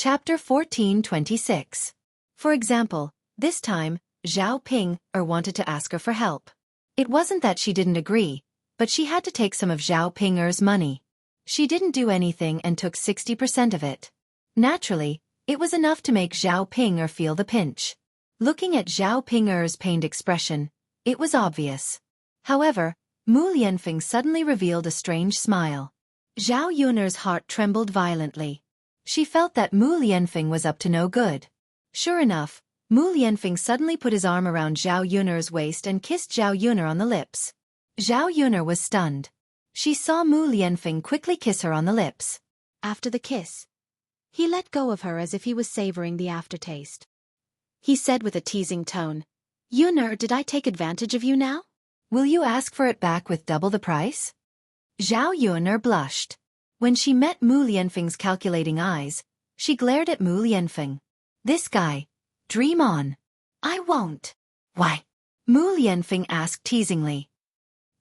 Chapter 1426. For example, this time, Zhao Ping wanted to ask her for help. It wasn't that she didn't agree, but she had to take some of Zhao Ping's money. She didn't do anything and took 60% of it. Naturally, it was enough to make Zhao Ping feel the pinch. Looking at Zhao Ping's pained expression, it was obvious. However, Mu Lianfeng suddenly revealed a strange smile. Zhao Yun'er's heart trembled violently. She felt that Mu Lianfeng was up to no good. Sure enough, Mu Lianfeng suddenly put his arm around Zhao Yun'er's waist and kissed Zhao Yun'er on the lips. Zhao Yun'er was stunned. She saw Mu Lianfeng quickly kiss her on the lips. After the kiss, he let go of her as if he was savoring the aftertaste. He said with a teasing tone, "Yun'er, did I take advantage of you now? Will you ask for it back with double the price?" Zhao Yun'er blushed. When she met Mu Lianfeng's calculating eyes, she glared at Mu Lianfeng. This guy. Dream on. I won't. Why? Mu Lianfeng asked teasingly.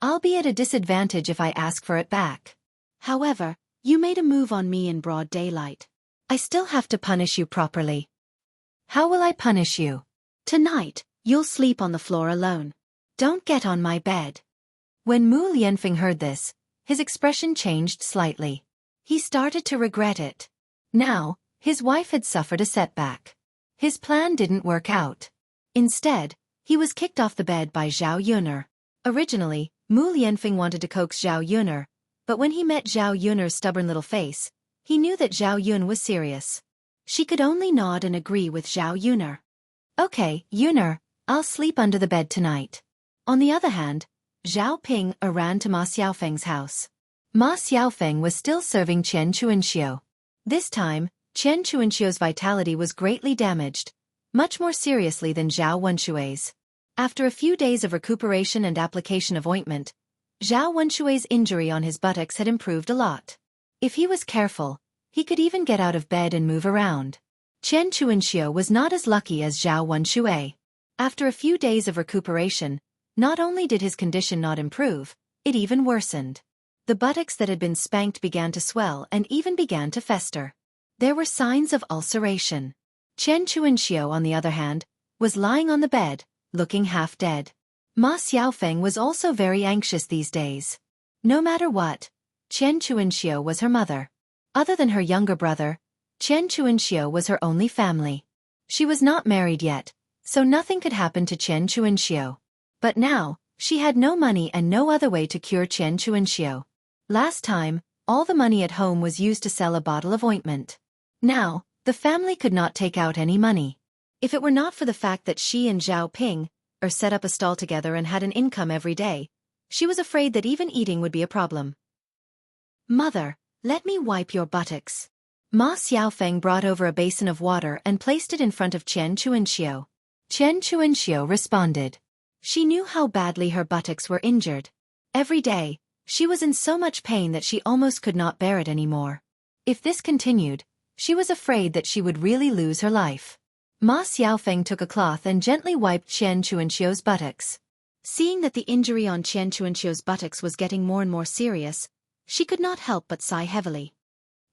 I'll be at a disadvantage if I ask for it back. However, you made a move on me in broad daylight. I still have to punish you properly. How will I punish you? Tonight, you'll sleep on the floor alone. Don't get on my bed. When Mu Lianfeng heard this, his expression changed slightly. He started to regret it. Now, his wife had suffered a setback. His plan didn't work out. Instead, he was kicked off the bed by Zhao Yun'er. Originally, Mu Lianfeng wanted to coax Zhao Yun'er, but when he met Zhao Yun'er's stubborn little face, he knew that Zhao Yun was serious. She could only nod and agree with Zhao Yun'er. Okay, Yun'er, I'll sleep under the bed tonight. On the other hand, Zhao Ping ran to Ma Xiaofeng's house. Ma Xiaofeng was still serving Qian Chuanxiu. This time, Qian Chuanxiu's vitality was greatly damaged, much more seriously than Zhao Wenshui's. After a few days of recuperation and application of ointment, Zhao Wenshui's injury on his buttocks had improved a lot. If he was careful, he could even get out of bed and move around. Qian Chuanxiu was not as lucky as Zhao Wenshui. After a few days of recuperation, not only did his condition not improve, it even worsened. The buttocks that had been spanked began to swell and even began to fester. There were signs of ulceration. Qian Chuanxiu, on the other hand, was lying on the bed, looking half dead. Ma Xiaofeng was also very anxious these days. No matter what, Qian Chuanxiu was her mother. Other than her younger brother, Qian Chuanxiu was her only family. She was not married yet, so nothing could happen to Qian Chuanxiu. But now, she had no money and no other way to cure Qian Chuanxiu. Last time, all the money at home was used to sell a bottle of ointment. Now, the family could not take out any money. If it were not for the fact that she and Zhao Ping set up a stall together and had an income every day, she was afraid that even eating would be a problem. Mother, let me wipe your buttocks. Ma Xiaofeng brought over a basin of water and placed it in front of Qian Chuanxiu. Qian Chuanxiu responded. She knew how badly her buttocks were injured. Every day, she was in so much pain that she almost could not bear it anymore. If this continued, she was afraid that she would really lose her life. Ma Xiaofeng took a cloth and gently wiped Qian Chuanxiu's buttocks. Seeing that the injury on Qian Chuanxiu's buttocks was getting more and more serious, she could not help but sigh heavily.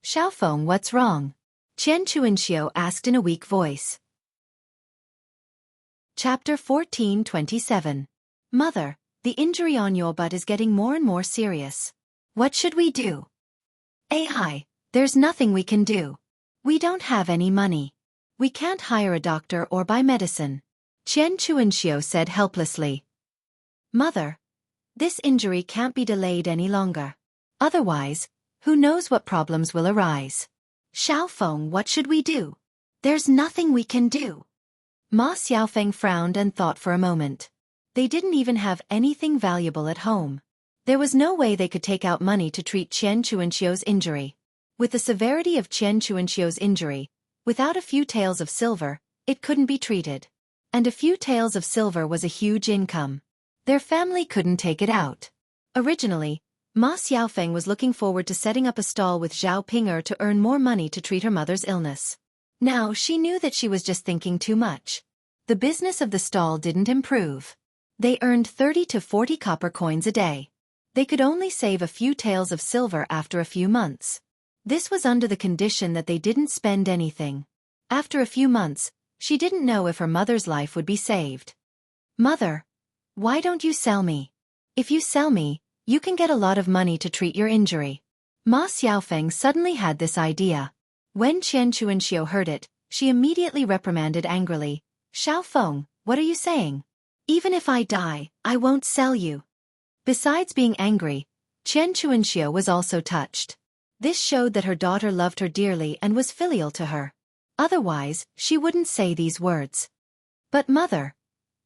Xiaofeng, what's wrong? Qian Chuanxiu asked in a weak voice. Chapter 1427. Mother, the injury on your butt is getting more and more serious. What should we do? Hi, there's nothing we can do. We don't have any money. We can't hire a doctor or buy medicine. Qian Chuanxiu said helplessly. Mother, this injury can't be delayed any longer. Otherwise, who knows what problems will arise. Xiaofeng, what should we do? There's nothing we can do. Ma Xiaofeng frowned and thought for a moment. They didn't even have anything valuable at home. There was no way they could take out money to treat Qian Chuanxiu's injury. With the severity of Qian Chuanxiu's injury, without a few taels of silver, it couldn't be treated. And a few taels of silver was a huge income. Their family couldn't take it out. Originally, Ma Xiaofeng was looking forward to setting up a stall with Zhao Pinger to earn more money to treat her mother's illness. Now she knew that she was just thinking too much. The business of the stall didn't improve. They earned 30 to 40 copper coins a day. They could only save a few taels of silver after a few months. This was under the condition that they didn't spend anything. After a few months, she didn't know if her mother's life would be saved. Mother, why don't you sell me? If you sell me, you can get a lot of money to treat your injury. Ma Xiaofeng suddenly had this idea. When Qian Chuanxiu heard it, she immediately reprimanded angrily. Xiaofeng, what are you saying? Even if I die, I won't sell you. Besides being angry, Qian Chuanxiu was also touched. This showed that her daughter loved her dearly and was filial to her. Otherwise, she wouldn't say these words. But mother,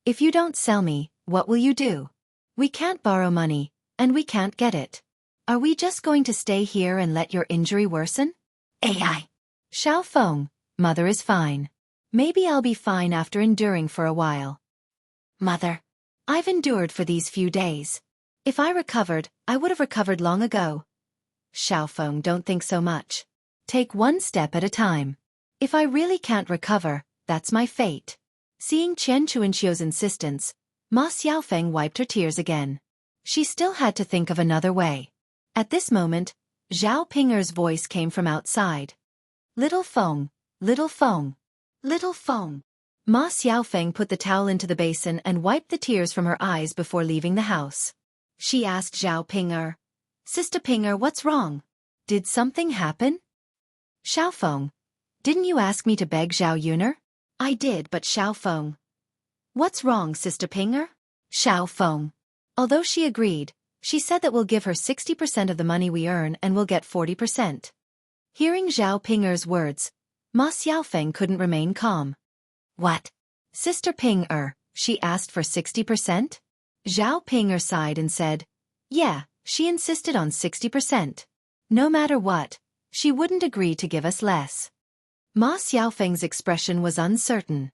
if you don't sell me, what will you do? We can't borrow money, and we can't get it. Are we just going to stay here and let your injury worsen? AI. Xiaofeng, mother is fine. Maybe I'll be fine after enduring for a while. Mother, I've endured for these few days. If I recovered, I would have recovered long ago. Xiaofeng, don't think so much. Take one step at a time. If I really can't recover, that's my fate. Seeing Qian Chuanxiu's insistence, Ma Xiaofeng wiped her tears again. She still had to think of another way. At this moment, Zhao Ping'er's voice came from outside. Little Feng, little Feng, little Feng. Ma Xiaofeng put the towel into the basin and wiped the tears from her eyes before leaving the house. She asked Zhao Ping'er, Sister Ping'er, what's wrong? Did something happen? Xiaofeng, didn't you ask me to beg Zhao Yuner? I did, but Xiaofeng. What's wrong, Sister Ping'er? Xiaofeng. Although she agreed, she said that we'll give her 60% of the money we earn and we'll get 40%. Hearing Zhao Ping'er's words, Ma Xiaofeng couldn't remain calm. What? Sister Ping'er, she asked for 60%? Zhao Ping'er sighed and said, yeah, she insisted on 60%. No matter what, she wouldn't agree to give us less. Ma Xiaofeng's expression was uncertain.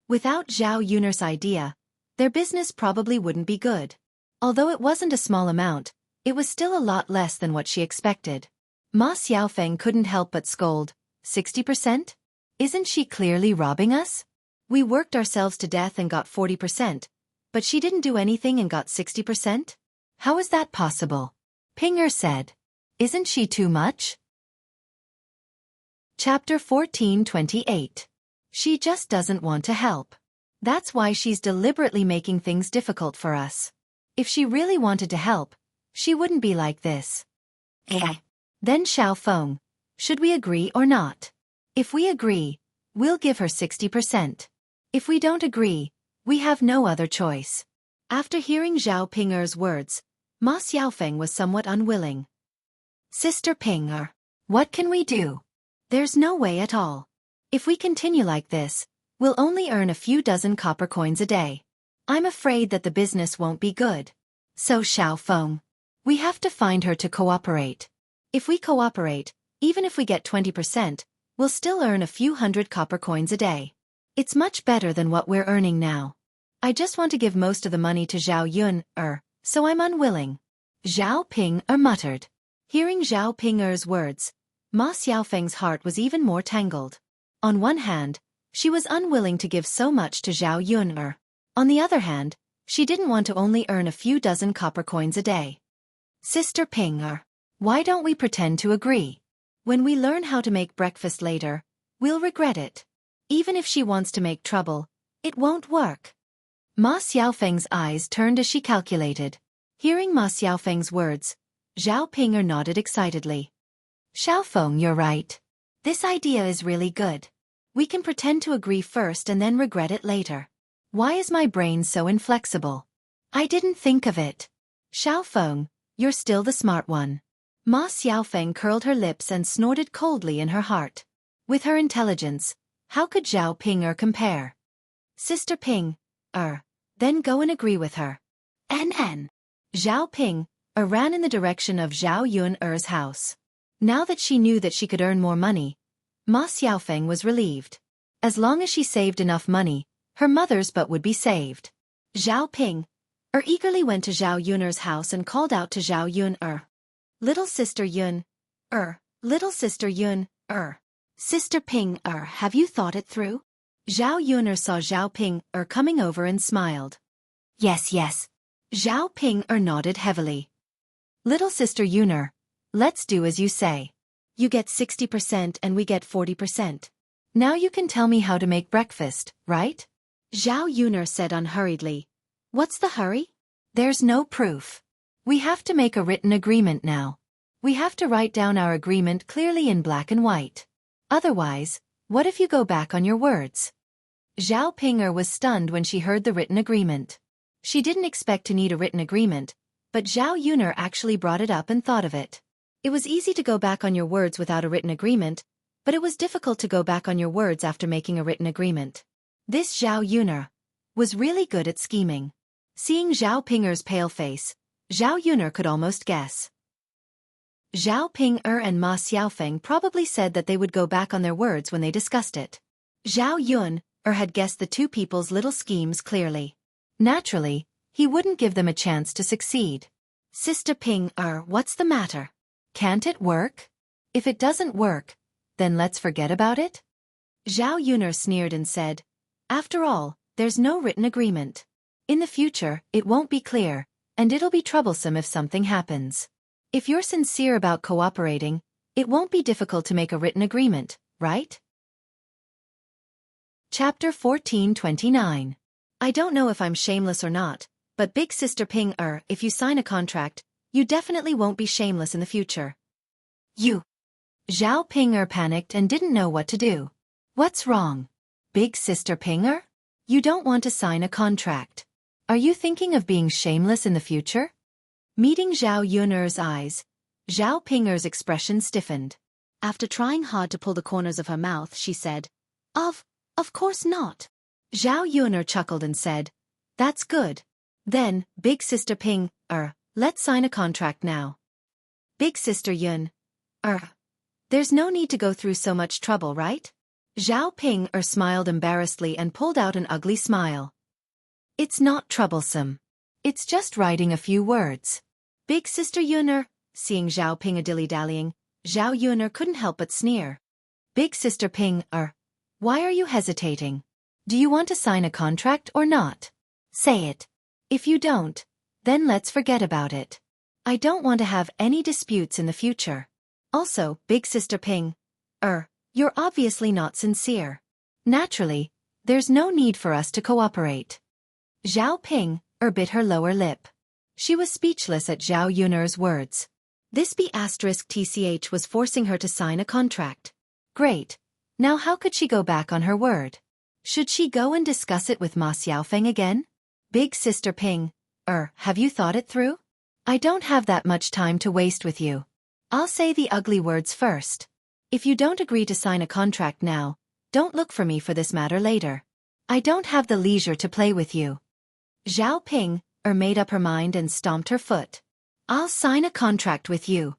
Without Zhao Yuner's idea, their business probably wouldn't be good. Although it wasn't a small amount, it was still a lot less than what she expected. Ma Xiaofeng couldn't help but scold, 60%? Isn't she clearly robbing us? We worked ourselves to death and got 40%, but she didn't do anything and got 60%? How is that possible? Ping'er said. Isn't she too much? Chapter 14:28. She just doesn't want to help. That's why she's deliberately making things difficult for us. If she really wanted to help, she wouldn't be like this. Then Xiaofeng, should we agree or not? If we agree, we'll give her 60%. If we don't agree, we have no other choice. After hearing Zhao Ping'er's words, Ma Xiaofeng was somewhat unwilling. Sister Ping'er, what can we do? There's no way at all. If we continue like this, we'll only earn a few dozen copper coins a day. I'm afraid that the business won't be good. So Xiaofeng, we have to find her to cooperate. If we cooperate, even if we get 20%, we'll still earn a few hundred copper coins a day. It's much better than what we're earning now. I just want to give most of the money to Zhao Yuner, so I'm unwilling. Zhao Ping'er muttered. Hearing Zhao Ping'er's words, Ma Xiaofeng's heart was even more tangled. On one hand, she was unwilling to give so much to Zhao Yuner. On the other hand, she didn't want to only earn a few dozen copper coins a day. Sister Ping'er, why don't we pretend to agree? When we learn how to make breakfast later, we'll regret it. Even if she wants to make trouble, it won't work. Ma Xiaofeng's eyes turned as she calculated. Hearing Ma Xiaofeng's words, Zhao Ping'er nodded excitedly. Xiaofeng, you're right. This idea is really good. We can pretend to agree first and then regret it later. Why is my brain so inflexible? I didn't think of it. Xiaofeng, you're still the smart one. Ma Xiaofeng curled her lips and snorted coldly in her heart. With her intelligence, how could Zhao Ping'er compare? Sister Ping'er, then go and agree with her. NN. Zhao Ping'er ran in the direction of Zhao Yuner's house. Now that she knew that she could earn more money, Ma Xiaofeng was relieved. As long as she saved enough money, her mother's butt would be saved. Zhao Ping'er eagerly went to Zhao Yuner's house and called out to Zhao Yuner. Little Sister Yuner, little Sister Yuner. Sister Ping'er, have you thought it through? Zhao Yuner saw Zhao Ping'er coming over and smiled. Yes. Zhao Ping'er nodded heavily. Little Sister Yuner, let's do as you say. You get 60% and we get 40%. Now you can tell me how to make breakfast, right? Zhao Yuner said unhurriedly. What's the hurry? There's no proof. We have to make a written agreement now. We have to write down our agreement clearly in black and white. Otherwise, what if you go back on your words? Zhao Ping'er was stunned when she heard the written agreement. She didn't expect to need a written agreement, but Zhao Yuner actually brought it up and thought of it. It was easy to go back on your words without a written agreement, but it was difficult to go back on your words after making a written agreement. This Zhao Yuner was really good at scheming. Seeing Zhao Ping'er's pale face, Zhao Yuner could almost guess. Zhao Ping'er and Ma Xiaofeng probably said that they would go back on their words when they discussed it. Zhao Yuner had guessed the two people's little schemes clearly. Naturally, he wouldn't give them a chance to succeed. Sister Ping'er, what's the matter? Can't it work? If it doesn't work, then let's forget about it? Zhao Yuner sneered and said, After all, there's no written agreement. In the future, it won't be clear, and it'll be troublesome if something happens. If you're sincere about cooperating, it won't be difficult to make a written agreement, right? Chapter 1429. I don't know if I'm shameless or not, but Big Sister Ping'er, if you sign a contract, you definitely won't be shameless in the future. You. Zhao Ping'er panicked and didn't know what to do. What's wrong? Big Sister Ping'er? You don't want to sign a contract. Are you thinking of being shameless in the future? Meeting Zhao Yuner's eyes, Zhao Ping'er's expression stiffened. After trying hard to pull the corners of her mouth, she said, Of course not. Zhao Yuner chuckled and said, That's good. Then, Big Sister Ping'er, let's sign a contract now. Big Sister Yuner, there's no need to go through so much trouble, right? Zhao Ping'er smiled embarrassedly and pulled out an ugly smile. It's not troublesome. It's just writing a few words. Big Sister Yuner, seeing Zhao Ping'er dilly-dallying, Zhao Yuner couldn't help but sneer. Big Sister Ping'er, why are you hesitating? Do you want to sign a contract or not? Say it. If you don't, then let's forget about it. I don't want to have any disputes in the future. Also, Big Sister Ping'er, you're obviously not sincere. Naturally, there's no need for us to cooperate. Zhao Ping'er bit her lower lip. She was speechless at Zhao Yuner's words. This B***TCH was forcing her to sign a contract. Great. Now how could she go back on her word? Should she go and discuss it with Ma Xiaofeng again? Big Sister Ping'er, have you thought it through? I don't have that much time to waste with you. I'll say the ugly words first. If you don't agree to sign a contract now, don't look for me for this matter later. I don't have the leisure to play with you. Zhao Ping'er made up her mind and stomped her foot. I'll sign a contract with you.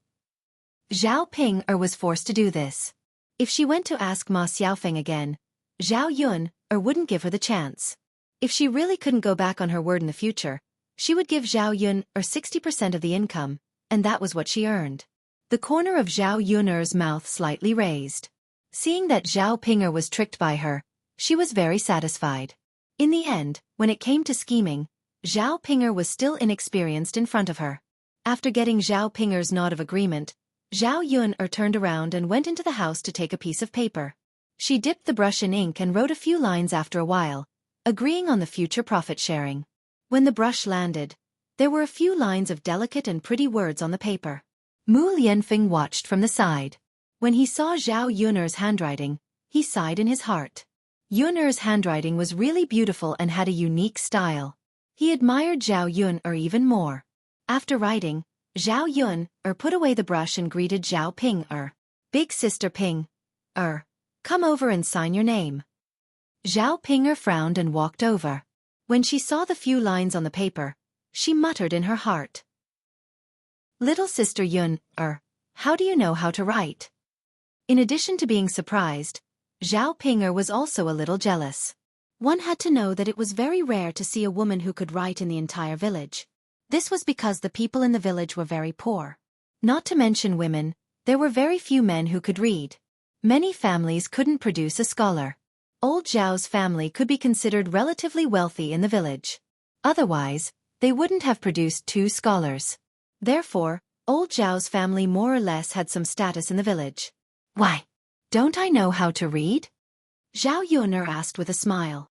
Zhao Ping'er was forced to do this. If she went to ask Ma Xiaofeng again, Zhao Yuner wouldn't give her the chance. If she really couldn't go back on her word in the future, she would give Zhao Yuner 60% of the income, and that was what she earned. The corner of Zhao Yuner's mouth slightly raised. Seeing that Zhao Ping'er was tricked by her, she was very satisfied. In the end, when it came to scheming, Zhao Ping'er was still inexperienced in front of her. After getting Zhao Ping'er's nod of agreement, Zhao Yuner turned around and went into the house to take a piece of paper. She dipped the brush in ink and wrote a few lines after a while, agreeing on the future profit sharing. When the brush landed, there were a few lines of delicate and pretty words on the paper. Mu Lianfeng watched from the side. When he saw Zhao Yuner's handwriting, he sighed in his heart. Yuner's handwriting was really beautiful and had a unique style. He admired Zhao Yuner even more. After writing, Zhao Yuner put away the brush and greeted Zhao Ping'er. Big Sister Ping'er, come over and sign your name. Zhao Ping'er frowned and walked over. When she saw the few lines on the paper, she muttered in her heart. Little Sister Yuner, how do you know how to write? In addition to being surprised, Zhao Ping'er was also a little jealous. One had to know that it was very rare to see a woman who could write in the entire village. This was because the people in the village were very poor. Not to mention women, there were very few men who could read. Many families couldn't produce a scholar. Old Zhao's family could be considered relatively wealthy in the village. Otherwise, they wouldn't have produced 2 scholars. Therefore, Old Zhao's family more or less had some status in the village. Why? Don't I know how to read? Zhao Yuner asked with a smile.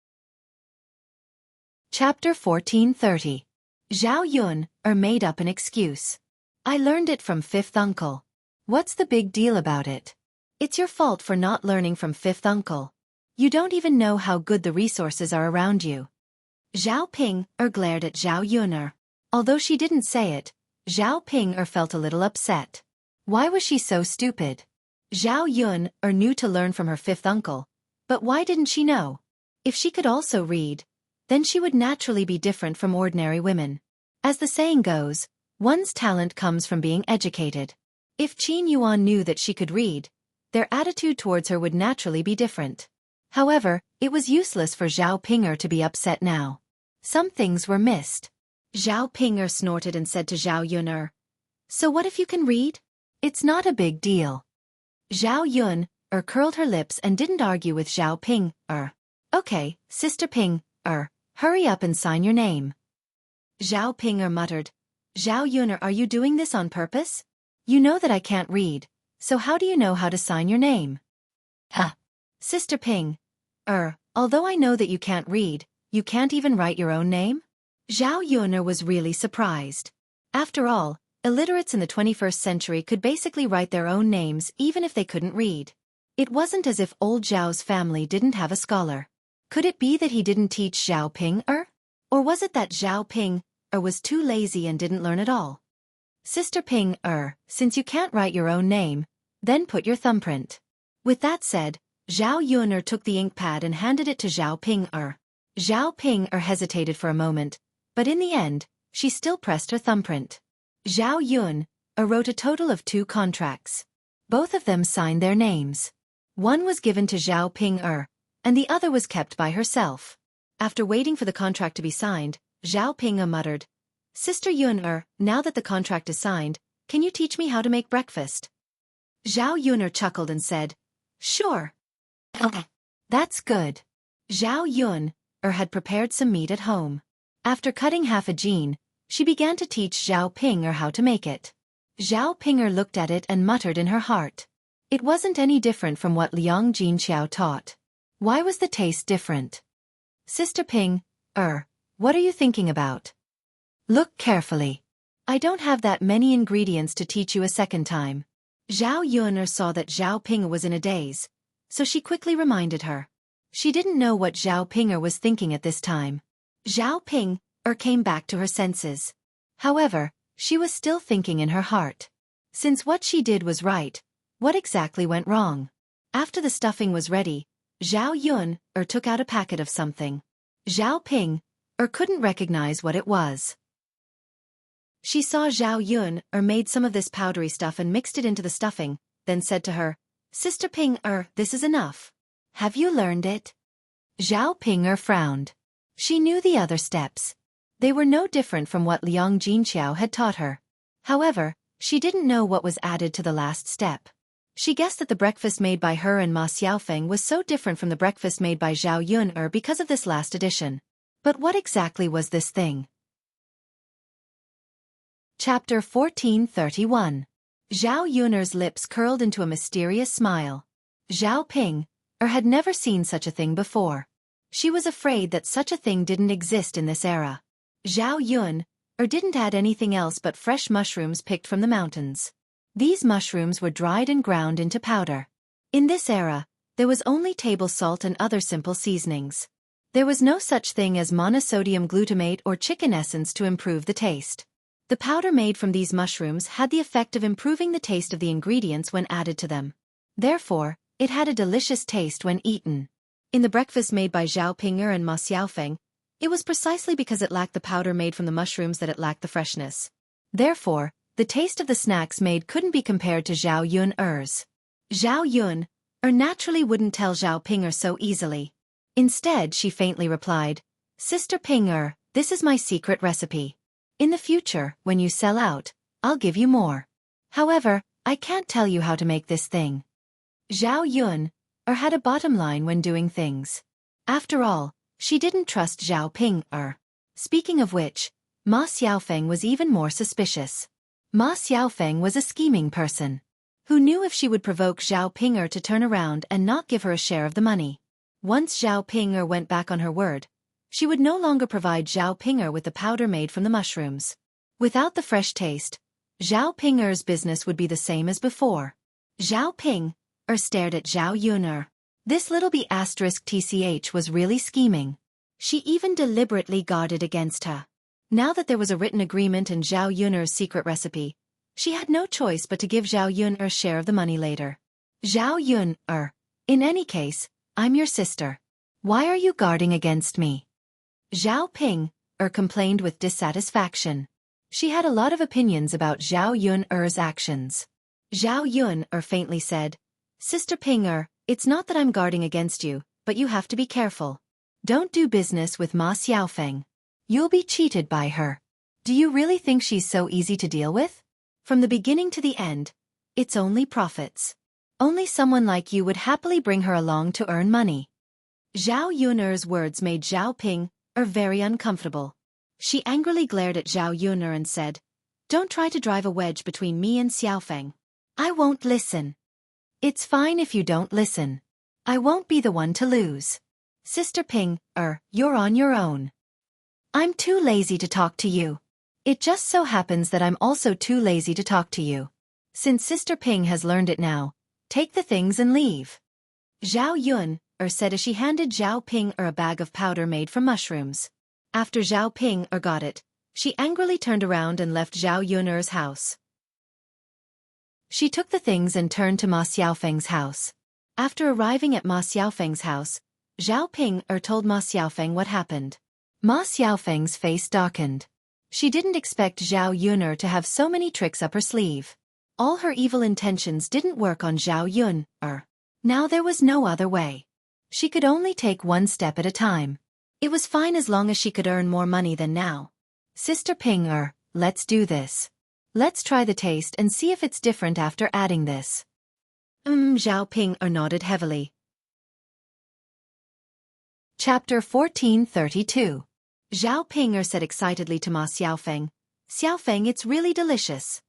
Chapter 1430. Zhao Yun made up an excuse. I learned it from fifth uncle. What's the big deal about it? It's your fault for not learning from fifth uncle. You don't even know how good the resources are around you. Zhao Ping glared at Zhao Yuner. Although she didn't say it, Zhao Ping felt a little upset. Why was she so stupid? Zhao Yun knew to learn from her fifth uncle, but why didn't she know? If she could also read, then she would naturally be different from ordinary women. As the saying goes, one's talent comes from being educated. If Qin Yuan knew that she could read, their attitude towards her would naturally be different. However, it was useless for Zhao Ping to be upset now. Some things were missed. Zhao Ping snorted and said to Zhao Yun, "So what if you can read? It's not a big deal." Zhao Yun curled her lips and didn't argue with Zhao Ping. Okay, Sister Ping, hurry up and sign your name." Zhao Ping muttered. "Zhao Yun, are you doing this on purpose? You know that I can't read, so how do you know how to sign your name?" "Huh. Sister Ping, although I know that you can't read, you can't even write your own name?" Zhao Yun was really surprised. After all, illiterates in the 21st century could basically write their own names even if they couldn't read. It wasn't as if old Zhao's family didn't have a scholar. Could it be that he didn't teach Zhao Ping? Or was it that Zhao Ping was too lazy and didn't learn at all? "Sister Ping, since you can't write your own name, then put your thumbprint." With that said, Zhao Yun took the ink pad and handed it to Zhao Ping. Zhao Ping hesitated for a moment, but in the end, she still pressed her thumbprint. Zhao Yun wrote a total of 2 contracts. Both of them signed their names. One was given to Zhao Ping and the other was kept by herself. After waiting for the contract to be signed, Zhao Ping muttered, "Sister Yun, now that the contract is signed, can you teach me how to make breakfast?" Zhao Yun chuckled and said, "Sure." That's good. Zhao Yun had prepared some meat at home. After cutting half a jean, she began to teach Zhao Ping how to make it. Zhao Ping looked at it and muttered in her heart. It wasn't any different from what Liang Jinqiao taught. Why was the taste different? "Sister Ping, what are you thinking about?" "Look carefully. I don't have that many ingredients to teach you a second time." Zhao Yun saw that Zhao Ping was in a daze, so she quickly reminded her. She didn't know what Zhao Ping was thinking at this time. Zhao Ping came back to her senses. However, she was still thinking in her heart. Since what she did was right, what exactly went wrong? After the stuffing was ready, Zhao Yun took out a packet of something. Zhao Ping couldn't recognize what it was. She saw Zhao Yun made some of this powdery stuff and mixed it into the stuffing, then said to her, "Sister Ping, this is enough. Have you learned it?" Zhao Ping frowned. She knew the other steps. They were no different from what Liang Jinqiao had taught her. However, she didn't know what was added to the last step. She guessed that the breakfast made by her and Ma Xiaofeng was so different from the breakfast made by Zhao Yun because of this last addition. But what exactly was this thing? Chapter 1431. Zhao Yun's lips curled into a mysterious smile. Zhao Ping had never seen such a thing before. She was afraid that such a thing didn't exist in this era. Zhao Yun didn't add anything else but fresh mushrooms picked from the mountains. These mushrooms were dried and ground into powder. In this era, there was only table salt and other simple seasonings. There was no such thing as monosodium glutamate or chicken essence to improve the taste. The powder made from these mushrooms had the effect of improving the taste of the ingredients when added to them. Therefore, it had a delicious taste when eaten. In the breakfast made by Zhao Ping and Ma Xiaofeng, it was precisely because it lacked the powder made from the mushrooms that it lacked the freshness. Therefore, the taste of the snacks made couldn't be compared to Zhao Yun's. Zhao Yun naturally wouldn't tell Zhao Ping so easily. Instead, she faintly replied, "Sister Ping, this is my secret recipe. In the future, when you sell out, I'll give you more. However, I can't tell you how to make this thing." Zhao Yun had a bottom line when doing things. After all, she didn't trust Zhao Ping. Speaking of which, Ma Xiaofeng was even more suspicious. Ma Xiaofeng was a scheming person who knew if she would provoke Zhao Ping'er to turn around and not give her a share of the money. Once Zhao Ping'er went back on her word, she would no longer provide Zhao Ping'er with the powder made from the mushrooms. Without the fresh taste, Zhao Ping'er's business would be the same as before. Zhao Ping'er stared at Zhao Yun'er. This little B***tch was really scheming. She even deliberately guarded against her. Now that there was a written agreement and Zhao Yun'er's secret recipe, she had no choice but to give Zhao Yun'er a share of the money later. Zhao Yun'er, in any case, I'm your sister. Why are you guarding against me? Zhao Ping'er complained with dissatisfaction. She had a lot of opinions about Zhao Yun'er's actions. Zhao Yun'er faintly said, Sister Ping'er, it's not that I'm guarding against you, but you have to be careful. Don't do business with Ma Xiaofeng. You'll be cheated by her. Do you really think she's so easy to deal with? From the beginning to the end, it's only profits. Only someone like you would happily bring her along to earn money. Zhao Yun'er's words made Zhao Ping'er very uncomfortable. She angrily glared at Zhao Yun'er and said, Don't try to drive a wedge between me and Xiaofeng. I won't listen. It's fine if you don't listen. I won't be the one to lose. Sister Ping'er, you're on your own. I'm too lazy to talk to you. It just so happens that I'm also too lazy to talk to you. Since Sister Ping has learned it now, take the things and leave. Zhao Yun'er said as she handed Zhao Ping'er a bag of powder made from mushrooms. After Zhao Ping'er got it, she angrily turned around and left Zhao Yun'er's house. She took the things and turned to Ma Xiaofeng's house. After arriving at Ma Xiaofeng's house, Zhao Ping'er told Ma Xiaofeng what happened. Ma Xiaofeng's face darkened. She didn't expect Zhao Yun'er to have so many tricks up her sleeve. All her evil intentions didn't work on Zhao Yun'er. Now there was no other way. She could only take one step at a time. It was fine as long as she could earn more money than now. Sister Ping'er, let's do this. Let's try the taste and see if it's different after adding this. Zhao Ping'er nodded heavily. Chapter 1432. Zhao Ping'er said excitedly to Ma Xiaofeng, Xiaofeng, it's really delicious.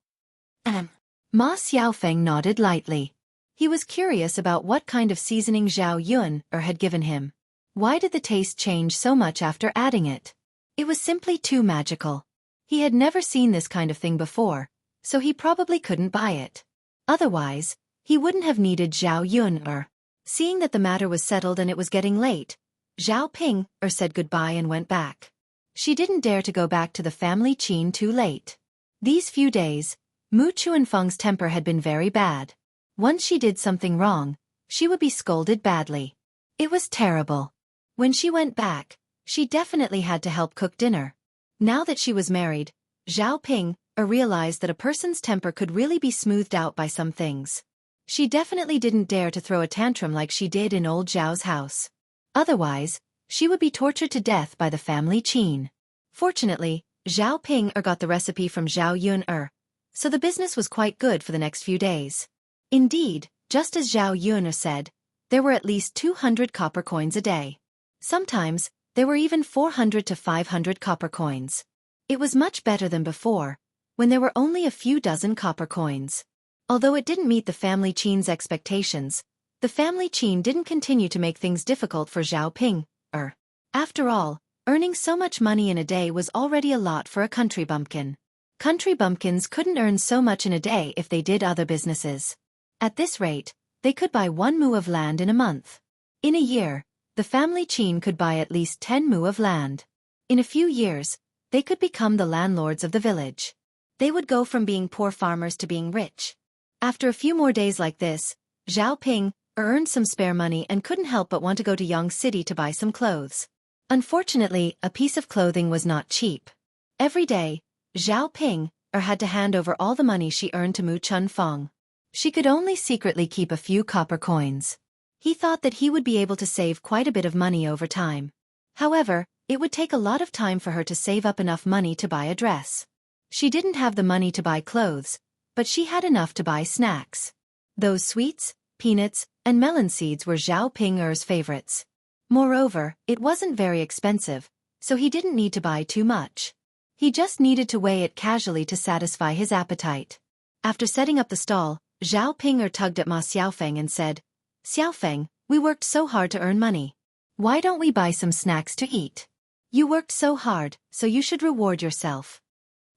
Ma Xiaofeng nodded lightly. He was curious about what kind of seasoning Zhao Yun'er had given him. Why did the taste change so much after adding it? It was simply too magical. He had never seen this kind of thing before, so he probably couldn't buy it. Otherwise, he wouldn't have needed Zhao Yun'er. Seeing that the matter was settled and it was getting late, Zhao Ping'er said goodbye and went back. She didn't dare to go back to the family Qin too late. These few days, Mu Chuanfeng's temper had been very bad. Once she did something wrong, she would be scolded badly. It was terrible. When she went back, she definitely had to help cook dinner. Now that she was married, Zhao Ping'er realized that a person's temper could really be smoothed out by some things. She definitely didn't dare to throw a tantrum like she did in old Zhao's house. Otherwise, she would be tortured to death by the family Qin. Fortunately, Zhao Ping'er got the recipe from Zhao Yun'er, so the business was quite good for the next few days. Indeed, just as Zhao Yun'er said, there were at least 200 copper coins a day. Sometimes, there were even 400 to 500 copper coins. It was much better than before, when there were only a few dozen copper coins. Although it didn't meet the family Qin's expectations, the family Qin didn't continue to make things difficult for Zhao Ping'er. After all, earning so much money in a day was already a lot for a country bumpkin. Country bumpkins couldn't earn so much in a day if they did other businesses. At this rate, they could buy 1 mu of land in a month. In a year, the family Qin could buy at least 10 mu of land. In a few years, they could become the landlords of the village. They would go from being poor farmers to being rich. After a few more days like this, Zhao Ping'er earned some spare money and couldn't help but want to go to Yang City to buy some clothes. Unfortunately, a piece of clothing was not cheap. Every day, Zhao Ping'er had to hand over all the money she earned to Mu Chunfeng. She could only secretly keep a few copper coins. He thought that he would be able to save quite a bit of money over time. However, it would take a lot of time for her to save up enough money to buy a dress. She didn't have the money to buy clothes, but she had enough to buy snacks. Those sweets, peanuts, and melon seeds were Zhao Ping'er's favorites. Moreover, it wasn't very expensive, so he didn't need to buy too much. He just needed to weigh it casually to satisfy his appetite. After setting up the stall, Zhao Ping'er tugged at Ma Xiaofeng and said, "Xiaofeng, we worked so hard to earn money. Why don't we buy some snacks to eat? You worked so hard, so you should reward yourself."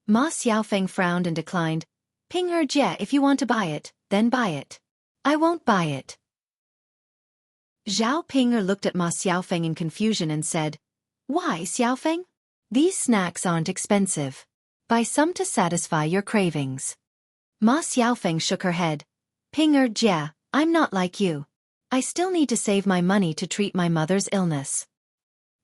Ma Xiaofeng frowned and declined. "Ping'er Jie, if you want to buy it, then buy it. I won't buy it." Zhao Ping'er looked at Ma Xiaofeng in confusion and said, "Why, Xiaofeng? These snacks aren't expensive. Buy some to satisfy your cravings." Ma Xiaofeng shook her head. "Ping'er Jie, I'm not like you. I still need to save my money to treat my mother's illness."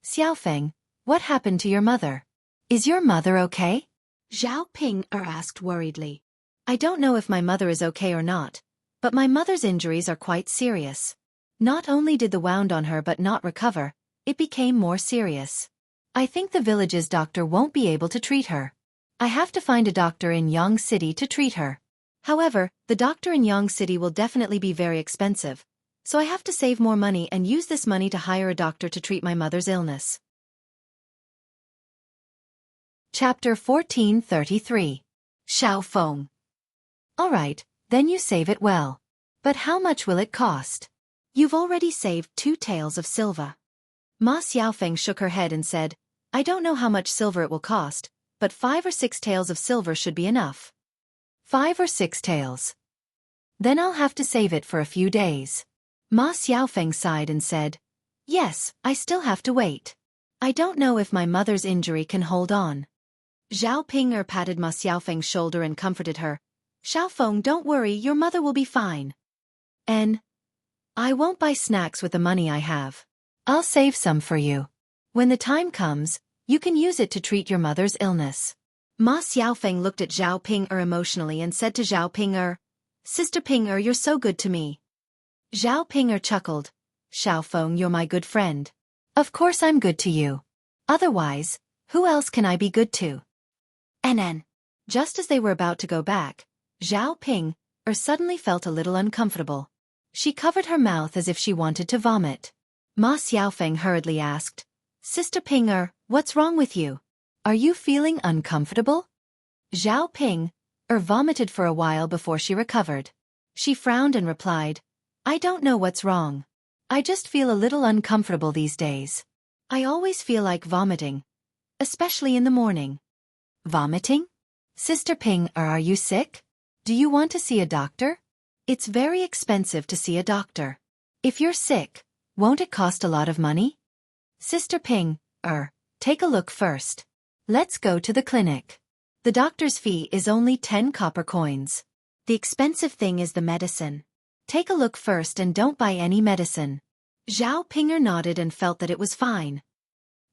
"Xiaofeng, what happened to your mother? Is your mother okay?" Zhao Ping'er asked worriedly. "I don't know if my mother is okay or not, but my mother's injuries are quite serious. Not only did the wound on her but not recover, it became more serious. I think the village's doctor won't be able to treat her. I have to find a doctor in Yang City to treat her. However, the doctor in Yang City will definitely be very expensive, so I have to save more money and use this money to hire a doctor to treat my mother's illness." Chapter 1433. Xiaofeng. "Alright, then you save it well. But how much will it cost?" "You've already saved 2 taels of silver." Ma Xiaofeng shook her head and said, "I don't know how much silver it will cost, but 5 or 6 taels of silver should be enough." 5 or 6 taels. Then I'll have to save it for a few days." Ma Xiaofeng sighed and said, "Yes, I still have to wait. I don't know if my mother's injury can hold on." Zhao Ping'er patted Ma Xiaofeng's shoulder and comforted her. "Xiaofeng, don't worry, your mother will be fine. And I won't buy snacks with the money I have. I'll save some for you. When the time comes, you can use it to treat your mother's illness." Ma Xiaofeng looked at Zhao Ping'er emotionally and said to Zhao Ping'er, "Sister Ping'er, you're so good to me." Zhao Ping'er chuckled. "Xiaofeng, you're my good friend. Of course I'm good to you. Otherwise, who else can I be good to?" And just as they were about to go back, Zhao Ping'er suddenly felt a little uncomfortable. She covered her mouth as if she wanted to vomit. Ma Xiaofeng hurriedly asked, "Sister Ping'er, what's wrong with you? Are you feeling uncomfortable?" Zhao Ping'er vomited for a while before she recovered. She frowned and replied, "I don't know what's wrong. I just feel a little uncomfortable these days. I always feel like vomiting, especially in the morning." "Vomiting? Sister Ping'er, are you sick? Do you want to see a doctor? It's very expensive to see a doctor. If you're sick, won't it cost a lot of money?" "Sister Ping'er, take a look first. Let's go to the clinic. The doctor's fee is only 10 copper coins. The expensive thing is the medicine. Take a look first and don't buy any medicine." Zhao Ping'er nodded and felt that it was fine.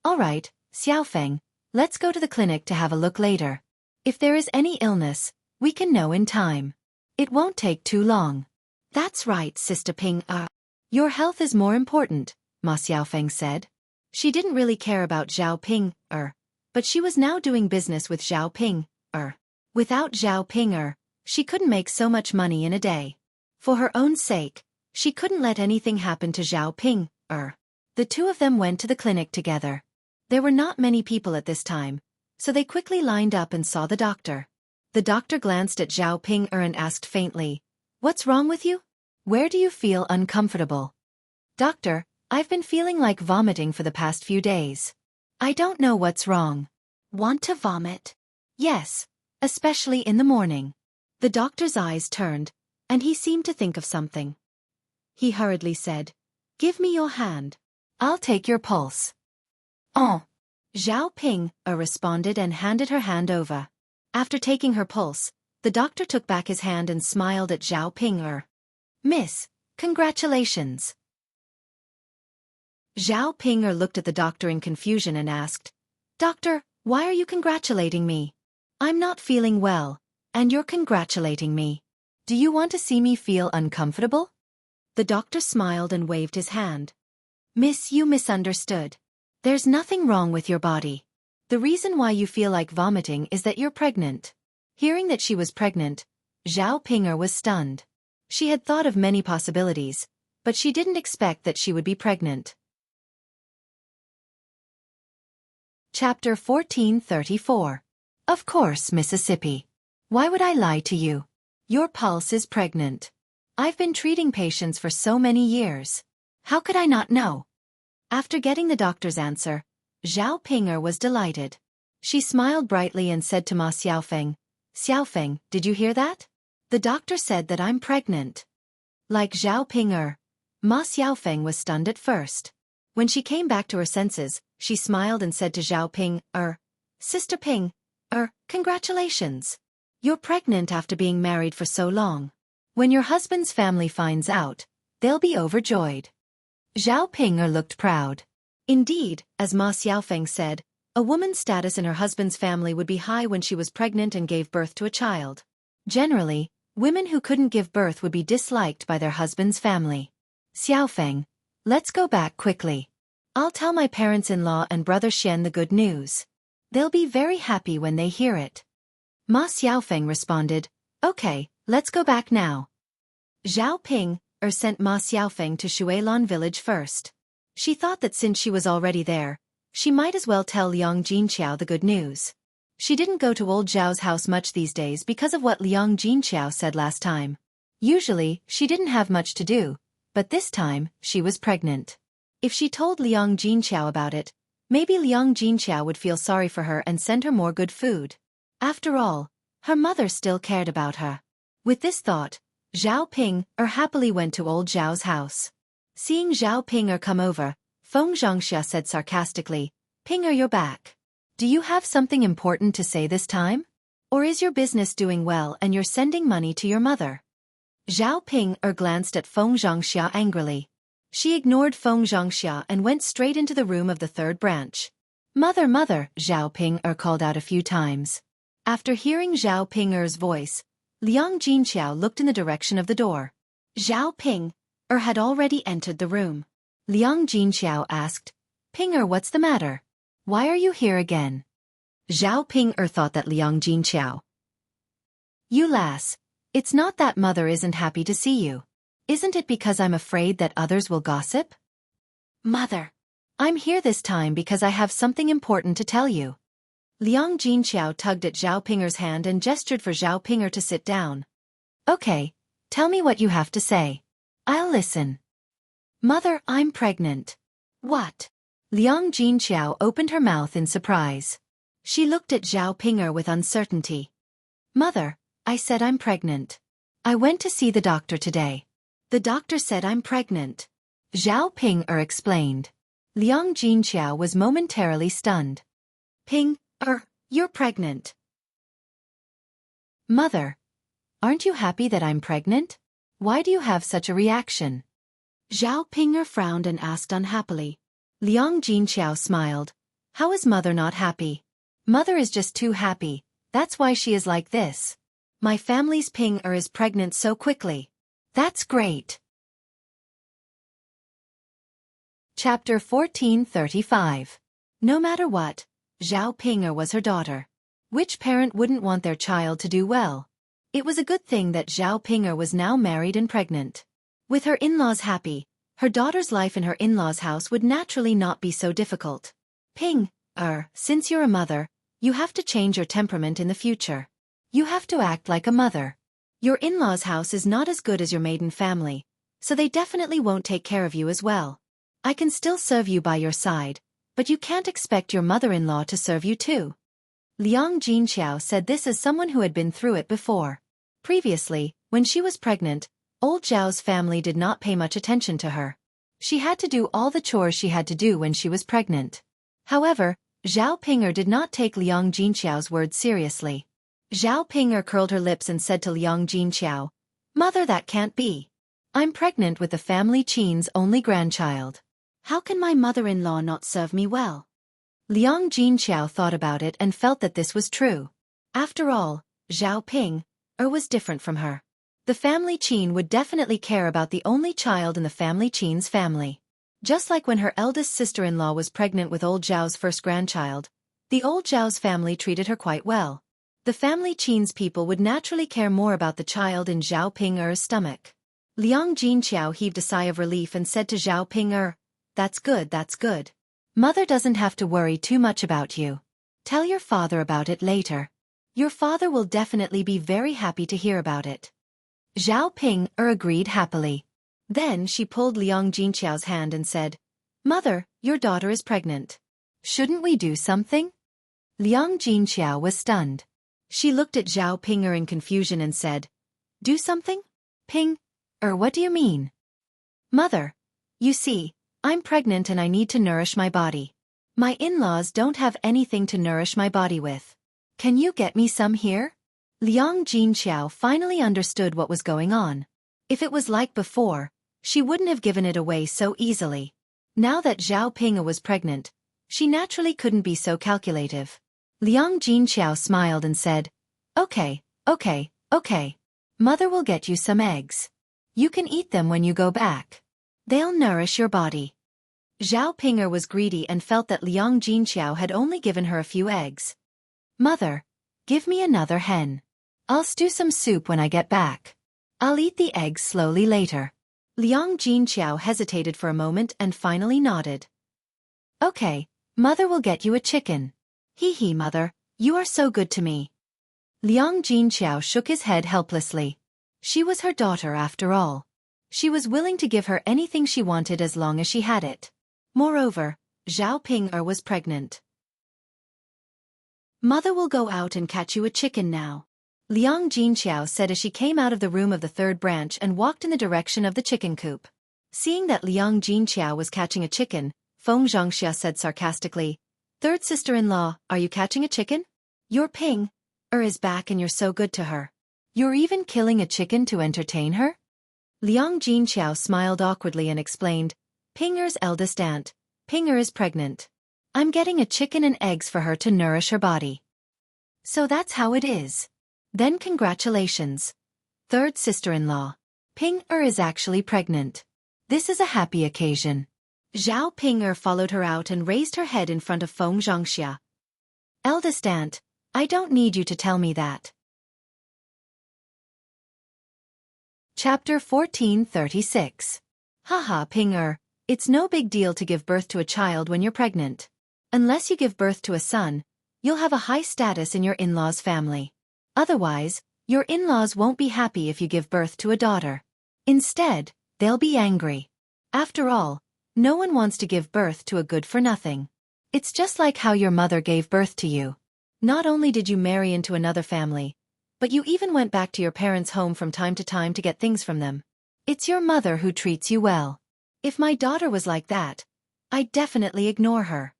"Alright, Xiaofeng, let's go to the clinic to have a look later. If there is any illness, we can know in time. It won't take too long." "That's right, Sister Ping'er. Your health is more important," Ma Xiaofeng said. She didn't really care about Zhao Ping'er, but she was now doing business with Zhao Ping'er. Without Zhao Ping'er, she couldn't make so much money in a day. For her own sake, she couldn't let anything happen to Zhao Ping'er. The two of them went to the clinic together. There were not many people at this time, so they quickly lined up and saw the doctor. The doctor glanced at Zhao Ping'er and asked faintly, "What's wrong with you? Where do you feel uncomfortable?" "Doctor, I've been feeling like vomiting for the past few days. I don't know what's wrong." "Want to vomit?" "Yes, especially in the morning." The doctor's eyes turned, and he seemed to think of something. He hurriedly said, "Give me your hand. I'll take your pulse." "Oh." Zhao Ping'er responded and handed her hand over. After taking her pulse, the doctor took back his hand and smiled at Zhao Ping'er. "Miss, congratulations." Zhao Ping'er looked at the doctor in confusion and asked, "Doctor, why are you congratulating me? I'm not feeling well, and you're congratulating me. Do you want to see me feel uncomfortable?" The doctor smiled and waved his hand. "Miss, you misunderstood. There's nothing wrong with your body. The reason why you feel like vomiting is that you're pregnant." Hearing that she was pregnant, Zhao Ping'er was stunned. She had thought of many possibilities, but she didn't expect that she would be pregnant. Chapter 1434. Of course, Mississippi. Why would I lie to you? Your pulse is pregnant. I've been treating patients for so many years. How could I not know? After getting the doctor's answer, Zhao Ping'er was delighted. She smiled brightly and said to Ma Xiaofeng, Xiaofeng, did you hear that? The doctor said that I'm pregnant. Like Zhao Ping'er, Ma Xiaofeng was stunned at first. When she came back to her senses, she smiled and said to Zhao Ping'er, Sister Ping'er, congratulations. You're pregnant after being married for so long. When your husband's family finds out, they'll be overjoyed. Zhao Ping'er looked proud. Indeed, as Ma Xiaofeng said, a woman's status in her husband's family would be high when she was pregnant and gave birth to a child. Generally, women who couldn't give birth would be disliked by their husband's family. Xiaofeng, let's go back quickly. I'll tell my parents-in-law and brother Xian the good news. They'll be very happy when they hear it. Ma Xiaofeng responded, Okay, let's go back now. Zhao Ping'er sent Ma Xiaofeng to Xuelan village first. She thought that since she was already there, she might as well tell Liang Jinqiao the good news. She didn't go to old Zhao's house much these days because of what Liang Jinqiao said last time. Usually, she didn't have much to do, but this time, she was pregnant. If she told Liang Jinqiao about it, maybe Liang Jinqiao would feel sorry for her and send her more good food. After all, her mother still cared about her. With this thought, Zhao Ping'er happily went to old Zhao's house. Seeing Zhao Ping'er come over, Feng Zhangxia said sarcastically, Ping'er, you're back. Do you have something important to say this time? Or is your business doing well and you're sending money to your mother? Zhao Ping'er glanced at Feng Zhangxia angrily. She ignored Feng Zhangxia and went straight into the room of the third branch. Mother, mother, Zhao Ping'er called out a few times. After hearing Zhao Ping'er's voice, Liang Jinqiao looked in the direction of the door. Zhao Ping'er had already entered the room. Liang Jinqiao asked, Ping'er, what's the matter? Why are you here again? Zhao Ping'er thought that Liang Jinqiao. You lass, it's not that mother isn't happy to see you. Isn't it because I'm afraid that others will gossip? Mother, I'm here this time because I have something important to tell you. Liang Jinqiao tugged at Zhao Ping'er's hand and gestured for Zhao Ping'er to sit down. Okay, tell me what you have to say. I'll listen. Mother, I'm pregnant. What? Liang Jinqiao opened her mouth in surprise. She looked at Zhao Ping'er with uncertainty. Mother, I said I'm pregnant. I went to see the doctor today. The doctor said I'm pregnant. Zhao Ping'er explained. Liang Jinqiao was momentarily stunned. Ping'er, you're pregnant. Mother, aren't you happy that I'm pregnant? Why do you have such a reaction? Zhao Ping'er frowned and asked unhappily. Liang Jinqiao smiled. How is mother not happy? Mother is just too happy, that's why she is like this. My family's Ping'er is pregnant so quickly. That's great. Chapter 1435. No matter what, Zhao Ping'er was her daughter. Which parent wouldn't want their child to do well? It was a good thing that Zhao Ping'er was now married and pregnant. With her in-laws happy, her daughter's life in her in-laws' house would naturally not be so difficult. Ping'er, since you're a mother, you have to change your temperament in the future. You have to act like a mother. Your in-laws' house is not as good as your maiden family, so they definitely won't take care of you as well. I can still serve you by your side, but you can't expect your mother-in-law to serve you too. Liang Jinqiao said this as someone who had been through it before. Previously, when she was pregnant, old Zhao's family did not pay much attention to her. She had to do all the chores she had to do when she was pregnant. However, Zhao Ping'er did not take Liang Jinqiao's words seriously. Zhao Ping'er curled her lips and said to Liang Jinqiao, Mother, that can't be. I'm pregnant with the family Qin's only grandchild. How can my mother-in-law not serve me well? Liang Jinqiao thought about it and felt that this was true. After all, Zhao Ping'er was different from her. The family Qin would definitely care about the only child in the family Qin's family. Just like when her eldest sister-in-law was pregnant with old Zhao's first grandchild, the old Zhao's family treated her quite well. The family Qin's people would naturally care more about the child in Zhao Ping'er's stomach. Liang Jinqiao heaved a sigh of relief and said to Zhao Ping'er, That's good, that's good. Mother doesn't have to worry too much about you. Tell your father about it later. Your father will definitely be very happy to hear about it. Zhao Ping agreed happily. Then she pulled Liang Jinqiao's hand and said, Mother, your daughter is pregnant. Shouldn't we do something? Liang Jinqiao was stunned. She looked at Zhao Ping in confusion and said, Do something? Ping, what do you mean? Mother, you see, I'm pregnant and I need to nourish my body. My in-laws don't have anything to nourish my body with. Can you get me some here? Liang Jinqiao finally understood what was going on. If it was like before, she wouldn't have given it away so easily. Now that Zhao Ping was pregnant, she naturally couldn't be so calculative. Liang Jinqiao smiled and said, Okay. Mother will get you some eggs. You can eat them when you go back. They'll nourish your body. Zhao Ping was greedy and felt that Liang Jinqiao had only given her a few eggs. Mother, give me another hen. I'll stew some soup when I get back. I'll eat the eggs slowly later. Liang Jinqiao hesitated for a moment and finally nodded. Okay, Mother will get you a chicken. Hee, Mother, you are so good to me. Liang Jinqiao shook his head helplessly. She was her daughter after all. She was willing to give her anything she wanted as long as she had it. Moreover, Zhao Ping was pregnant. Mother will go out and catch you a chicken now. Liang Jinqiao said as she came out of the room of the third branch and walked in the direction of the chicken coop. Seeing that Liang Jinqiao was catching a chicken, Feng Zhangxia said sarcastically, Third sister-in-law, are you catching a chicken? Your Ping is back and you're so good to her. You're even killing a chicken to entertain her? Liang Jinqiao smiled awkwardly and explained, Ping's eldest aunt, Ping is pregnant. I'm getting a chicken and eggs for her to nourish her body. So that's how it is. Then congratulations. Third sister-in-law. Ping is actually pregnant. This is a happy occasion. Zhao Ping followed her out and raised her head in front of Feng Zhangxia. Eldest aunt, I don't need you to tell me that. Chapter 1436. Haha, Ping it's no big deal to give birth to a child when you're pregnant. Unless you give birth to a son, you'll have a high status in your in-laws' family. Otherwise, your in-laws won't be happy if you give birth to a daughter. Instead, they'll be angry. After all, no one wants to give birth to a good-for-nothing. It's just like how your mother gave birth to you. Not only did you marry into another family, but you even went back to your parents' home from time to time to get things from them. It's your mother who treats you well. If my daughter was like that, I'd definitely ignore her.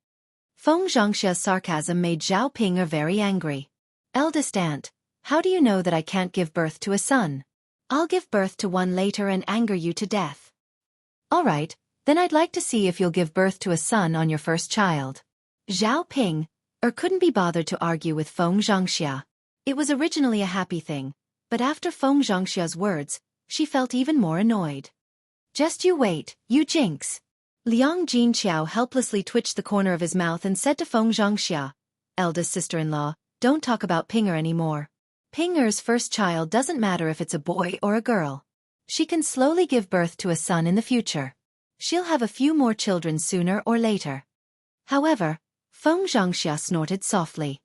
Feng Zhangxia's sarcasm made Zhao Ping very angry. Eldest aunt, how do you know that I can't give birth to a son? I'll give birth to one later and anger you to death. All right, then I'd like to see if you'll give birth to a son on your first child. Zhao Ping couldn't be bothered to argue with Feng Zhangxia. It was originally a happy thing, but after Feng Zhangxia's words, she felt even more annoyed. Just you wait, you jinx. Liang Jinqiao helplessly twitched the corner of his mouth and said to Feng Zhangxia, Eldest sister-in-law, don't talk about Ping anymore. Ping's first child doesn't matter if it's a boy or a girl. She can slowly give birth to a son in the future. She'll have a few more children sooner or later. However, Feng Zhangxia snorted softly.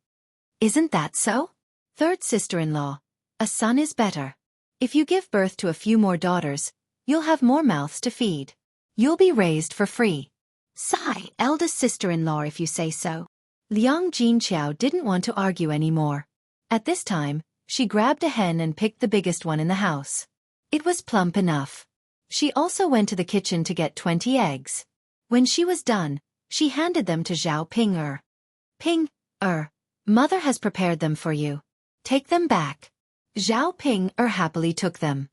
Isn't that so? Third sister-in-law, a son is better. If you give birth to a few more daughters, you'll have more mouths to feed. You'll be raised for free. Sigh, eldest sister-in-law if you say so. Liang Jinqiao didn't want to argue anymore. At this time, she grabbed a hen and picked the biggest one in the house. It was plump enough. She also went to the kitchen to get 20 eggs. When she was done, she handed them to Zhao Ping. Ping, Mother has prepared them for you. Take them back. Zhao Ping happily took them.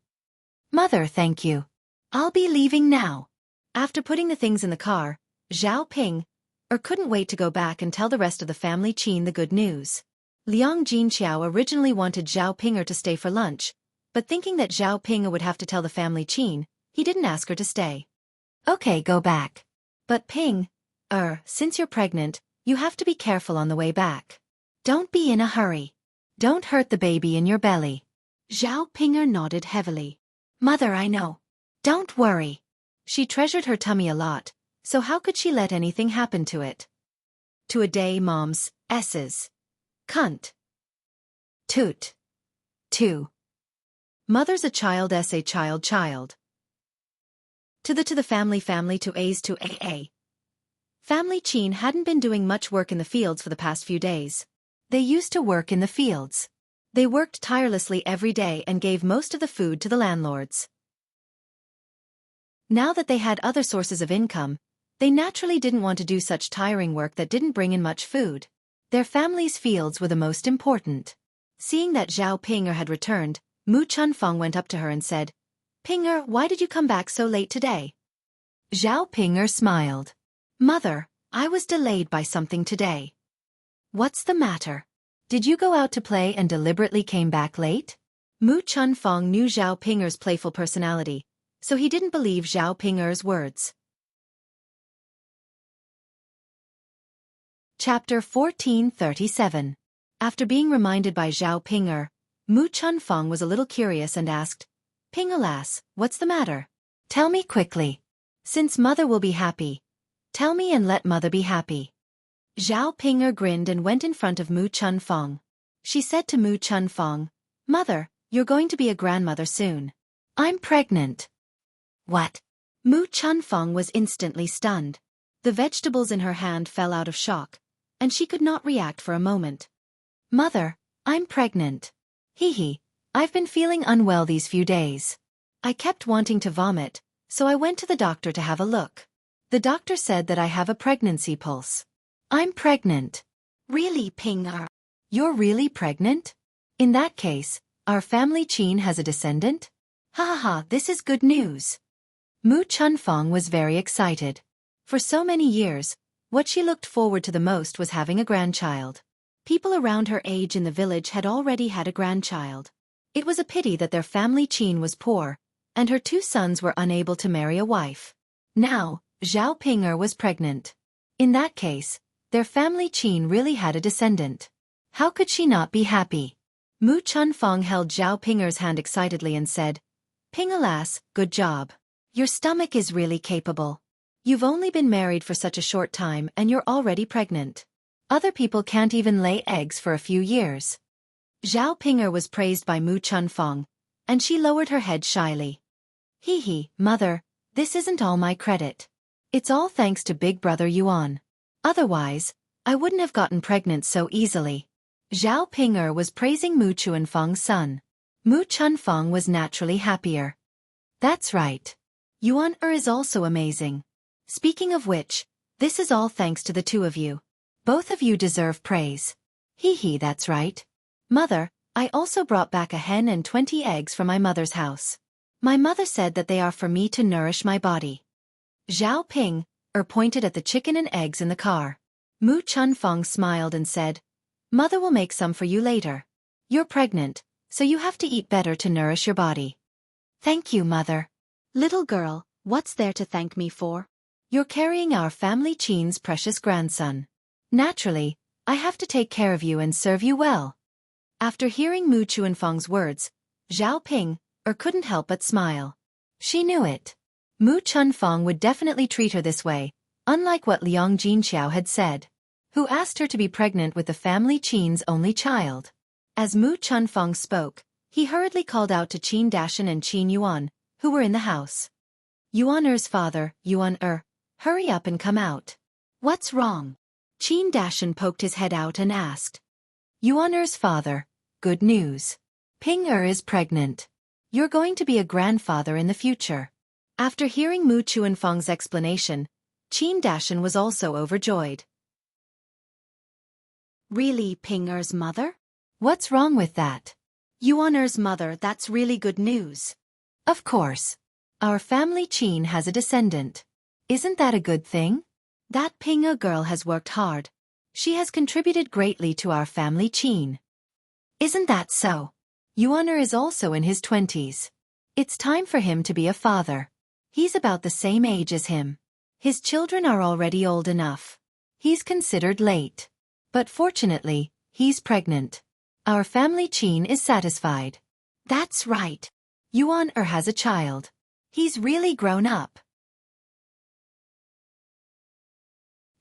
Mother, thank you. I'll be leaving now. After putting the things in the car, Zhao Ping couldn't wait to go back and tell the rest of the family Qin the good news. Liang Jinqiao originally wanted Zhao Ping to stay for lunch, but thinking that Zhao Ping would have to tell the family Qin, he didn't ask her to stay. Okay, go back. But Ping, since you're pregnant, you have to be careful on the way back. Don't be in a hurry. Don't hurt the baby in your belly. Zhao Ping nodded heavily. Mother, I know. Don't worry. She treasured her tummy a lot, so how could she let anything happen to it? To a day mom's S's. Cunt. Toot. 2. Mother's a child s a child child. To the family to a's to a. Family Chin hadn't been doing much work in the fields for the past few days. They used to work in the fields. They worked tirelessly every day and gave most of the food to the landlords. Now that they had other sources of income, they naturally didn't want to do such tiring work that didn't bring in much food. Their family's fields were the most important. Seeing that Zhao Ping'er had returned, Mu Chunfeng went up to her and said, "Ping'er, why did you come back so late today?" Zhao Ping'er smiled. "Mother, I was delayed by something today." "What's the matter? Did you go out to play and deliberately came back late?" Mu Chunfeng knew Zhao Ping'er's playful personality, so he didn't believe Zhao Ping'er's words. Chapter 1437. After being reminded by Zhao Ping'er, Mu Chunfeng was a little curious and asked, "Ping lass, what's the matter? Tell me quickly. Since mother will be happy. Tell me and let mother be happy." Zhao Ping'er grinned and went in front of Mu Chunfeng. She said to Mu Chunfeng, "Mother, you're going to be a grandmother soon. I'm pregnant." "What?" Mu Chunfeng was instantly stunned. The vegetables in her hand fell out of shock, and she could not react for a moment. "Mother, I'm pregnant. Hee. I've been feeling unwell these few days. I kept wanting to vomit, so I went to the doctor to have a look. The doctor said that I have a pregnancy pulse. I'm pregnant." "Really, Ping'er? You're really pregnant? In that case, our family Chin has a descendant? Ha, this is good news." Mu Chunfeng was very excited. For so many years, what she looked forward to the most was having a grandchild. People around her age in the village had already had a grandchild. It was a pity that their family Chin was poor, and her 2 sons were unable to marry a wife. Now, Zhao Ping'er was pregnant. In that case, their family Chin really had a descendant. How could she not be happy? Mu Chunfeng held Zhao Ping'er's hand excitedly and said, "Ping lass, good job. Your stomach is really capable. You've only been married for such a short time and you're already pregnant. Other people can't even lay eggs for a few years." Zhao Ping'er was praised by Mu Chunfeng, and she lowered her head shyly. Hee, mother, this isn't all my credit. It's all thanks to Big Brother Yuan. Otherwise, I wouldn't have gotten pregnant so easily. Zhao Ping'er was praising Mu Chunfeng's son. Mu Chunfeng was naturally happier. "That's right. Yuan is also amazing. Speaking of which, this is all thanks to the 2 of you. Both of you deserve praise." Hee, that's right. Mother, I also brought back a hen and 20 eggs from my mother's house. My mother said that they are for me to nourish my body. Zhao Ping'er pointed at the chicken and eggs in the car. Mu Chunfeng smiled and said, "Mother will make some for you later. You're pregnant, so you have to eat better to nourish your body." "Thank you, mother." "Little girl, what's there to thank me for? You're carrying our family Chin's precious grandson. Naturally, I have to take care of you and serve you well." After hearing Mu Chunfeng's words, Zhao Ping'er couldn't help but smile. She knew it. Mu Chunfeng would definitely treat her this way, unlike what Liang Jinqiao had said, who asked her to be pregnant with the family Chin's only child. As Mu Chunfeng spoke, he hurriedly called out to Qin Dashan and Qin Yuan, who were in the house. "Yuan father, Yuan hurry up and come out." "What's wrong?" Qin Dashan poked his head out and asked. "Yuan father, good news. Ping is pregnant. You're going to be a grandfather in the future." After hearing Mu Chunfeng's explanation, Qin Dashan was also overjoyed. "Really, Ping'er's mother? What's wrong with that?" "Yuan's mother, that's really good news." "Of course. Our family Qin has a descendant. Isn't that a good thing? That Ping'er girl has worked hard. She has contributed greatly to our family Qin." "Isn't that so? Yuan is also in his 20s. It's time for him to be a father. He's about the same age as him. His children are already old enough. He's considered late. But fortunately, he's pregnant. Our family Qin is satisfied." "That's right. Yuan has a child. He's really grown up."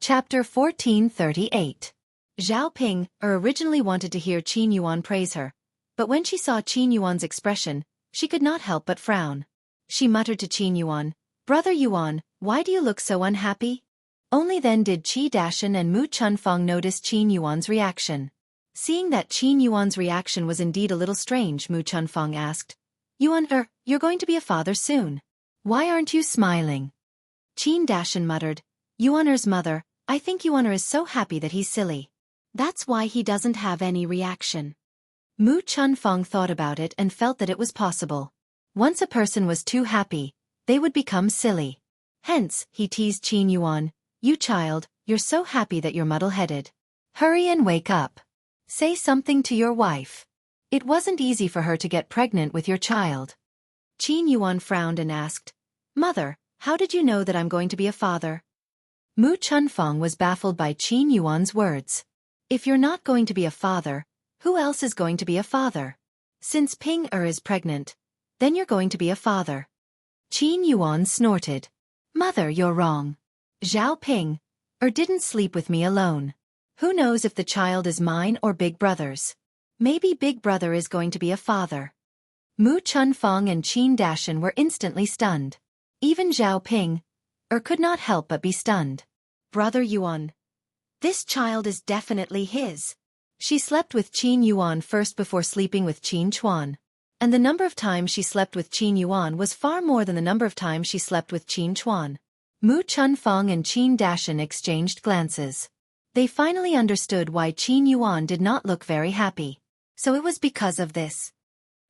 Chapter 1438. Zhao Ping originally wanted to hear Qin Yuan praise her, but when she saw Qin Yuan's expression, she could not help but frown. She muttered to Qin Yuan, "Brother Yuan, why do you look so unhappy?" Only then did Qi Dashan and Mu Chunfeng notice Qin Yuan's reaction. Seeing that Qin Yuan's reaction was indeed a little strange, Mu Chunfeng asked, "Yuan, you're going to be a father soon. Why aren't you smiling?" Qin Dashan muttered, "Yuan's mother, I think Yuan is so happy that he's silly. That's why he doesn't have any reaction." Mu Chunfeng thought about it and felt that it was possible. Once a person was too happy, they would become silly. Hence, he teased Qin Yuan, "You child, you're so happy that you're muddle-headed. Hurry and wake up. Say something to your wife. It wasn't easy for her to get pregnant with your child." Qin Yuan frowned and asked, "Mother, how did you know that I'm going to be a father?" Mu Chunfeng was baffled by Qin Yuan's words. If you're not going to be a father, who else is going to be a father? Since Ping is pregnant, then you're going to be a father. Qin Yuan snorted. "Mother, you're wrong. Zhao Ping didn't sleep with me alone. Who knows if the child is mine or Big Brother's? Maybe Big Brother is going to be a father." Mu Chunfeng and Qin Dashan were instantly stunned. Even Zhao Ping could not help but be stunned. "Brother Yuan, this child is definitely his." She slept with Qin Yuan first before sleeping with Qin Chuan. And the number of times she slept with Qin Yuan was far more than the number of times she slept with Qin Chuan. Mu Chunfeng and Qin Dashan exchanged glances. They finally understood why Qin Yuan did not look very happy. So it was because of this.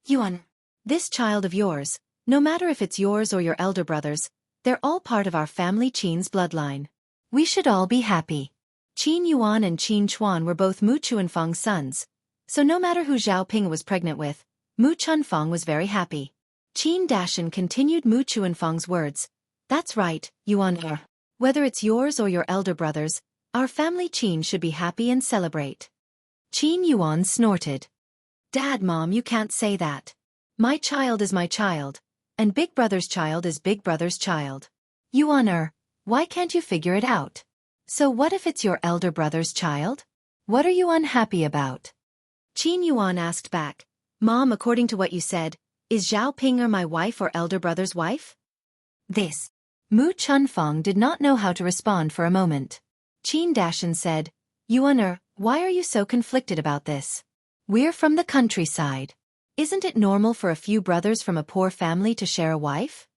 "Yuan, this child of yours, no matter if it's yours or your elder brother's, they're all part of our family Qin's bloodline. We should all be happy." Qin Yuan and Qin Chuan were both Mu Chunfeng's sons, so no matter who Zhao Ping was pregnant with, Mu Chunfeng was very happy. Qin Dashan continued Mu Chunfeng's words, "That's right, Yuan. Whether it's yours or your elder brother's, our family Qin should be happy and celebrate." Qin Yuan snorted. "Dad, Mom, you can't say that. My child is my child, and Big Brother's child is Big Brother's child. Yuan, why can't you figure it out? So what if it's your elder brother's child? What are you unhappy about?" Qin Yuan asked back, "Mom, according to what you said, is Zhao Ping my wife or elder brother's wife?" This. Mu Chunfeng did not know how to respond for a moment. Qin Dashan said, "Yuan, why are you so conflicted about this? We're from the countryside. Isn't it normal for a few brothers from a poor family to share a wife?"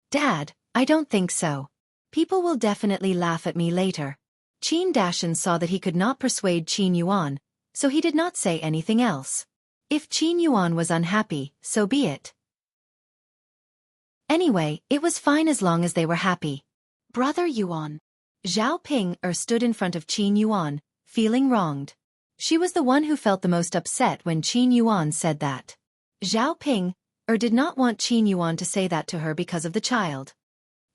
"Dad, I don't think so. People will definitely laugh at me later." Qin Dashan saw that he could not persuade Qin Yuan, so he did not say anything else. If Qin Yuan was unhappy, so be it. Anyway, it was fine as long as they were happy. "Brother Yuan." Zhao Ping stood in front of Qin Yuan, feeling wronged. She was the one who felt the most upset when Qin Yuan said that. Zhao Ping did not want Qin Yuan to say that to her because of the child.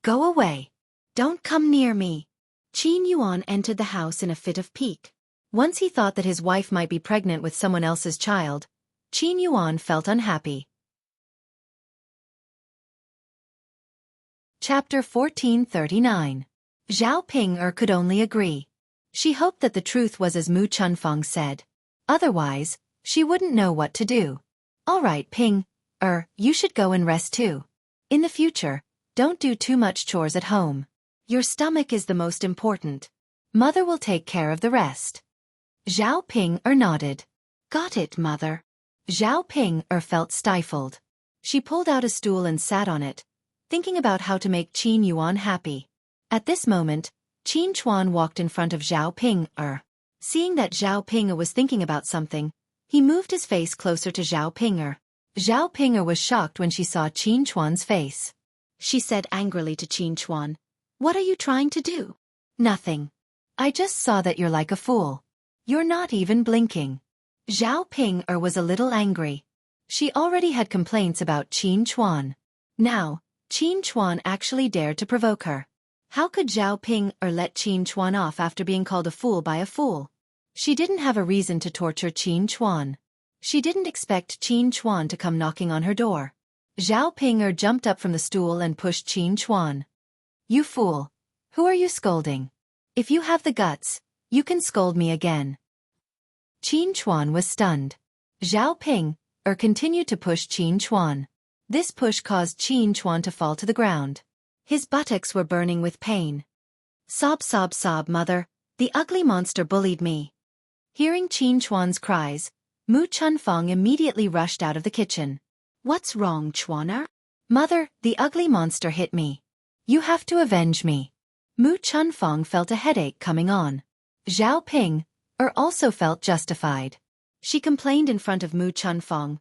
"Go away. Don't come near me." Qin Yuan entered the house in a fit of pique. Once he thought that his wife might be pregnant with someone else's child, Qin Yuan felt unhappy. Chapter 1439. Zhao Ping could only agree. She hoped that the truth was as Mu Chunfeng said. Otherwise, she wouldn't know what to do. "All right, Ping, you should go and rest too. In the future, don't do too much chores at home. Your stomach is the most important. Mother will take care of the rest." Zhao Ping nodded. "Got it, Mother." Zhao Ping felt stifled. She pulled out a stool and sat on it, thinking about how to make Qin Yuan happy. At this moment, Qin Chuan walked in front of Zhao Ping. Seeing that Zhao Ping was thinking about something, he moved his face closer to Zhao Ping. Zhao Ping was shocked when she saw Qin Chuan's face. She said angrily to Qin Chuan, "What are you trying to do?" "Nothing. I just saw that you're like a fool. You're not even blinking." Zhao Ping was a little angry. She already had complaints about Qin Chuan. Now, Qin Chuan actually dared to provoke her. How could Zhao Ping let Qin Chuan off after being called a fool by a fool? She didn't have a reason to torture Qin Chuan. She didn't expect Qin Chuan to come knocking on her door. Zhao Ping jumped up from the stool and pushed Qin Chuan. "You fool! Who are you scolding? If you have the guts, you can scold me again." Qin Chuan was stunned. Zhao Ping continued to push Qin Chuan. This push caused Qin Chuan to fall to the ground. His buttocks were burning with pain. Sob, sob, sob, mother, the ugly monster bullied me. Hearing Qin Chuan's cries, Mu Chunfeng immediately rushed out of the kitchen. What's wrong, Chuaner? Mother, the ugly monster hit me. You have to avenge me. Mu Chunfeng felt a headache coming on. Zhao Ping also felt justified. She complained in front of Mu Chunfeng.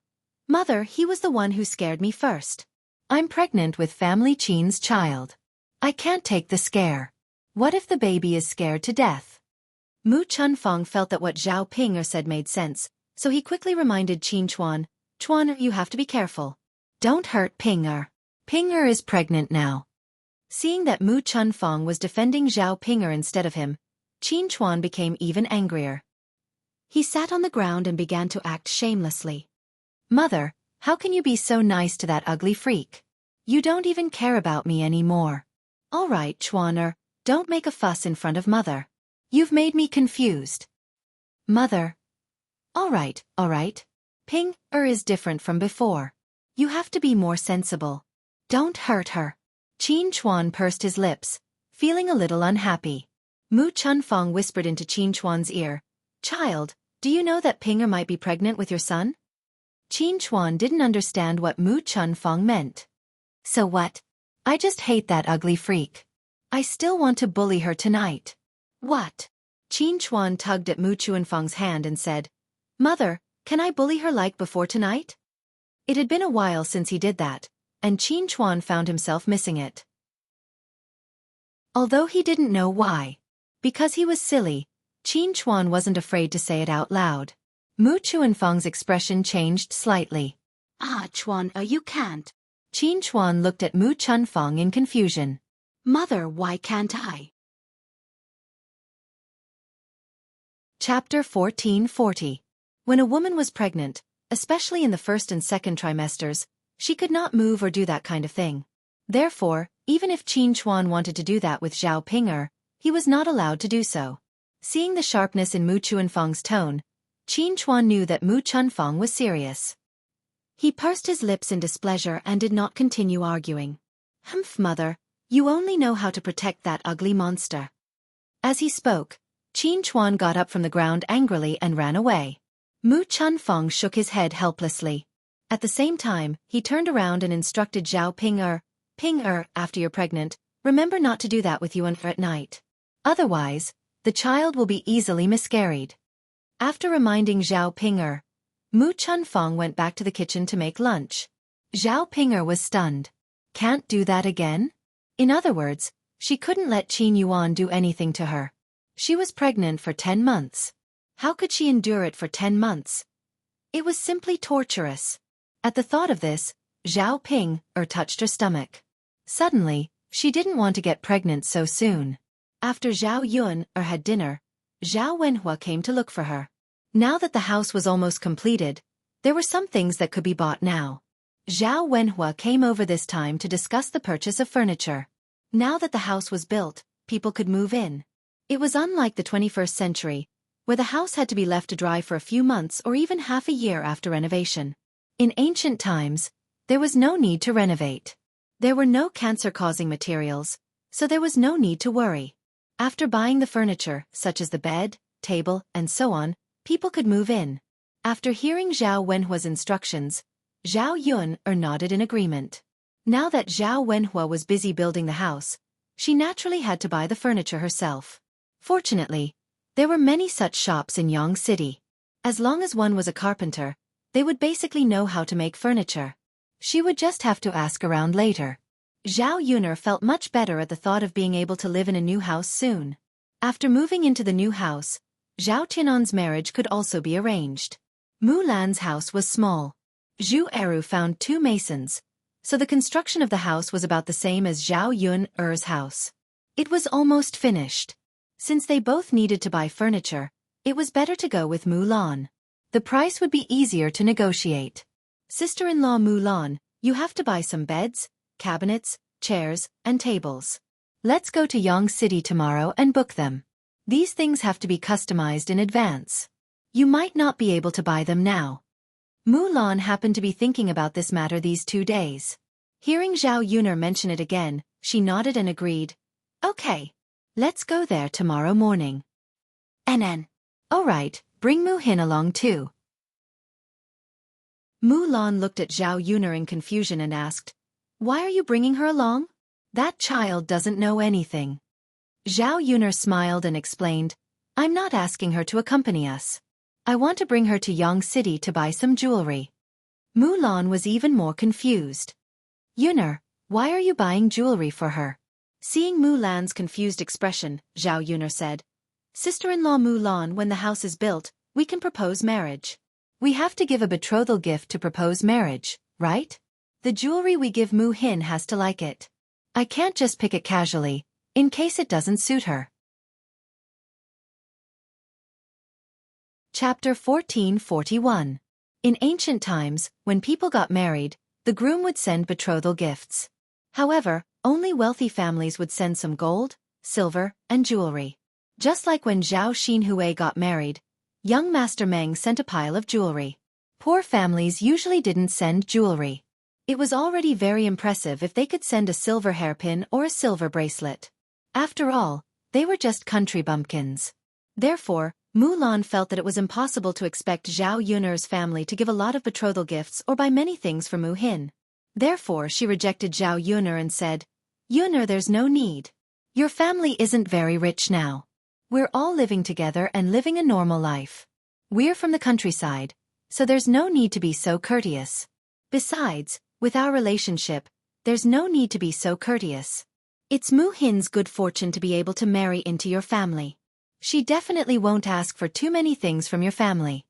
Mother, he was the one who scared me first. I'm pregnant with family Qin's child. I can't take the scare. What if the baby is scared to death? Mu Chunfeng felt that what Zhao Ping said made sense, so he quickly reminded Qin Chuan, Chuan, you have to be careful. Don't hurt Ping. Ping is pregnant now. Seeing that Mu Chunfeng was defending Zhao Ping instead of him, Qin Chuan became even angrier. He sat on the ground and began to act shamelessly. Mother, how can you be so nice to that ugly freak? You don't even care about me anymore. All right, Chuaner, don't make a fuss in front of Mother. You've made me confused. Mother. All right. Ping is different from before. You have to be more sensible. Don't hurt her. Qin Chuan pursed his lips, feeling a little unhappy. Mu Chunfeng whispered into Qin Chuan's ear, Child, do you know that Ping might be pregnant with your son? Qin Chuan didn't understand what Mu Chunfeng meant. So what? I just hate that ugly freak. I still want to bully her tonight. What? Qin Chuan tugged at Mu Chunfeng's hand and said, Mother, can I bully her like before tonight? It had been a while since he did that, and Qin Chuan found himself missing it. Although he didn't know why. Because he was silly, Qin Chuan wasn't afraid to say it out loud. Mu Chunfeng's expression changed slightly. Chuan, you can't. Qin Chuan looked at Mu Chunfeng in confusion. Mother, why can't I? Chapter 1440. When a woman was pregnant, especially in the first and second trimesters, she could not move or do that kind of thing. Therefore, even if Qin Chuan wanted to do that with Zhao Ping, he was not allowed to do so. Seeing the sharpness in Mu Chunfeng's tone, Qin Chuan knew that Mu Chunfeng was serious. He pursed his lips in displeasure and did not continue arguing. Humph, mother, you only know how to protect that ugly monster. As he spoke, Qin Chuan got up from the ground angrily and ran away. Mu Chunfeng shook his head helplessly. At the same time, he turned around and instructed Zhao Ping, after you're pregnant, remember not to do that with Yuan at night. Otherwise, the child will be easily miscarried. After reminding Zhao Ping, Mu Chunfeng went back to the kitchen to make lunch. Zhao Ping was stunned. Can't do that again? In other words, she couldn't let Qin Yuan do anything to her. She was pregnant for 10 months. How could she endure it for 10 months? It was simply torturous. At the thought of this, Zhao Ping touched her stomach. Suddenly, she didn't want to get pregnant so soon. After Zhao Yun had dinner, Zhao Wenhua came to look for her. Now that the house was almost completed, there were some things that could be bought now. Zhao Wenhua came over this time to discuss the purchase of furniture. Now that the house was built, people could move in. It was unlike the 21st century, where the house had to be left to dry for a few months or even half a year after renovation. In ancient times, there was no need to renovate. There were no cancer-causing materials, so there was no need to worry. After buying the furniture, such as the bed, table, and so on, people could move in. After hearing Zhao Wenhua's instructions, Zhao Yun nodded in agreement. Now that Zhao Wenhua was busy building the house, she naturally had to buy the furniture herself. Fortunately, there were many such shops in Yang City. As long as one was a carpenter, they would basically know how to make furniture. She would just have to ask around later. Zhao Yuner felt much better at the thought of being able to live in a new house soon. After moving into the new house, Zhao Tianan's marriage could also be arranged. Mu Lan's house was small. Zhu Eru found 2 masons, so the construction of the house was about the same as Zhao Yun's house. It was almost finished. Since they both needed to buy furniture, it was better to go with Mu Lan. The price would be easier to negotiate. Sister-in-law Mu Lan, you have to buy some beds, cabinets, chairs, and tables. Let's go to Yang City tomorrow and book them. These things have to be customized in advance. You might not be able to buy them now. Mulan happened to be thinking about this matter these 2 days. Hearing Zhao Yuner mention it again, she nodded and agreed. Okay. Let's go there tomorrow morning. NN. Alright, bring Mu Hin along too. Mulan looked at Zhao Yuner in confusion and asked, Why are you bringing her along? That child doesn't know anything. Zhao Yuner smiled and explained, I'm not asking her to accompany us. I want to bring her to Yang City to buy some jewelry. Mulan was even more confused. Yuner, why are you buying jewelry for her? Seeing Mulan's confused expression, Zhao Yuner said, Sister-in-law Mulan, when the house is built, we can propose marriage. We have to give a betrothal gift to propose marriage, right? The jewelry we give Mu Hin has to like it. I can't just pick it casually, in case it doesn't suit her. Chapter 1441. In ancient times, when people got married, the groom would send betrothal gifts. However, only wealthy families would send some gold, silver, and jewelry. Just like when Zhao Xinhui got married, young Master Meng sent a pile of jewelry. Poor families usually didn't send jewelry. It was already very impressive if they could send a silver hairpin or a silver bracelet. After all, they were just country bumpkins. Therefore, Mulan felt that it was impossible to expect Zhao Yuner's family to give a lot of betrothal gifts or buy many things for Mu Hin. Therefore, she rejected Zhao Yuner and said, Yuner, there's no need. Your family isn't very rich now. We're all living together and living a normal life. We're from the countryside, so there's no need to be so courteous. Besides, with our relationship, there's no need to be so courteous. It's Mu Hin's good fortune to be able to marry into your family. She definitely won't ask for too many things from your family.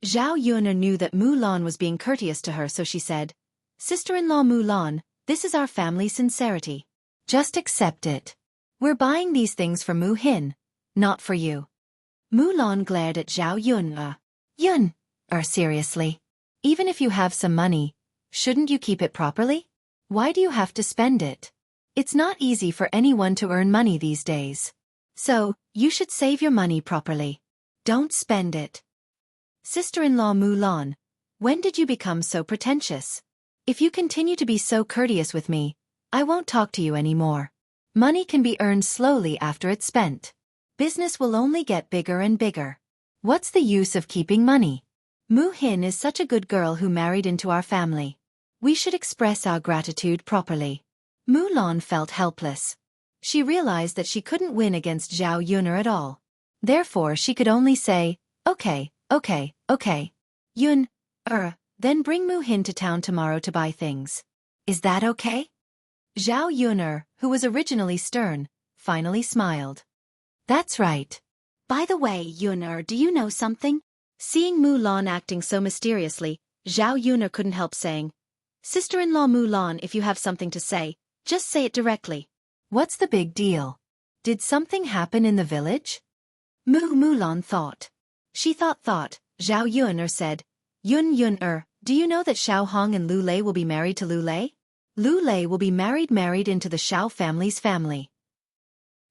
Zhao Yuner knew that Mulan was being courteous to her, so she said, Sister-in-law Mulan, this is our family's sincerity. Just accept it. We're buying these things for Mu Hin, not for you. Mulan glared at Zhao Yuner. Seriously? Even if you have some money, shouldn't you keep it properly? Why do you have to spend it? It's not easy for anyone to earn money these days. So, you should save your money properly. Don't spend it. Sister-in-law Mulan, when did you become so pretentious? If you continue to be so courteous with me, I won't talk to you anymore. Money can be earned slowly after it's spent. Business will only get bigger and bigger. What's the use of keeping money? Mu Hin is such a good girl who married into our family. We should express our gratitude properly. Mulan felt helpless. She realized that she couldn't win against Zhao Yuner at all. Therefore she could only say, okay. Then bring Mu Hin to town tomorrow to buy things. Is that okay? Zhao Yuner, who was originally stern, finally smiled. That's right. By the way, Yuner, do you know something? Seeing Mulan acting so mysteriously, Zhao Yuner couldn't help saying, Sister-in-law Mulan, if you have something to say, just say it directly. What's the big deal? Did something happen in the village? Mulan thought. She thought. Zhao Yuner said, Yuner, do you know that Xiao Hong and Lu Lei will be married to Lu Lei? Lu Lei will be married into the Xiao family's family.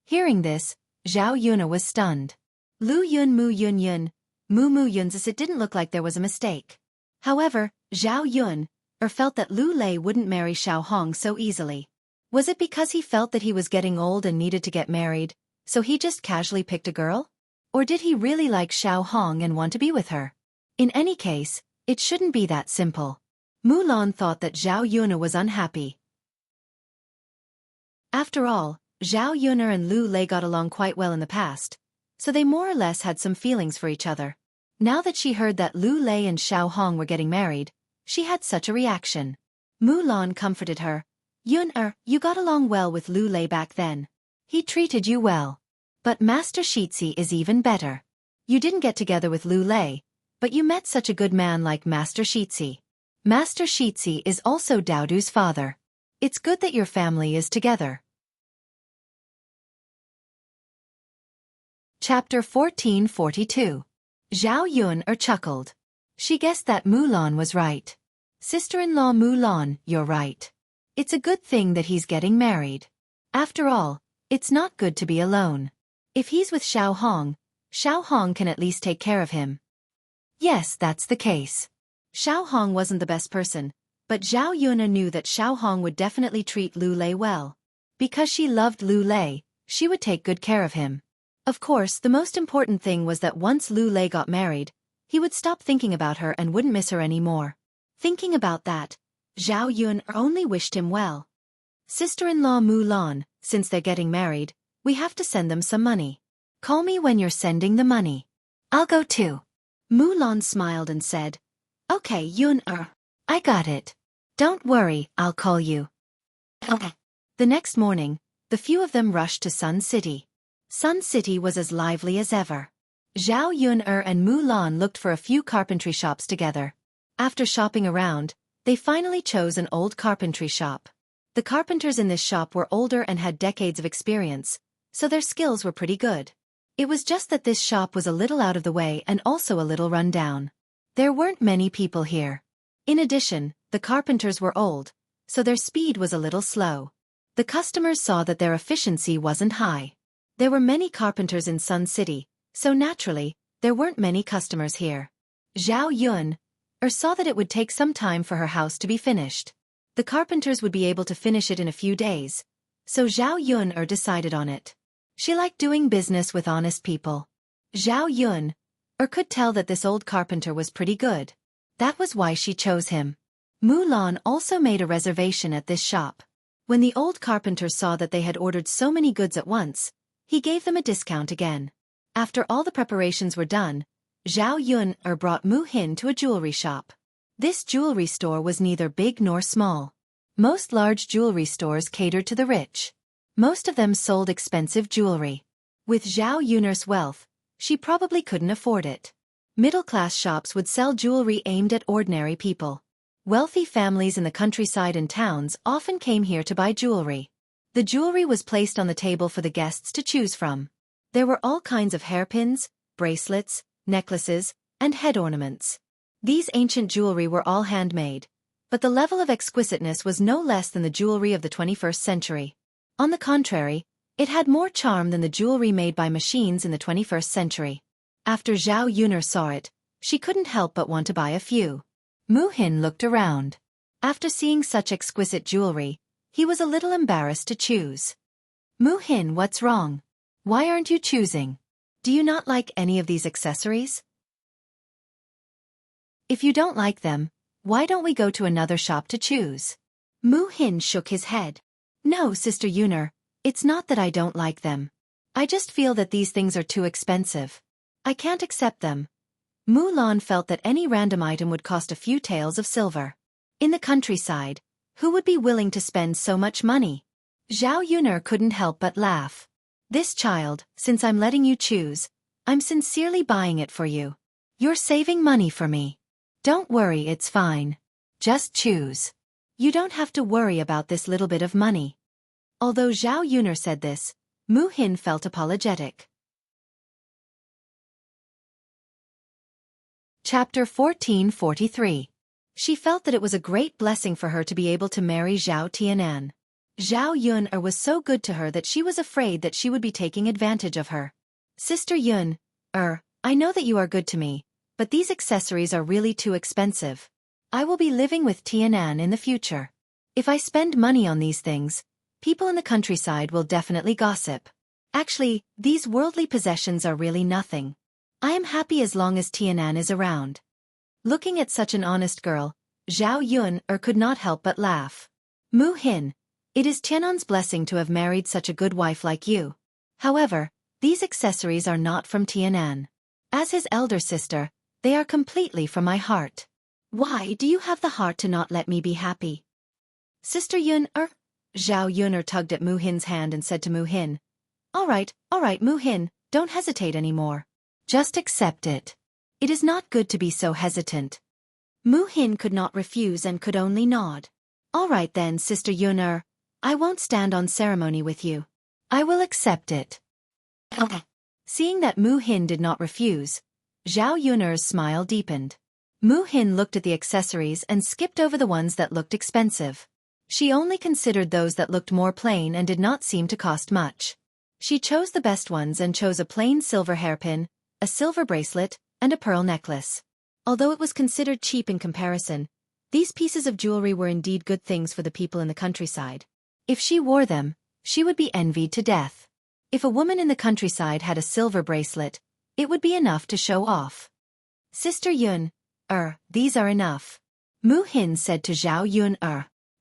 Hearing this, Zhao Yuner was stunned. Lu Yun Mu Yun's it didn't look like there was a mistake. However, Zhao Yuner felt that Lu Lei wouldn't marry Xiao Hong so easily. Was it because he felt that he was getting old and needed to get married, so he just casually picked a girl? Or did he really like Xiao Hong and want to be with her? In any case, it shouldn't be that simple. Mulan thought that Zhao Yuner was unhappy. After all, Zhao Yuner and Lu Lei got along quite well in the past, so they more or less had some feelings for each other. Now that she heard that Lu Lei and Xiao Hong were getting married, she had such a reaction. Mulan comforted her. Yuner, you got along well with Lu Lei back then. He treated you well. But Master Xueqi is even better. You didn't get together with Lu Lei, but you met such a good man like Master Xueqi. Master Xueqi is also Daodu's father. It's good that your family is together. Chapter 1442. Zhao Yuner chuckled. She guessed that Mulan was right. Sister-in-law Mulan, you're right. It's a good thing that he's getting married. After all, it's not good to be alone. If he's with Xiao Hong can at least take care of him. Yes, that's the case. Xiao Hong wasn't the best person, but Zhao Yun knew that Xiao Hong would definitely treat Lu Lei well. Because she loved Lu Lei, she would take good care of him. Of course, the most important thing was that once Lu Lei got married, he would stop thinking about her and wouldn't miss her anymore. Thinking about that, Zhao Yun only wished him well. Sister-in-law Mu Lan, since they're getting married, we have to send them some money. Call me when you're sending the money. I'll go too. Mu Lan smiled and said, Okay, Yun I got it. Don't worry, I'll call you. Okay. The next morning, the few of them rushed to Sun City. Sun City was as lively as ever. Zhao Yun and Mu Lan looked for a few carpentry shops together. After shopping around, they finally chose an old carpentry shop. The carpenters in this shop were older and had decades of experience, so their skills were pretty good. It was just that this shop was a little out of the way and also a little run down. There weren't many people here. In addition, the carpenters were old, so their speed was a little slow. The customers saw that their efficiency wasn't high. There were many carpenters in Sun City, so naturally, there weren't many customers here. Zhao Yun saw that it would take some time for her house to be finished. The carpenters would be able to finish it in a few days, so Zhao Yun decided on it. She liked doing business with honest people. Zhao Yun could tell that this old carpenter was pretty good. That was why she chose him. Mu Lan also made a reservation at this shop. When the old carpenter saw that they had ordered so many goods at once, he gave them a discount again. After all the preparations were done, Zhao Yun brought Mu Hin to a jewelry shop. This jewelry store was neither big nor small. Most large jewelry stores catered to the rich. Most of them sold expensive jewelry. With Zhao Yun's wealth, she probably couldn't afford it. Middle-class shops would sell jewelry aimed at ordinary people. Wealthy families in the countryside and towns often came here to buy jewelry. The jewelry was placed on the table for the guests to choose from. There were all kinds of hairpins, bracelets, necklaces, and head ornaments. These ancient jewelry were all handmade, but the level of exquisiteness was no less than the jewelry of the 21st century. On the contrary, it had more charm than the jewelry made by machines in the 21st century. After Zhao Yun saw it, she couldn't help but want to buy a few. Mu Hin looked around. After seeing such exquisite jewelry, he was a little embarrassed to choose. Mu Hin, what's wrong? Why aren't you choosing? Do you not like any of these accessories? If you don't like them, why don't we go to another shop to choose? Mu Hin shook his head. No, Sister Yun, it's not that I don't like them. I just feel that these things are too expensive. I can't accept them. Mu Lan felt that any random item would cost a few taels of silver. In the countryside, who would be willing to spend so much money? Zhao Yun couldn't help but laugh. This child, since I'm letting you choose, I'm sincerely buying it for you. You're saving money for me. Don't worry, it's fine. Just choose. You don't have to worry about this little bit of money. Although Zhao Yun said this, Mu Hin felt apologetic. Chapter 1443. She felt that it was a great blessing for her to be able to marry Zhao Tianan. Zhao Yun was so good to her that she was afraid that she would be taking advantage of her. Sister Yun, I know that you are good to me, but these accessories are really too expensive. I will be living with Tianan in the future. If I spend money on these things, people in the countryside will definitely gossip. Actually, these worldly possessions are really nothing. I am happy as long as Tianan is around. Looking at such an honest girl, Zhao Yun could not help but laugh. Mu Hin, it is Tianan's blessing to have married such a good wife like you. However, these accessories are not from Tianan. As his elder sister, they are completely from my heart. Why do you have the heart to not let me be happy? Sister Yun, Zhao Yun tugged at Mu Hin's hand and said to Mu Hin, all right, Mu Hin, don't hesitate anymore. Just accept it. It is not good to be so hesitant. Mu Hin could not refuse and could only nod. All right then, Sister Yun, I won't stand on ceremony with you. I will accept it. Okay. Seeing that Mu Hin did not refuse, Zhao Yun's smile deepened. Mu Hin looked at the accessories and skipped over the ones that looked expensive. She only considered those that looked more plain and did not seem to cost much. She chose the best ones and chose a plain silver hairpin, a silver bracelet, and a pearl necklace. Although it was considered cheap in comparison, these pieces of jewelry were indeed good things for the people in the countryside. If she wore them, she would be envied to death. If a woman in the countryside had a silver bracelet, it would be enough to show off. Sister Yun, these are enough. Mu Hin said to Zhao Yun.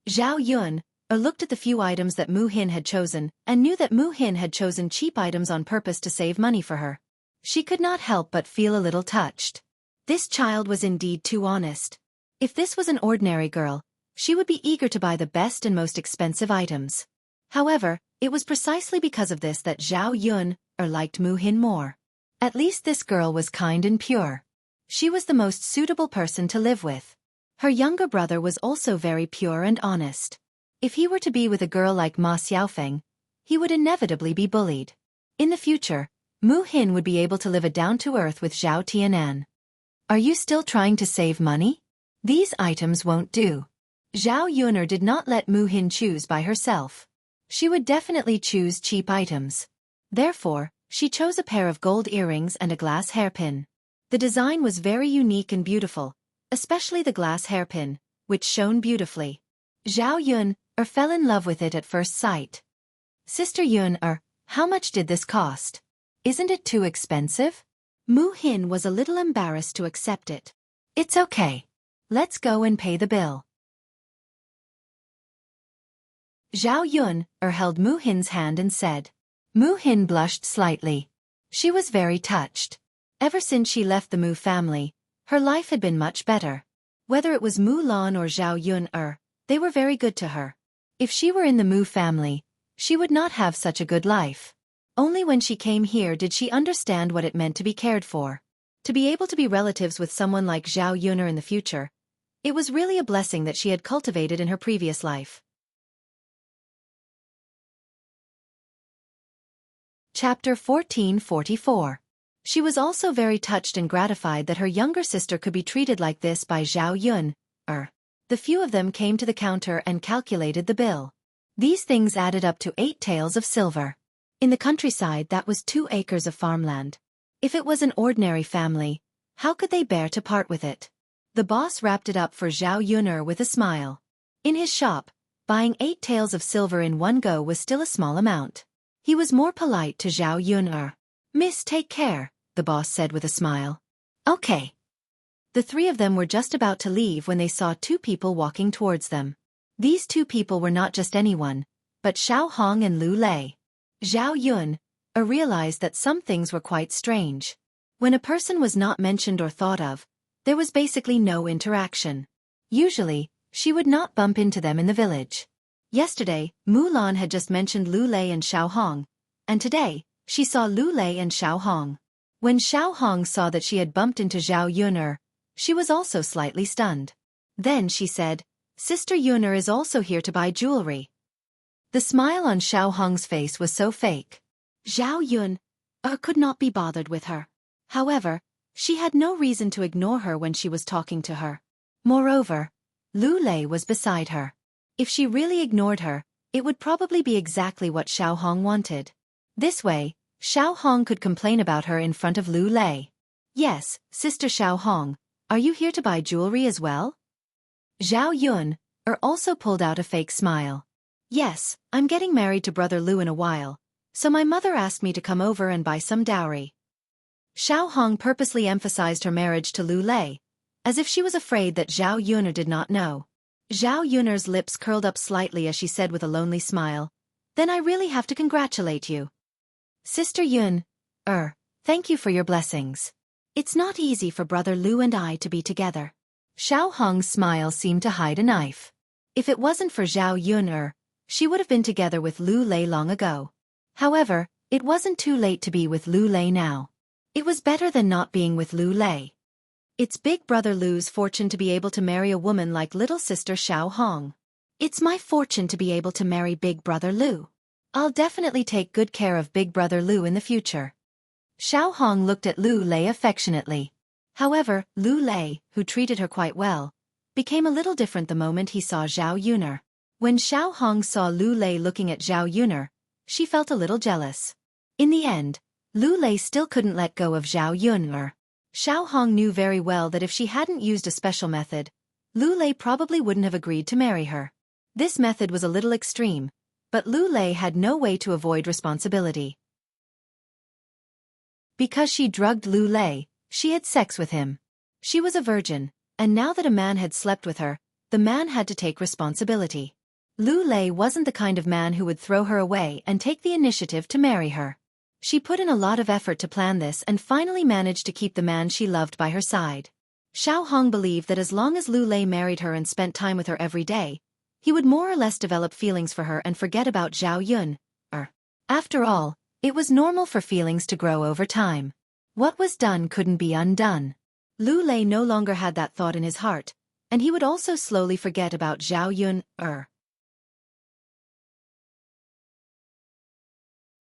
Zhao Yun, looked at the few items that Mu Hin had chosen and knew that Mu Hin had chosen cheap items on purpose to save money for her. She could not help but feel a little touched. This child was indeed too honest. If this was an ordinary girl, she would be eager to buy the best and most expensive items. However, it was precisely because of this that Zhao Yun liked Mu Hin more. At least this girl was kind and pure. She was the most suitable person to live with. Her younger brother was also very pure and honest. If he were to be with a girl like Ma Xiaofeng, he would inevitably be bullied. In the future, Mu Hin would be able to live a down-to-earth with Zhao Tianan. Are you still trying to save money? These items won't do. Zhao Yuner did not let Mu Hin choose by herself. She would definitely choose cheap items. Therefore, she chose a pair of gold earrings and a glass hairpin. The design was very unique and beautiful, especially the glass hairpin, which shone beautifully. Zhao Yun fell in love with it at first sight. Sister Yun how much did this cost? Isn't it too expensive? Mu Hin was a little embarrassed to accept it. It's okay. Let's go and pay the bill. Zhao Yun held Mu Hin's hand and said. Mu Hin blushed slightly. She was very touched. Ever since she left the Mu family, her life had been much better. Whether it was Mu Lan or Zhao Yun they were very good to her. If she were in the Mu family, she would not have such a good life. Only when she came here did she understand what it meant to be cared for. To be able to be relatives with someone like Zhao Yuner in the future, it was really a blessing that she had cultivated in her previous life. Chapter 1444. She was also very touched and gratified that her younger sister could be treated like this by Zhao Yun. The few of them came to the counter and calculated the bill. These things added up to 8 taels of silver. In the countryside, that was 2 acres of farmland. If it was an ordinary family, how could they bear to part with it? The boss wrapped it up for Zhao Yuner with a smile. In his shop, buying 8 taels of silver in one go was still a small amount. He was more polite to Zhao Yuner. Miss, take care, the boss said with a smile. Okay. The 3 of them were just about to leave when they saw 2 people walking towards them. These 2 people were not just anyone, but Xiao Hong and Lu Lei. Zhao Yun realized that some things were quite strange. When a person was not mentioned or thought of, there was basically no interaction. Usually, she would not bump into them in the village. Yesterday, Mu Lan had just mentioned Lu Lei and Xiao Hong, and today, she saw Lu Lei and Xiao Hong. When Xiao Hong saw that she had bumped into Zhao Yuner, she was also slightly stunned. Then she said, Sister Yuner is also here to buy jewelry. The smile on Xiao Hong's face was so fake. Zhao Yun could not be bothered with her. However, she had no reason to ignore her when she was talking to her. Moreover, Lu Lei was beside her. If she really ignored her, it would probably be exactly what Xiao Hong wanted. This way, Xiao Hong could complain about her in front of Lu Lei. Yes, Sister Xiao Hong, are you here to buy jewelry as well? Zhao Yun also pulled out a fake smile. Yes, I'm getting married to Brother Lu in a while, so my mother asked me to come over and buy some dowry. Xiao Hong purposely emphasized her marriage to Lu Lei, as if she was afraid that Zhao Yuner did not know. Zhao Yuner's lips curled up slightly as she said with a lonely smile, Then I really have to congratulate you. Sister Yun, thank you for your blessings. It's not easy for Brother Lu and I to be together. Xiao Hong's smile seemed to hide a knife. If it wasn't for Zhao Yun, she would have been together with Lu Lei long ago. However, it wasn't too late to be with Lu Lei now. It was better than not being with Lu Lei. It's Big Brother Lu's fortune to be able to marry a woman like little sister Xiao Hong. It's my fortune to be able to marry Big Brother Lu. I'll definitely take good care of Big Brother Lu in the future. Xiao Hong looked at Lu Lei affectionately. However, Lu Lei, who treated her quite well, became a little different the moment he saw Zhao Yuner. When Xiao Hong saw Lu Lei looking at Zhao Yuner, she felt a little jealous. In the end, Lu Lei still couldn't let go of Zhao Yuner. Xiao Hong knew very well that if she hadn't used a special method, Lu Lei probably wouldn't have agreed to marry her. This method was a little extreme, but Lu Lei had no way to avoid responsibility. Because she drugged Lu Lei, she had sex with him. She was a virgin, and now that a man had slept with her, the man had to take responsibility. Lu Lei wasn't the kind of man who would throw her away and take the initiative to marry her. She put in a lot of effort to plan this and finally managed to keep the man she loved by her side. Xiao Hong believed that as long as Lu Lei married her and spent time with her every day, he would more or less develop feelings for her and forget about Zhao Yun. After all, it was normal for feelings to grow over time. What was done couldn't be undone. Lu Lei no longer had that thought in his heart, and he would also slowly forget about Zhao Yun.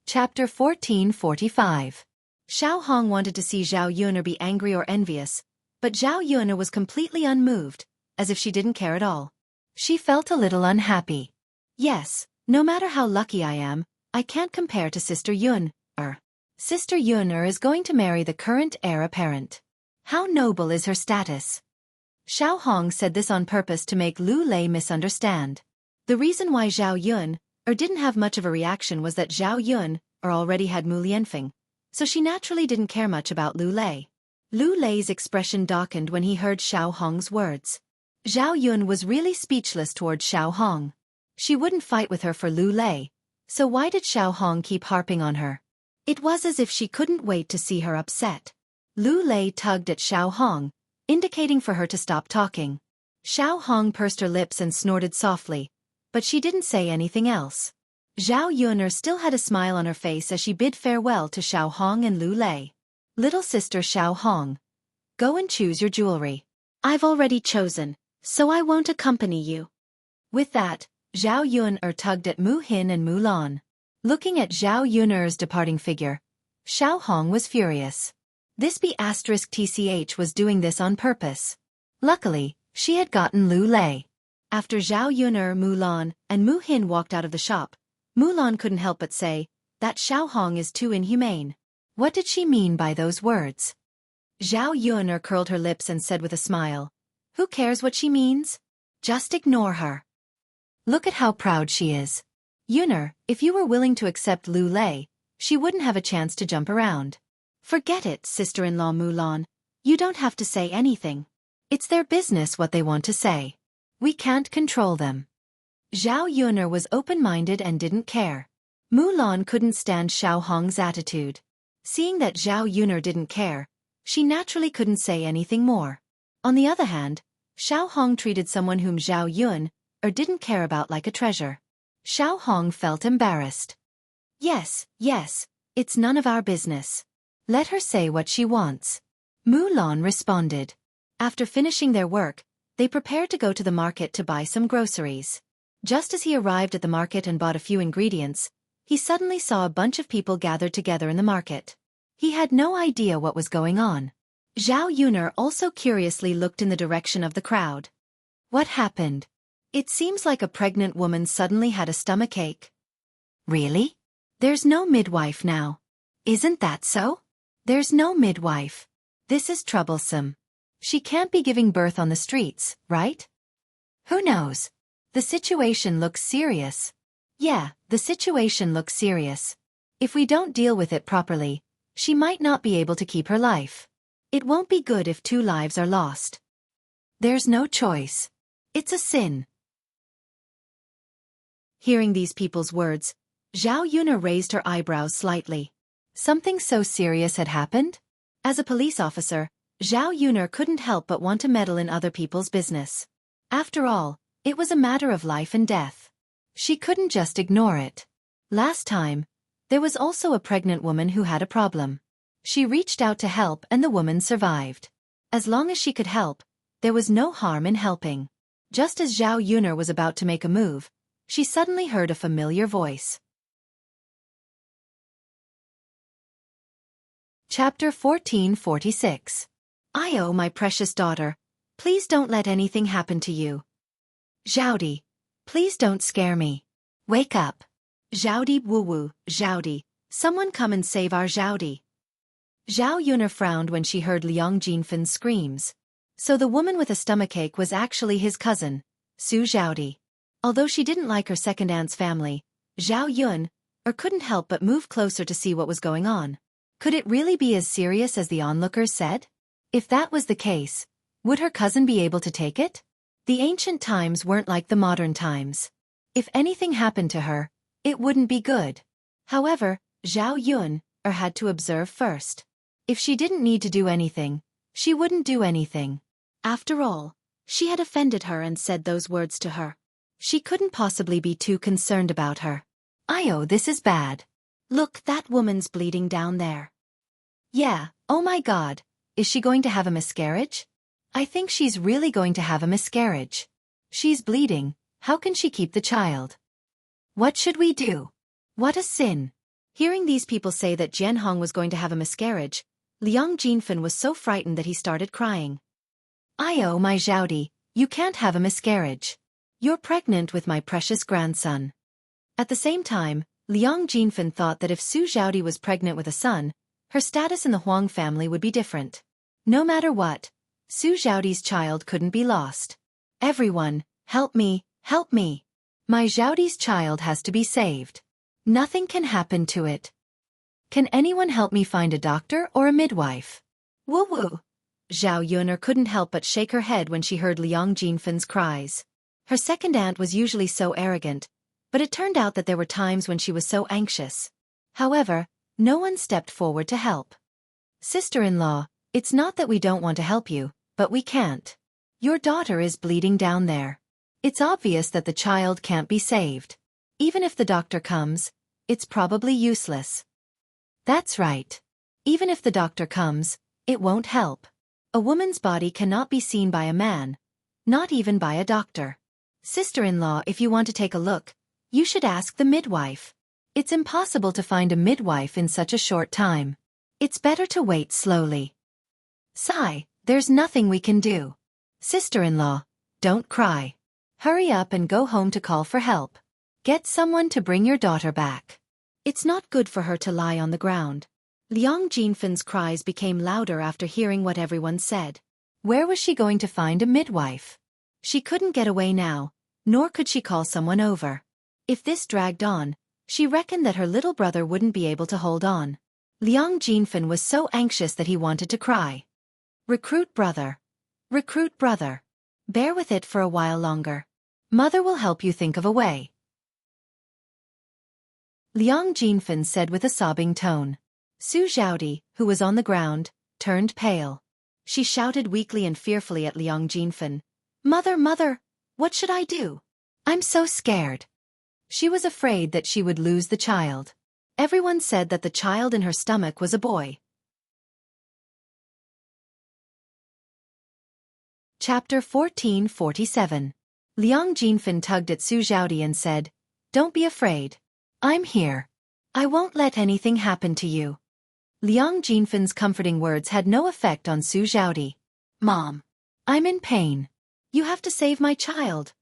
Chapter 1445. Xiao Hong wanted to see Zhao Yun be angry or envious, but Zhao Yun was completely unmoved, as if she didn't care at all. She felt a little unhappy. Yes, no matter how lucky I am, I can't compare to Sister Yun. Sister Yun is going to marry the current heir apparent. How noble is her status. Xiao Hong said this on purpose to make Lu Lei misunderstand. The reason why Zhao Yun didn't have much of a reaction was that Zhao Yun already had Mu Lianfeng, so she naturally didn't care much about Lu Lei. Lu Lei's expression darkened when he heard Xiao Hong's words. Zhao Yun was really speechless toward Xiao Hong. She wouldn't fight with her for Lu Lei, so why did Xiao Hong keep harping on her? It was as if she couldn't wait to see her upset. Lu Lei tugged at Xiao Hong, indicating for her to stop talking. Xiao Hong pursed her lips and snorted softly, but she didn't say anything else. Zhao Yun still had a smile on her face as she bid farewell to Xiao Hong and Lu Lei. Little sister Xiao Hong, go and choose your jewelry. I've already chosen, so I won't accompany you. With that, Zhao Yun tugged at Mu Hin and Mu Lan. Looking at Zhao Yun's departing figure, Xiao Hong was furious. This B***TCH was doing this on purpose. Luckily, she had gotten Lu Lei. After Zhao Yun, Mu Lan, and Mu Hin walked out of the shop, Mu Lan couldn't help but say, that Xiao Hong is too inhumane. What did she mean by those words? Zhao Yun curled her lips and said with a smile, who cares what she means? Just ignore her. Look at how proud she is. Yun, if you were willing to accept Lu Lei, she wouldn't have a chance to jump around. Forget it, sister-in-law Mu Lan. You don't have to say anything. It's their business what they want to say. We can't control them. Zhao Yun was open-minded and didn't care. Mu Lan couldn't stand Xiao Hong's attitude. Seeing that Zhao Yun didn't care, she naturally couldn't say anything more. On the other hand, Xiao Hong treated someone whom Zhao Yun didn't care about like a treasure. Xiao Hong felt embarrassed. Yes, it's none of our business. Let her say what she wants. Mu Lan responded. After finishing their work, they prepared to go to the market to buy some groceries. Just as he arrived at the market and bought a few ingredients, he suddenly saw a bunch of people gathered together in the market. He had no idea what was going on. Zhao Yun also curiously looked in the direction of the crowd. What happened? It seems like a pregnant woman suddenly had a stomachache. Really? There's no midwife now. Isn't that so? There's no midwife. This is troublesome. She can't be giving birth on the streets, right? Who knows? The situation looks serious. Yeah, the situation looks serious. If we don't deal with it properly, she might not be able to keep her life. It won't be good if 2 lives are lost. There's no choice. It's a sin. Hearing these people's words, Zhao Yun raised her eyebrows slightly. Something so serious had happened? As a police officer, Zhao Yun couldn't help but want to meddle in other people's business. After all, it was a matter of life and death. She couldn't just ignore it. Last time, there was also a pregnant woman who had a problem. She reached out to help and the woman survived. As long as she could help, there was no harm in helping. Just as Zhao Yun was about to make a move, she suddenly heard a familiar voice. Chapter 1446. Oh, my precious daughter, please don't let anything happen to you. Zhaodi, please don't scare me. Wake up. Zhaodi woo-woo, Zhaodi, someone come and save our Zhaodi. Zhao Yuner frowned when she heard Liang Jinfan's screams. So the woman with a stomachache was actually his cousin, Su Zhaodi. Although she didn't like her second aunt's family, Zhao Yun couldn't help but move closer to see what was going on. Could it really be as serious as the onlookers said? If that was the case, would her cousin be able to take it? The ancient times weren't like the modern times. If anything happened to her, it wouldn't be good. However, Zhao Yun had to observe first. If she didn't need to do anything, she wouldn't do anything. After all, she had offended her and said those words to her. She couldn't possibly be too concerned about her. "Io, this is bad. Look, that woman's bleeding down there." "Yeah, oh my God, is she going to have a miscarriage? I think she's really going to have a miscarriage. She's bleeding, how can she keep the child? What should we do? What a sin." Hearing these people say that Jianhong was going to have a miscarriage, Liang Jinfen was so frightened that he started crying. "Io, my Zhaodi, you can't have a miscarriage. You're pregnant with my precious grandson." At the same time, Liang Jinfen thought that if Su Zhaodi was pregnant with a son, her status in the Huang family would be different. No matter what, Su Zhaodi's child couldn't be lost. "Everyone, help me, help me. My Zhaodi's child has to be saved. Nothing can happen to it. Can anyone help me find a doctor or a midwife?" "Woo-woo." Zhao Yuner couldn't help but shake her head when she heard Liang Jinfen's cries. Her second aunt was usually so arrogant, but it turned out that there were times when she was so anxious. However, no one stepped forward to help. "Sister-in-law, it's not that we don't want to help you, but we can't. Your daughter is bleeding down there. It's obvious that the child can't be saved. Even if the doctor comes, it's probably useless." "That's right. Even if the doctor comes, it won't help. A woman's body cannot be seen by a man, not even by a doctor. Sister-in-law, if you want to take a look, you should ask the midwife. It's impossible to find a midwife in such a short time. It's better to wait slowly." "Sigh, there's nothing we can do. Sister-in-law, don't cry. Hurry up and go home to call for help. Get someone to bring your daughter back. It's not good for her to lie on the ground." Liang Jinfen's cries became louder after hearing what everyone said. Where was she going to find a midwife? She couldn't get away now, nor could she call someone over. If this dragged on, she reckoned that her little brother wouldn't be able to hold on. Liang Jinfen was so anxious that he wanted to cry. Recruit brother. Recruit brother. Bear with it for a while longer. Mother will help you think of a way." Liang Jinfen said with a sobbing tone. Su Zhaodi, who was on the ground, turned pale. She shouted weakly and fearfully at Liang Jinfen. "Mother, mother, what should I do? I'm so scared." She was afraid that she would lose the child. Everyone said that the child in her stomach was a boy. Chapter 1447. Liang Jinfen tugged at Su Zhaodi and said, "Don't be afraid. I'm here. I won't let anything happen to you." Liang Jinfen's comforting words had no effect on Su Zhaodi. "Mom, I'm in pain. You have to save my child."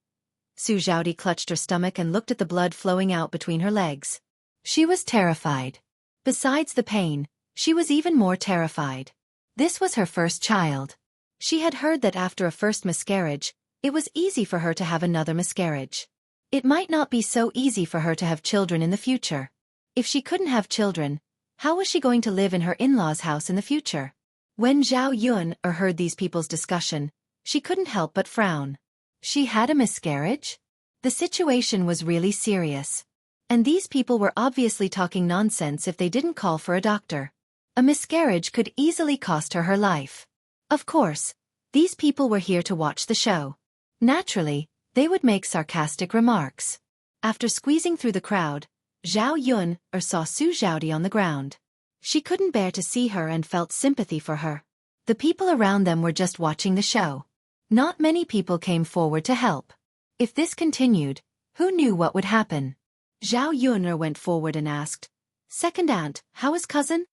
Su Zhaodi clutched her stomach and looked at the blood flowing out between her legs. She was terrified. Besides the pain, she was even more terrified. This was her first child. She had heard that after a first miscarriage, it was easy for her to have another miscarriage. It might not be so easy for her to have children in the future. If she couldn't have children, how was she going to live in her in-laws' house in the future? When Zhao Yun heard these people's discussion, she couldn't help but frown. She had a miscarriage? The situation was really serious. And these people were obviously talking nonsense if they didn't call for a doctor. A miscarriage could easily cost her her life. Of course, these people were here to watch the show. Naturally, they would make sarcastic remarks. After squeezing through the crowd, Zhao Yun saw Su Zhaodi on the ground. She couldn't bear to see her and felt sympathy for her. The people around them were just watching the show. Not many people came forward to help. If this continued, who knew what would happen? Zhao Yun went forward and asked, "Second aunt, how is cousin?"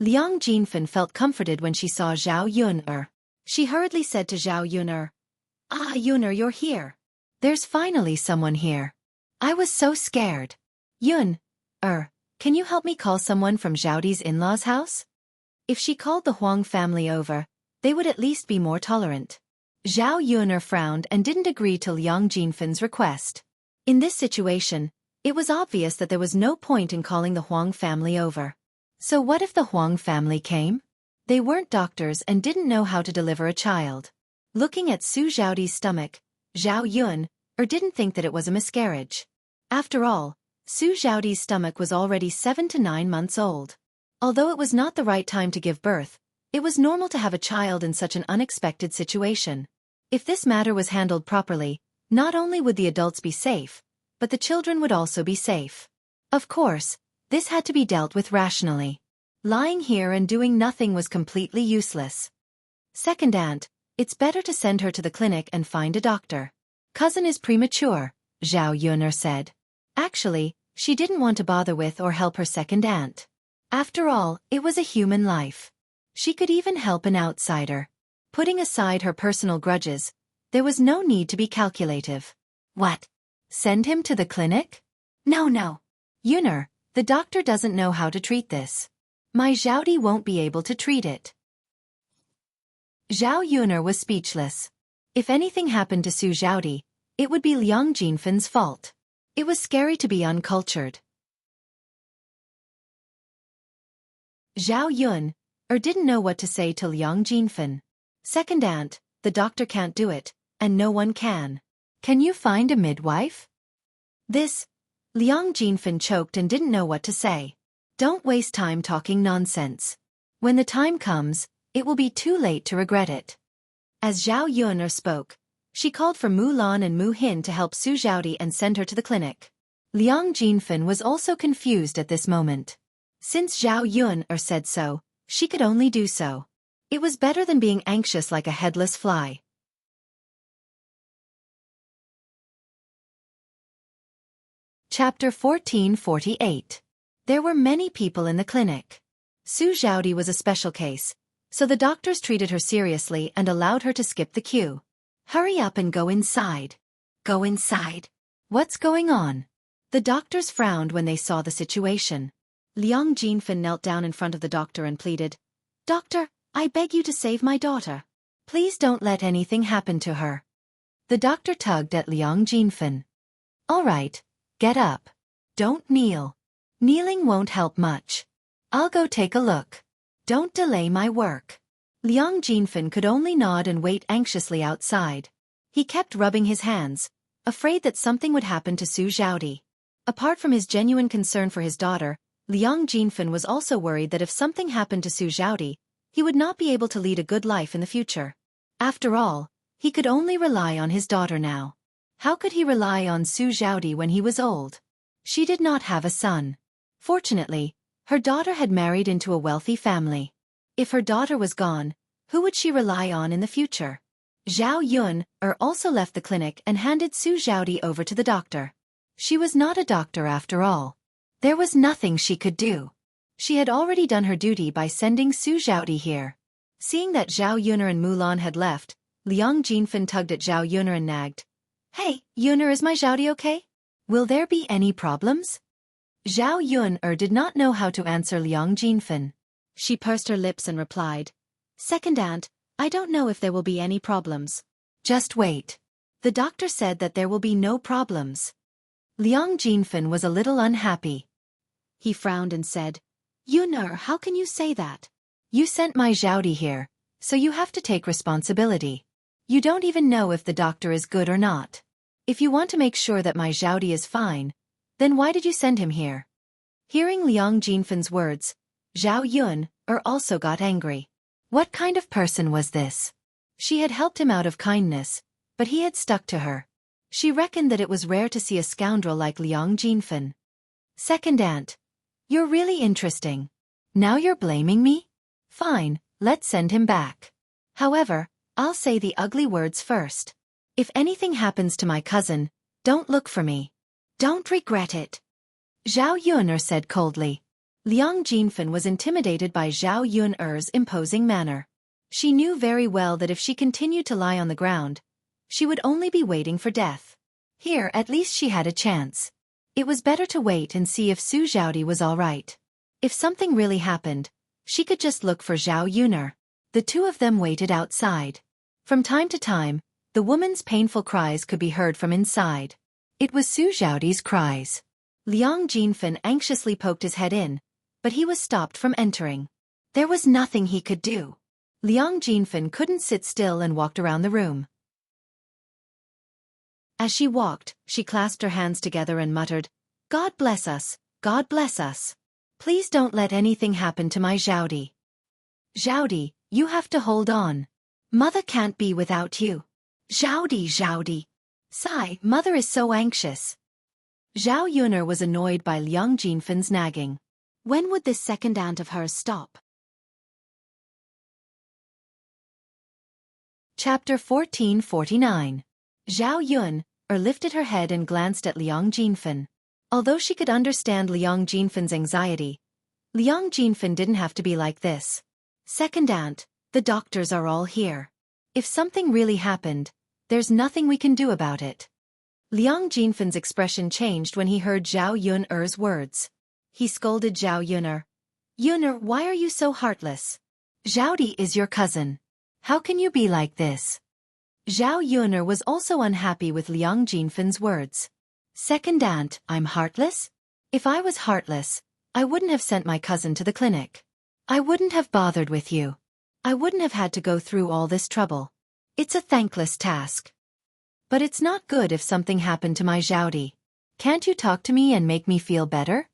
Liang Jinfen felt comforted when she saw Zhao Yun. She hurriedly said to Zhao Yun, "Ah, Yun, you're here. There's finally someone here. I was so scared. Yun, can you help me call someone from Zhaodi's in-laws' house?" If she called the Huang family over, they would at least be more tolerant. Zhao Yuner frowned and didn't agree to Liang Jinfen's request. In this situation, it was obvious that there was no point in calling the Huang family over. So what if the Huang family came? They weren't doctors and didn't know how to deliver a child. Looking at Su Zhaodi's stomach, Zhao Yun didn't think that it was a miscarriage. After all, Su Zhaodi's stomach was already 7 to 9 months old. Although it was not the right time to give birth, it was normal to have a child in such an unexpected situation. If this matter was handled properly, not only would the adults be safe, but the children would also be safe. Of course, this had to be dealt with rationally. Lying here and doing nothing was completely useless. Second aunt, it's better to send her to the clinic and find a doctor. Cousin is premature, Zhao Yuner said. Actually, she didn't want to bother with or help her second aunt. After all, it was a human life. She could even help an outsider. Putting aside her personal grudges, there was no need to be calculative. What? Send him to the clinic? No. Yuner, the doctor doesn't know how to treat this. My Zhaodi won't be able to treat it. Zhao Yuner was speechless. If anything happened to Su Zhaodi, it would be Liang Jinfen's fault. It was scary to be uncultured. Zhao Yun didn't know what to say to Liang Jinfen. Second aunt, the doctor can't do it, and no one can. Can you find a midwife? Liang Jinfen choked and didn't know what to say. Don't waste time talking nonsense. When the time comes, it will be too late to regret it. As Zhao Yun spoke, she called for Mu Lan and Mu Hin to help Su Zhaodi and send her to the clinic. Liang Jinfen was also confused at this moment. Since Zhao Yun said so, she could only do so. It was better than being anxious like a headless fly. Chapter 1448. There were many people in the clinic. Su Zhaodi was a special case, so the doctors treated her seriously and allowed her to skip the queue. Hurry up and go inside. Go inside. What's going on? The doctors frowned when they saw the situation. Liang Jinfen knelt down in front of the doctor and pleaded, "Doctor, I beg you to save my daughter. Please don't let anything happen to her." The doctor tugged at Liang Jinfen. "All right, get up. Don't kneel. Kneeling won't help much. I'll go take a look. Don't delay my work." Liang Jinfen could only nod and wait anxiously outside. He kept rubbing his hands, afraid that something would happen to Su Zhaodi. Apart from his genuine concern for his daughter, Liang Jinfen was also worried that if something happened to Su Zhaodi, he would not be able to lead a good life in the future. After all, he could only rely on his daughter now. How could he rely on Su Zhaodi when he was old? She did not have a son. Fortunately, her daughter had married into a wealthy family. If her daughter was gone, who would she rely on in the future? Zhao Yun also left the clinic and handed Su Zhaodi over to the doctor. She was not a doctor after all. There was nothing she could do. She had already done her duty by sending Su Zhaodi here. Seeing that Zhao Yuner and Mulan had left, Liang Jinfen tugged at Zhao Yuner and nagged, "Hey, Yuner, is my Zhaodi okay? Will there be any problems?" Zhao Yun did not know how to answer Liang Jinfen. She pursed her lips and replied, "Second aunt, I don't know if there will be any problems. Just wait. The doctor said that there will be no problems." Liang Jinfen was a little unhappy. He frowned and said, "Yuner, how can you say that? You sent my Zhaodi here, so you have to take responsibility. You don't even know if the doctor is good or not. If you want to make sure that my Zhaodi is fine, then why did you send him here?" Hearing Liang Jinfen's words, Zhao Yun also got angry. What kind of person was this? She had helped him out of kindness, but he had stuck to her. She reckoned that it was rare to see a scoundrel like Liang Jinfen. "Second aunt, you're really interesting. Now you're blaming me? Fine, let's send him back. However, I'll say the ugly words first. If anything happens to my cousin, don't look for me. Don't regret it." Zhao Yun said coldly. Liang Jinfen was intimidated by Zhao Yun's imposing manner. She knew very well that if she continued to lie on the ground, she would only be waiting for death. Here at least she had a chance. It was better to wait and see if Su Zhaodi was all right. If something really happened, She could just look for Zhao Yuner. The two of them waited outside. From time to time, the woman's painful cries could be heard from inside. It was Su Zhaodi's cries. Liang Jinfen anxiously poked his head in, but he was stopped from entering. There was nothing he could do. Liang Jinfen couldn't sit still and walked around the room. As she walked, she clasped her hands together and muttered, "God bless us, God bless us. Please don't let anything happen to my Zhaodi. Zhaodi, you have to hold on. Mother can't be without you. Zhaodi, Zhaodi. Sigh, mother is so anxious." Zhao Yuner was annoyed by Liang Jinfen's nagging. When would this second aunt of hers stop? Chapter 1449. Zhao Yun lifted her head and glanced at Liang Jinfen. Although she could understand Liang Jinfen's anxiety, Liang Jinfen didn't have to be like this. "Second aunt, the doctors are all here. If something really happened, there's nothing we can do about it." Liang Jinfen's expression changed when he heard Zhao Yuner's words. He scolded Zhao Yuner. "Yuner, why are you so heartless? Zhaodi is your cousin. How can you be like this?" Zhao Yuner was also unhappy with Liang Jinfen's words. "Second aunt, I'm heartless? If I was heartless, I wouldn't have sent my cousin to the clinic. I wouldn't have bothered with you. I wouldn't have had to go through all this trouble. It's a thankless task. But it's not good if something happened to my Zhaodi. Can't you talk to me and make me feel better?"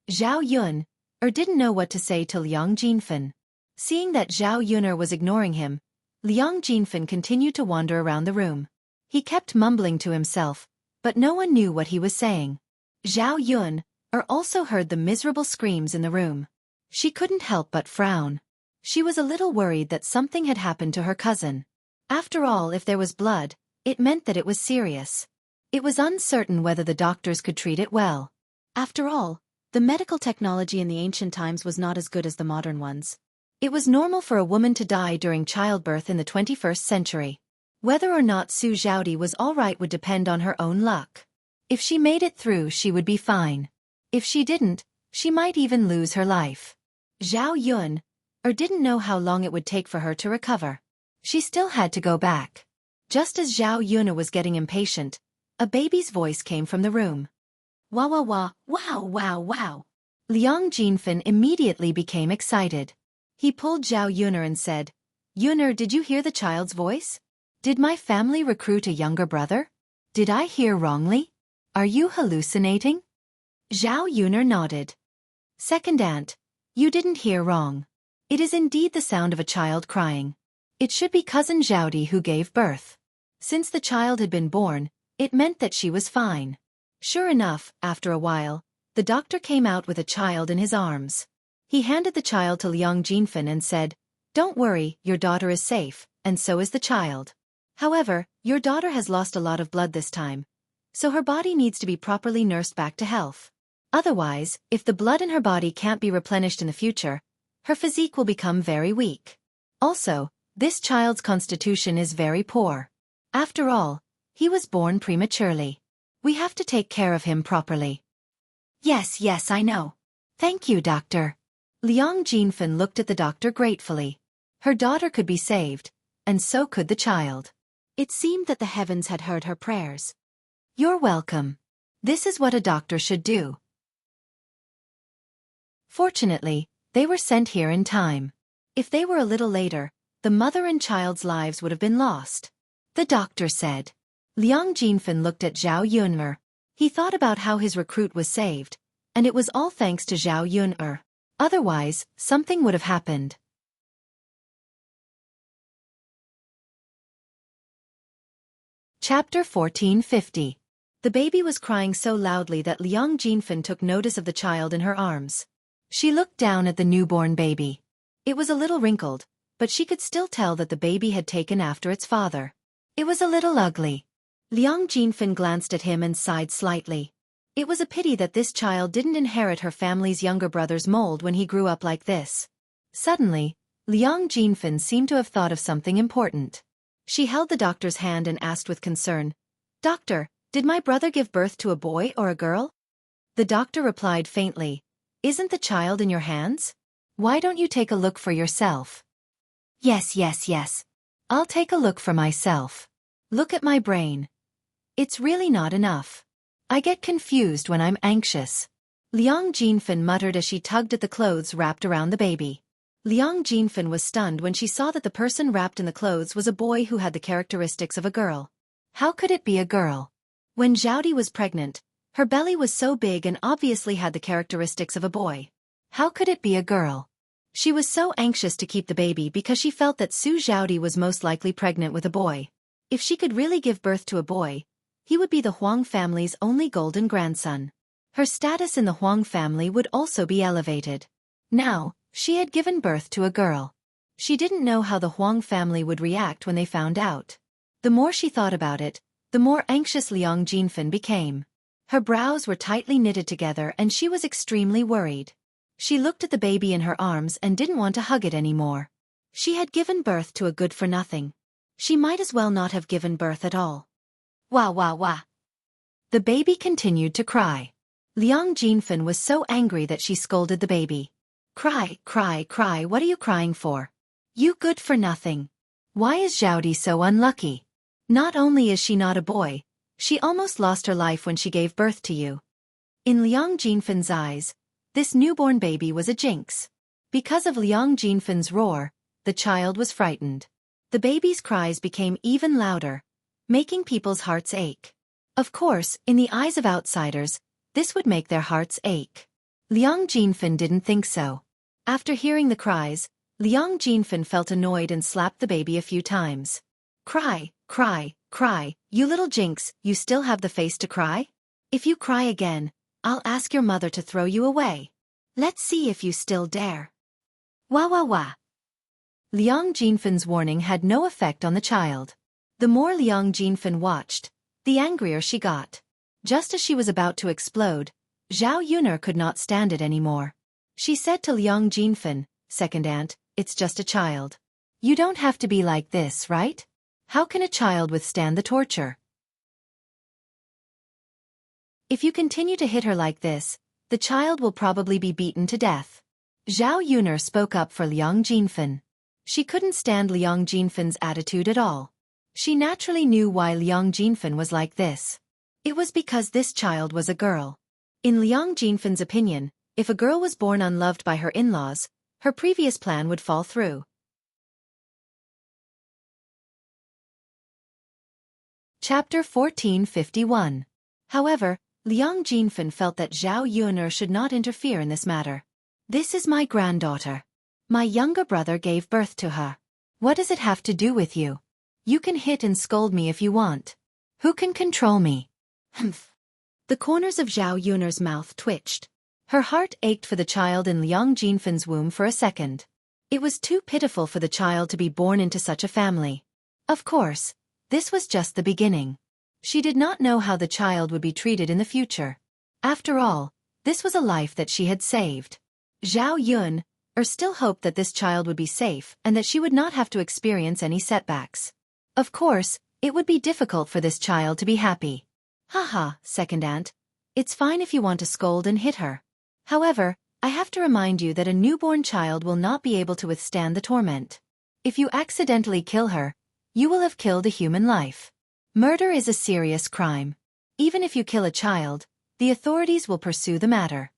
Zhao Yun didn't know what to say to Liang Jinfen. Seeing that Zhao Yuner was ignoring him, Liang Jinfen continued to wander around the room. He kept mumbling to himself, but no one knew what he was saying. Zhao Yun also heard the miserable screams in the room. She couldn't help but frown. She was a little worried that something had happened to her cousin. After all, if there was blood, it meant that it was serious. It was uncertain whether the doctors could treat it well. After all, the medical technology in the ancient times was not as good as the modern ones. It was normal for a woman to die during childbirth in the 21st century. Whether or not Su Zhaodi was all right would depend on her own luck. If she made it through, she would be fine. If she didn't, she might even lose her life. Zhao Yun didn't know how long it would take for her to recover. She still had to go back. Just as Zhao Yun was getting impatient, a baby's voice came from the room. "Wah wah wah, wow wow wow." Liang Jinfen immediately became excited. He pulled Zhao Yuner and said, "Yuner, did you hear the child's voice? Did my family recruit a younger brother? Did I hear wrongly? Are you hallucinating?" Zhao Yuner nodded. "Second aunt, you didn't hear wrong. It is indeed the sound of a child crying. It should be cousin Zhaodi who gave birth. Since the child had been born, it meant that she was fine." Sure enough, after a while, the doctor came out with a child in his arms. He handed the child to Liang Jinfen and said, "Don't worry, your daughter is safe, and so is the child. However, your daughter has lost a lot of blood this time, so her body needs to be properly nursed back to health. Otherwise, if the blood in her body can't be replenished in the future, her physique will become very weak. Also, this child's constitution is very poor. After all, he was born prematurely. We have to take care of him properly." Yes, I know. Thank you, doctor." Liang Jinfen looked at the doctor gratefully. Her daughter could be saved, and so could the child. It seemed that the heavens had heard her prayers. "You're welcome. This is what a doctor should do." Fortunately, they were sent here in time. If they were a little later, the mother and child's lives would have been lost. The doctor said. Liang Jinfen looked at Zhao Yuner. He thought about how his recruit was saved, and it was all thanks to Zhao Yuner. Otherwise, something would have happened. Chapter 1450. The baby was crying so loudly that Liang Jinfen took notice of the child in her arms. She looked down at the newborn baby. It was a little wrinkled, but she could still tell that the baby had taken after its father. It was a little ugly. Liang Jinfen glanced at him and sighed slightly. It was a pity that this child didn't inherit her family's younger brother's mold when he grew up like this. Suddenly, Liang Jinfen seemed to have thought of something important. She held the doctor's hand and asked with concern, "Doctor, did my brother give birth to a boy or a girl?" The doctor replied faintly, "Isn't the child in your hands? Why don't you take a look for yourself? Yes, yes, yes. I'll take a look for myself. Look at my brain. It's really not enough. I get confused when I'm anxious. Liang Jinfen muttered as she tugged at the clothes wrapped around the baby. Liang Jinfen was stunned when she saw that the person wrapped in the clothes was a boy who had the characteristics of a girl. How could it be a girl? When Xiaodi was pregnant, her belly was so big and obviously had the characteristics of a boy. How could it be a girl? She was so anxious to keep the baby because she felt that Su Xiaodi was most likely pregnant with a boy. If she could really give birth to a boy, he would be the Huang family's only golden grandson. Her status in the Huang family would also be elevated. Now, she had given birth to a girl. She didn't know how the Huang family would react when they found out. The more she thought about it, the more anxious Liang Jinfen became. Her brows were tightly knitted together and she was extremely worried. She looked at the baby in her arms and didn't want to hug it anymore. She had given birth to a good-for-nothing. She might as well not have given birth at all. Wah wah wah. The baby continued to cry. Liang Jinfen was so angry that she scolded the baby. Cry, cry, cry, what are you crying for? You good-for-nothing. Why is Xiaodi so unlucky? Not only is she not a boy, she almost lost her life when she gave birth to you. In Liang Jinfen's eyes, this newborn baby was a jinx. Because of Liang Jinfen's roar, the child was frightened. The baby's cries became even louder, making people's hearts ache. Of course, in the eyes of outsiders, this would make their hearts ache. Liang Jinfen didn't think so. After hearing the cries, Liang Jinfen felt annoyed and slapped the baby a few times. Cry, cry, cry, you little jinx, you still have the face to cry? If you cry again, I'll ask your mother to throw you away. Let's see if you still dare. Wah wah wah. Liang Jinfen's warning had no effect on the child. The more Liang Jinfen watched, the angrier she got. Just as she was about to explode, Zhao Yuner could not stand it anymore. She said to Liang Jinfen, "Second aunt, it's just a child. You don't have to be like this, right? How can a child withstand the torture? If you continue to hit her like this, the child will probably be beaten to death." Zhao Yuner spoke up for Liang Jinfen. She couldn't stand Liang Jinfen's attitude at all. She naturally knew why Liang Jinfen was like this. It was because this child was a girl. In Liang Jinfen's opinion, if a girl was born unloved by her in-laws, her previous plan would fall through. Chapter 1451. However, Liang Jinfen felt that Zhao Yuner should not interfere in this matter. This is my granddaughter. My younger brother gave birth to her. What does it have to do with you? You can hit and scold me if you want. Who can control me? Humph. The corners of Zhao Yuner's mouth twitched. Her heart ached for the child in Liang Jinfen's womb for a second. It was too pitiful for the child to be born into such a family. Of course, this was just the beginning. She did not know how the child would be treated in the future. After all, this was a life that she had saved. Zhao Yuner still hoped that this child would be safe and that she would not have to experience any setbacks. Of course, it would be difficult for this child to be happy. Haha, second aunt. It's fine if you want to scold and hit her. However, I have to remind you that a newborn child will not be able to withstand the torment. If you accidentally kill her, you will have killed a human life. Murder is a serious crime. Even if you kill a child, the authorities will pursue the matter.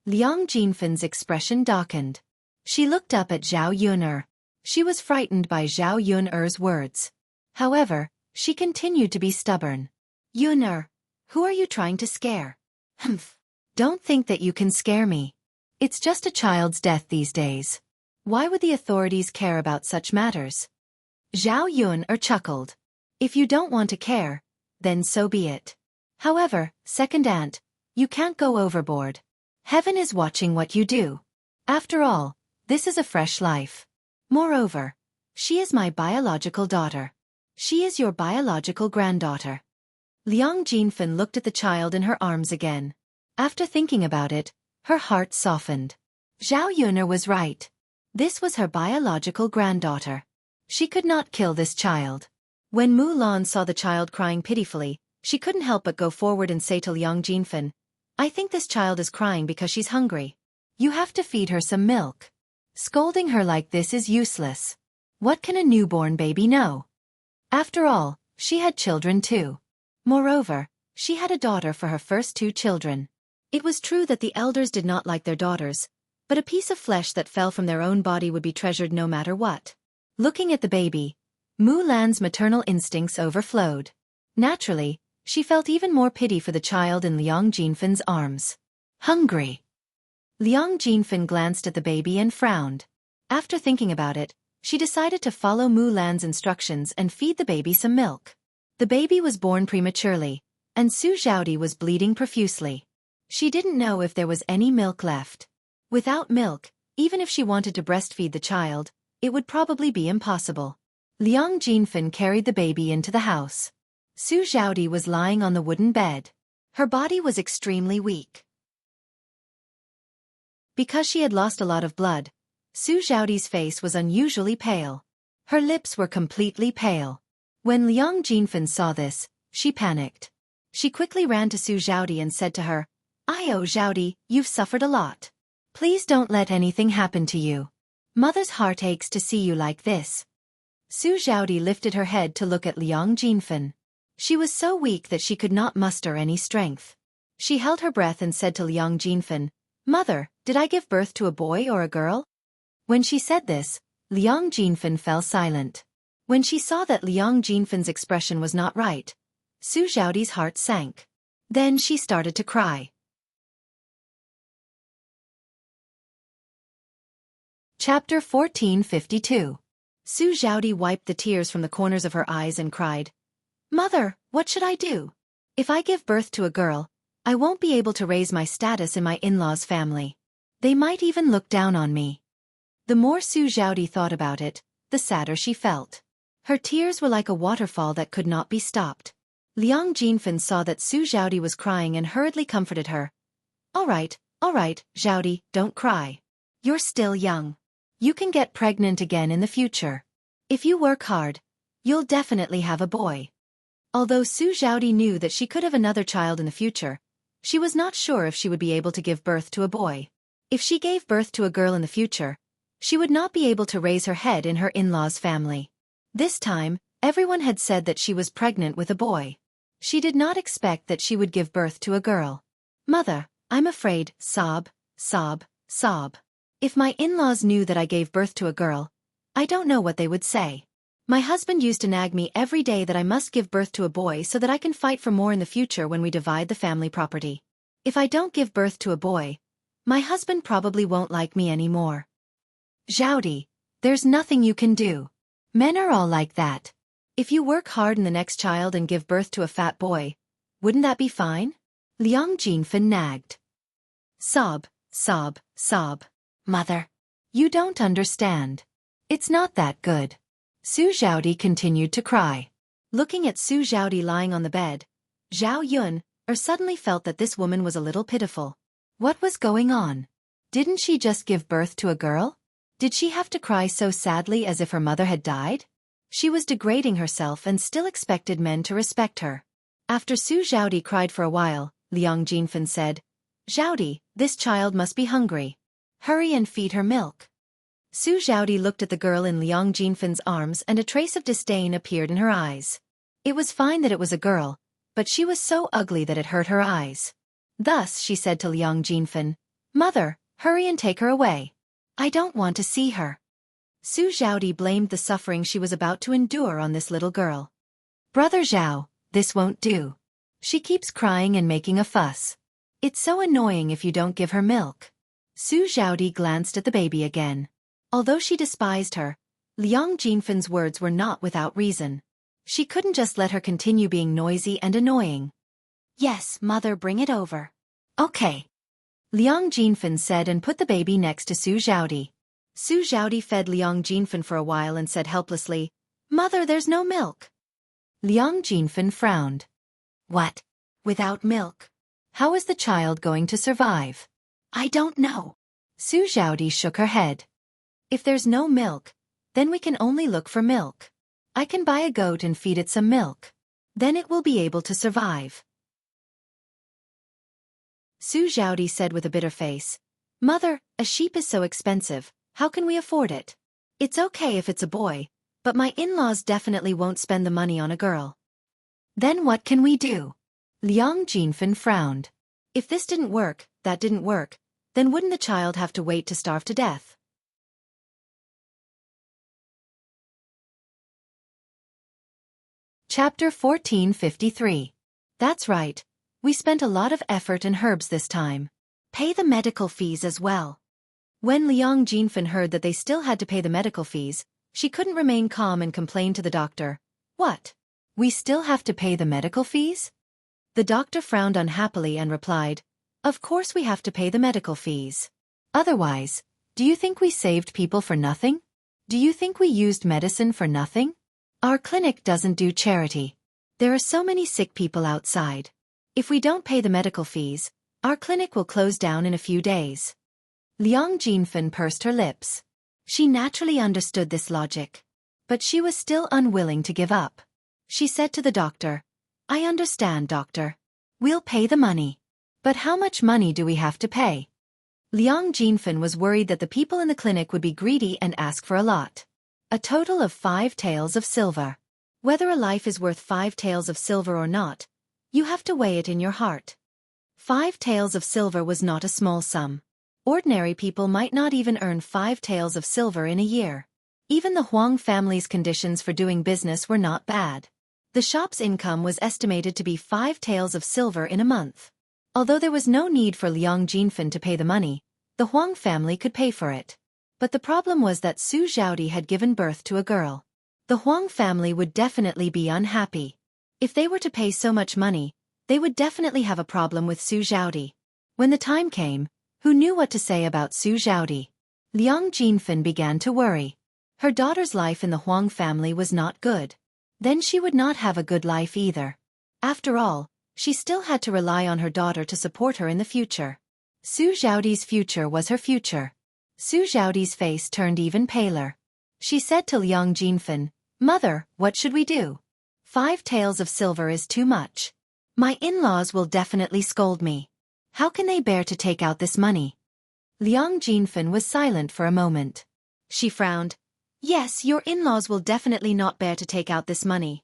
Liang Jinfen's expression darkened. She looked up at Zhao Yuner. She was frightened by Zhao Yuner's words. However, she continued to be stubborn. Yuner, who are you trying to scare? Humph. Don't think that you can scare me. It's just a child's death these days. Why would the authorities care about such matters? Zhao Yuner chuckled. If you don't want to care, then so be it. However, second aunt, you can't go overboard. Heaven is watching what you do. After all, this is a fresh life. Moreover, she is my biological daughter. She is your biological granddaughter. Liang Jinfen looked at the child in her arms again. After thinking about it, her heart softened. Zhao Yuner was right. This was her biological granddaughter. She could not kill this child. When Mulan saw the child crying pitifully, she couldn't help but go forward and say to Liang Jinfen, "I think this child is crying because she's hungry. You have to feed her some milk." Scolding her like this is useless. What can a newborn baby know? After all, she had children too. Moreover, she had a daughter for her first 2 children. It was true that the elders did not like their daughters, but a piece of flesh that fell from their own body would be treasured no matter what. Looking at the baby, Mulan's maternal instincts overflowed. Naturally, she felt even more pity for the child in Liang Jinfen's arms. Hungry. Liang Jinfen glanced at the baby and frowned. After thinking about it, she decided to follow Mulan's instructions and feed the baby some milk. The baby was born prematurely, and Su Zhaodi was bleeding profusely. She didn't know if there was any milk left. Without milk, even if she wanted to breastfeed the child, it would probably be impossible. Liang Jinfen carried the baby into the house. Su Zhaodi was lying on the wooden bed. Her body was extremely weak. Because she had lost a lot of blood, Su Zhaodi's face was unusually pale. Her lips were completely pale. When Liang Jinfen saw this, she panicked. She quickly ran to Su Zhaodi and said to her, "Oh Zhaodi, you've suffered a lot. Please don't let anything happen to you. Mother's heart aches to see you like this." Su Zhaodi lifted her head to look at Liang Jinfen. She was so weak that she could not muster any strength. She held her breath and said to Liang Jinfen, "Mother, did I give birth to a boy or a girl?" When she said this, Liang Jinfen fell silent. When she saw that Liang Jinfen's expression was not right, Su Zhaodi's heart sank. Then she started to cry. Chapter 1452. Su Zhaodi wiped the tears from the corners of her eyes and cried, "Mother, what should I do? If I give birth to a girl, I won't be able to raise my status in my in-laws' family. They might even look down on me." The more Su Zhaodi thought about it, the sadder she felt. Her tears were like a waterfall that could not be stopped. Liang Jinfen saw that Su Zhaodi was crying and hurriedly comforted her. All right, Zhaodi, don't cry. You're still young. You can get pregnant again in the future. If you work hard, you'll definitely have a boy." Although Su Zhaodi knew that she could have another child in the future, she was not sure if she would be able to give birth to a boy. If she gave birth to a girl in the future, she would not be able to raise her head in her in-laws' family. This time, everyone had said that she was pregnant with a boy. She did not expect that she would give birth to a girl. "Mother, I'm afraid," sob. "If my in-laws knew that I gave birth to a girl, I don't know what they would say. My husband used to nag me every day that I must give birth to a boy so that I can fight for more in the future when we divide the family property. If I don't give birth to a boy, my husband probably won't like me anymore." "Zhaodi, there's nothing you can do. Men are all like that. If you work hard in the next child and give birth to a fat boy, wouldn't that be fine?" Liang Jinfen nagged. Sob. "Mother, you don't understand. It's not that good." Su Zhaodi continued to cry. Looking at Su Zhaodi lying on the bed, Zhao Yun suddenly felt that this woman was a little pitiful. What was going on? Didn't she just give birth to a girl? Did she have to cry so sadly as if her mother had died? She was degrading herself and still expected men to respect her. After Su Zhaodi cried for a while, Liang Jinfen said, "Zhaodi, this child must be hungry. Hurry and feed her milk." Su Zhaodi looked at the girl in Liang Jinfen's arms and a trace of disdain appeared in her eyes. It was fine that it was a girl, but she was so ugly that it hurt her eyes. Thus she said to Liang Jinfen, "Mother, hurry and take her away. I don't want to see her." Su Zhaodi blamed the suffering she was about to endure on this little girl. "Brother Zhao, this won't do. She keeps crying and making a fuss. It's so annoying if you don't give her milk." Su Zhaodi glanced at the baby again. Although she despised her, Liang Jinfen's words were not without reason. She couldn't just let her continue being noisy and annoying. "Yes, mother, bring it over." "Okay," Liang Jinfen said and put the baby next to Su Zhaodi. Su Zhaodi fed Liang Jinfen for a while and said helplessly, "Mother, there's no milk." Liang Jinfen frowned. "What? Without milk? How is the child going to survive?" "I don't know." Su Zhaodi shook her head. "If there's no milk, then we can only look for milk. I can buy a goat and feed it some milk. Then it will be able to survive." Su Zhaodi said with a bitter face, "Mother, a sheep is so expensive, How can we afford it? It's okay if it's a boy, but my in-laws definitely won't spend the money on a girl. Then what can we do? Liang Jinfen frowned. If this didn't work, that didn't work, then wouldn't the child have to wait to starve to death? Chapter 1453. That's right. We spent a lot of effort and herbs this time. Pay the medical fees as well. When Liang Jinfen heard that they still had to pay the medical fees, she couldn't remain calm and complained to the doctor. What? We still have to pay the medical fees? The doctor frowned unhappily and replied, Of course we have to pay the medical fees. Otherwise, do you think we saved people for nothing? Do you think we used medicine for nothing? Our clinic doesn't do charity. There are so many sick people outside. If we don't pay the medical fees, our clinic will close down in a few days. Liang Jinfen pursed her lips. She naturally understood this logic. But she was still unwilling to give up. She said to the doctor, I understand, doctor. We'll pay the money. But how much money do we have to pay? Liang Jinfen was worried that the people in the clinic would be greedy and ask for a lot. A total of 5 taels of silver. Whether a life is worth 5 taels of silver or not, you have to weigh it in your heart. 5 taels of silver was not a small sum. Ordinary people might not even earn 5 taels of silver in a year. Even the Huang family's conditions for doing business were not bad. The shop's income was estimated to be 5 taels of silver in a month. Although there was no need for Liang Jinfen to pay the money, the Huang family could pay for it. But the problem was that Su Xiaodi had given birth to a girl. The Huang family would definitely be unhappy. If they were to pay so much money, they would definitely have a problem with Su Xiaodi. When the time came, who knew what to say about Su Xiaodi? Liang Jinfen began to worry. Her daughter's life in the Huang family was not good. Then she would not have a good life either. After all, she still had to rely on her daughter to support her in the future. Su Xiaodi's future was her future. Su Xiaodi's face turned even paler. She said to Liang Jinfen, Mother, what should we do? 5 taels of silver is too much. My in-laws will definitely scold me. How can they bear to take out this money? Liang Jinfen was silent for a moment. She frowned. Yes, your in-laws will definitely not bear to take out this money.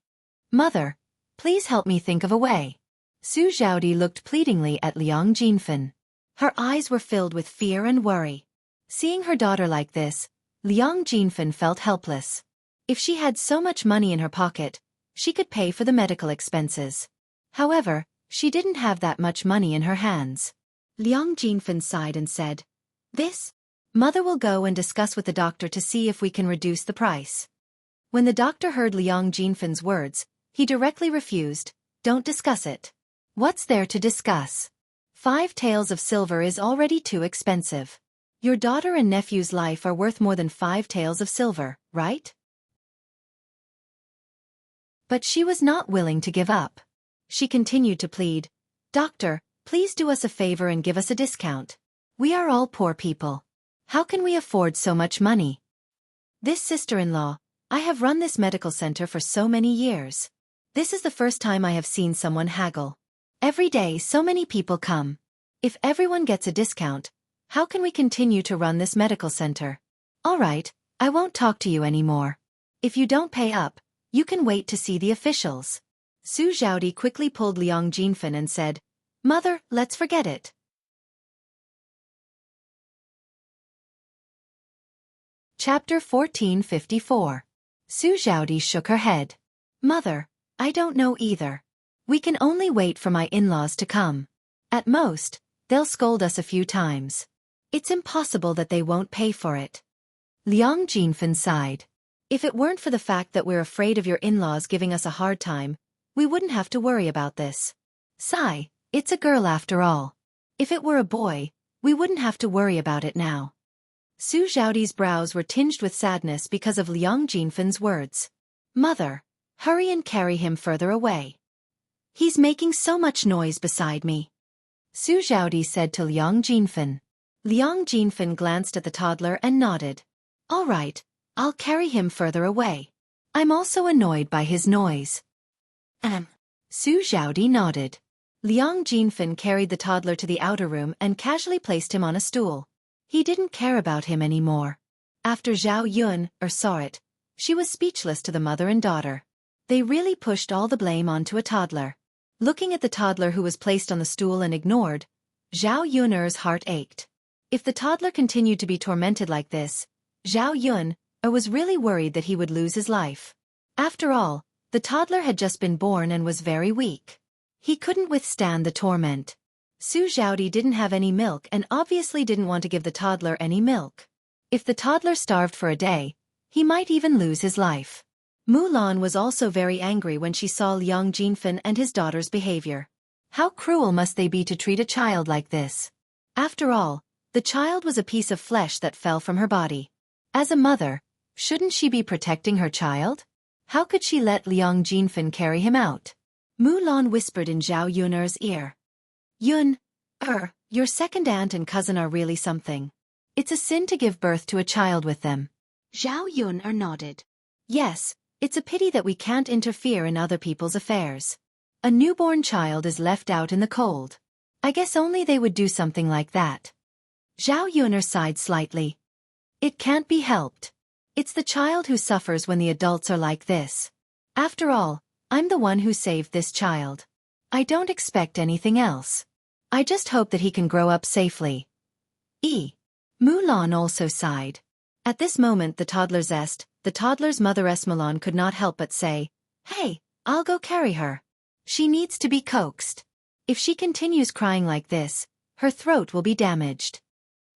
Mother, please help me think of a way. Su Xiaodi looked pleadingly at Liang Jinfen. Her eyes were filled with fear and worry. Seeing her daughter like this, Liang Jinfen felt helpless. If she had so much money in her pocket, she could pay for the medical expenses. However, she didn't have that much money in her hands. Liang Jinfen sighed and said, This? Mother will go and discuss with the doctor to see if we can reduce the price. When the doctor heard Liang Jinfen's words, he directly refused, Don't discuss it. What's there to discuss? 5 taels of silver is already too expensive. Your daughter and nephew's life are worth more than 5 taels of silver, right? But she was not willing to give up. She continued to plead, Doctor, please do us a favor and give us a discount. We are all poor people. How can we afford so much money? This sister-in-law, I have run this medical center for so many years. This is the first time I have seen someone haggle. Every day so many people come. If everyone gets a discount, how can we continue to run this medical center? All right, I won't talk to you anymore. If you don't pay up, you can wait to see the officials. Su Xiaodi quickly pulled Liang Jinfen and said, Mother, let's forget it. Chapter 1454. Su Xiaodi shook her head. Mother, I don't know either. We can only wait for my in-laws to come. At most, they'll scold us a few times. It's impossible that they won't pay for it. Liang Jinfen sighed. If it weren't for the fact that we're afraid of your in-laws giving us a hard time, we wouldn't have to worry about this. Sigh, it's a girl after all. If it were a boy, we wouldn't have to worry about it now. Su Xiaodi's brows were tinged with sadness because of Liang Jinfen's words. Mother, hurry and carry him further away. He's making so much noise beside me. Su Xiaodi said to Liang Jinfen. Liang Jinfen glanced at the toddler and nodded. All right, I'll carry him further away. I'm also annoyed by his noise. Su Xiaodi nodded. Liang Jinfen carried the toddler to the outer room and casually placed him on a stool. He didn't care about him anymore. After Zhao Yun saw it, she was speechless to the mother and daughter. They really pushed all the blame onto a toddler. Looking at the toddler who was placed on the stool and ignored, Zhao Yun's heart ached. If the toddler continued to be tormented like this, Zhao Yun was really worried that he would lose his life. After all, the toddler had just been born and was very weak. He couldn't withstand the torment. Su Zhaodi didn't have any milk and obviously didn't want to give the toddler any milk. If the toddler starved for a day, he might even lose his life. Mulan was also very angry when she saw Liang Jinfen and his daughter's behavior. How cruel must they be to treat a child like this? After all, the child was a piece of flesh that fell from her body. As a mother, shouldn't she be protecting her child? How could she let Liang Jinfen carry him out? Mulan whispered in Zhao Yun's ear. Yun, your second aunt and cousin are really something. It's a sin to give birth to a child with them. Zhao Yun nodded. Yes, it's a pity that we can't interfere in other people's affairs. A newborn child is left out in the cold. I guess only they would do something like that. Zhao Yun sighed slightly. It can't be helped. It's the child who suffers when the adults are like this. After all, I'm the one who saved this child. I don't expect anything else. I just hope that he can grow up safely. Mulan also sighed. At this moment the toddler's mother Mulan could not help but say, "Hey, I'll go carry her. She needs to be coaxed. If she continues crying like this, her throat will be damaged."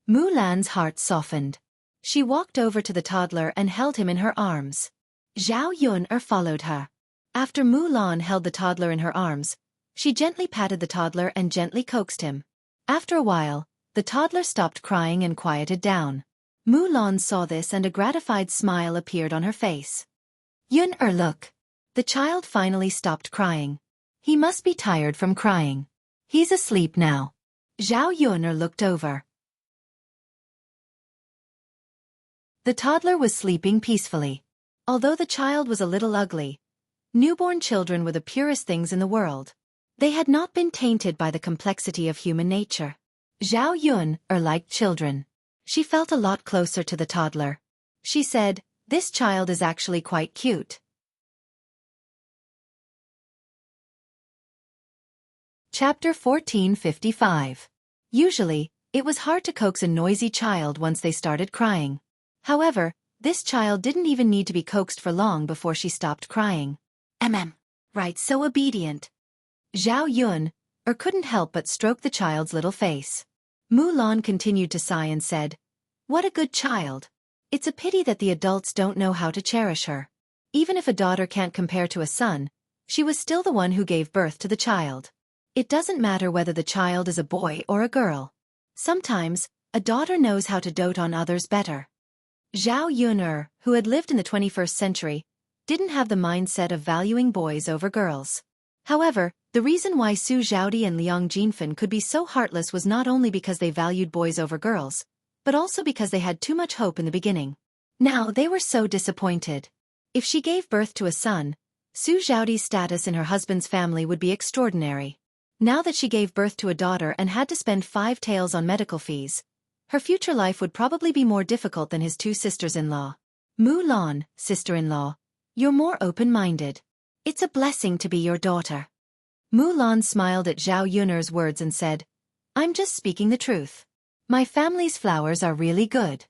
Mulan's heart softened. She walked over to the toddler and held him in her arms. Zhao Yun followed her. After Mulan held the toddler in her arms, she gently patted the toddler and gently coaxed him. After a while, the toddler stopped crying and quieted down. Mulan saw this and a gratified smile appeared on her face. Yun look. The child finally stopped crying. He must be tired from crying. He's asleep now. Zhao Yun looked over. The toddler was sleeping peacefully. Although the child was a little ugly, newborn children were the purest things in the world. They had not been tainted by the complexity of human nature. Zhao Yun liked children. She felt a lot closer to the toddler. She said, "This child is actually quite cute." Chapter 1455. Usually, it was hard to coax a noisy child once they started crying. However, this child didn't even need to be coaxed for long before she stopped crying. Right, so obedient. Zhao Yun couldn't help but stroke the child's little face. Mulan continued to sigh and said, "What a good child. It's a pity that the adults don't know how to cherish her." Even if a daughter can't compare to a son, she was still the one who gave birth to the child. It doesn't matter whether the child is a boy or a girl. Sometimes, a daughter knows how to dote on others better. Zhao Yun, who had lived in the 21st century, didn't have the mindset of valuing boys over girls. However, the reason why Su Zhaodi and Liang Jinfen could be so heartless was not only because they valued boys over girls, but also because they had too much hope in the beginning. Now they were so disappointed. If she gave birth to a son, Su Zhaodi's status in her husband's family would be extraordinary. Now that she gave birth to a daughter and had to spend 5 taels on medical fees, her future life would probably be more difficult than his 2 sisters-in-law. Mulan, sister-in-law, you're more open-minded. It's a blessing to be your daughter. Mulan smiled at Zhao Yun's words and said, "I'm just speaking the truth. My family's flowers are really good."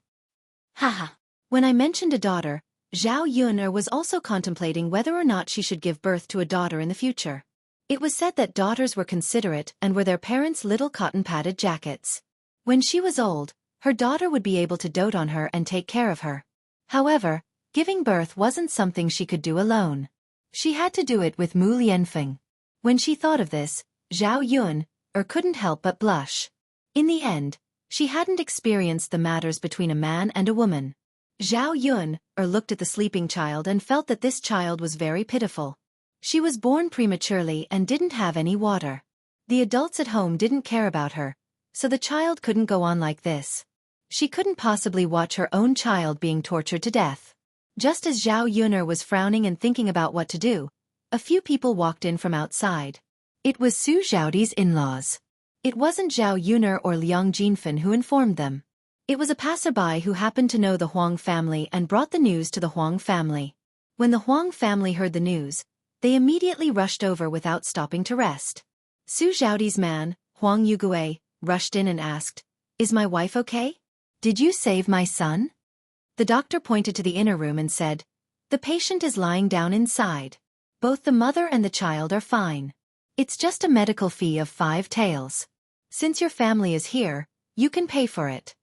Haha. When I mentioned a daughter, Zhao Yun was also contemplating whether or not she should give birth to a daughter in the future. It was said that daughters were considerate and were their parents' little cotton-padded jackets. When she was old, her daughter would be able to dote on her and take care of her. However, giving birth wasn't something she could do alone. She had to do it with Mu Lianfeng. When she thought of this, Zhao Yun couldn't help but blush. In the end, she hadn't experienced the matters between a man and a woman. Zhao Yun looked at the sleeping child and felt that this child was very pitiful. She was born prematurely and didn't have any water. The adults at home didn't care about her, so the child couldn't go on like this. She couldn't possibly watch her own child being tortured to death. Just as Zhao Yun was frowning and thinking about what to do, a few people walked in from outside. It was Su Zhaodi's in-laws. It wasn't Zhao Yun or Liang Jinfen who informed them. It was a passerby who happened to know the Huang family and brought the news to the Huang family. When the Huang family heard the news, they immediately rushed over without stopping to rest. Su Zhaodi's man, Huang Yugue, rushed in and asked, "Is my wife okay? Did you save my son?" The doctor pointed to the inner room and said, "The patient is lying down inside. Both the mother and the child are fine. It's just a medical fee of 5 taels. Since your family is here, you can pay for it."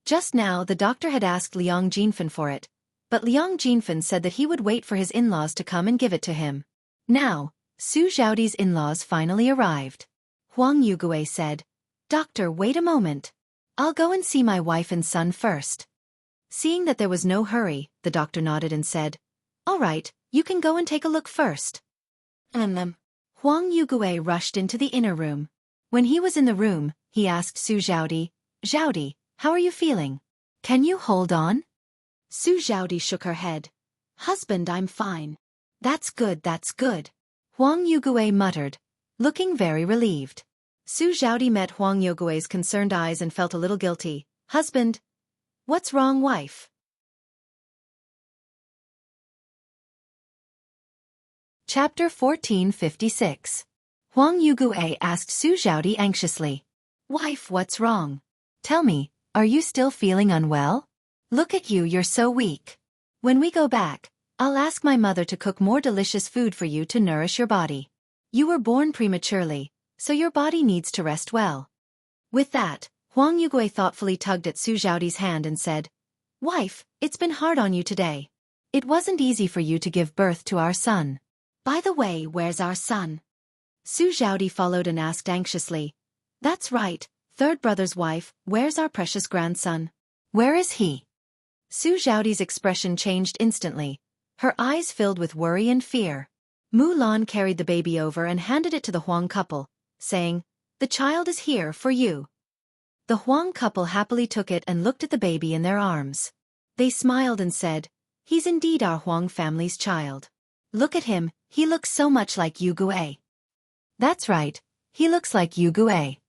Just now the doctor had asked Liang Jinfen for it, but Liang Jinfen said that he would wait for his in-laws to come and give it to him. Now, Su Zhaodi's in-laws finally arrived. Huang Yugue said, "Doctor, wait a moment. I'll go and see my wife and son first." Seeing that there was no hurry, the doctor nodded and said, "All right, you can go and take a look first." Huang Yugue rushed into the inner room. When he was in the room, he asked Su Zhaodi, "Zhaodi, how are you feeling? Can you hold on?" Su Zhaodi shook her head. "Husband, I'm fine." That's good, that's good." Huang Yugue muttered, looking very relieved. Su Zhaodi met Huang Yugue's concerned eyes and felt a little guilty. "Husband, what's wrong, wife?" Chapter 1456. Huang Yugue asked Su Zhaodi anxiously, "Wife, what's wrong? Tell me, are you still feeling unwell? Look at you, you're so weak. When we go back, I'll ask my mother to cook more delicious food for you to nourish your body. You were born prematurely, so your body needs to rest well." With that, Huang Yugue thoughtfully tugged at Su Zhaodi's hand and said, "Wife, it's been hard on you today. It wasn't easy for you to give birth to our son. By the way, where's our son?" Su Zhaodi followed and asked anxiously, "That's right, third brother's wife, where's our precious grandson? Where is he?" Su Zhaodi's expression changed instantly. Her eyes filled with worry and fear. Mulan carried the baby over and handed it to the Huang couple, saying, "The child is here for you." The Huang couple happily took it and looked at the baby in their arms. They smiled and said, "He's indeed our Huang family's child. Look at him, he looks so much like Yugue." That's right, he looks like Yugue.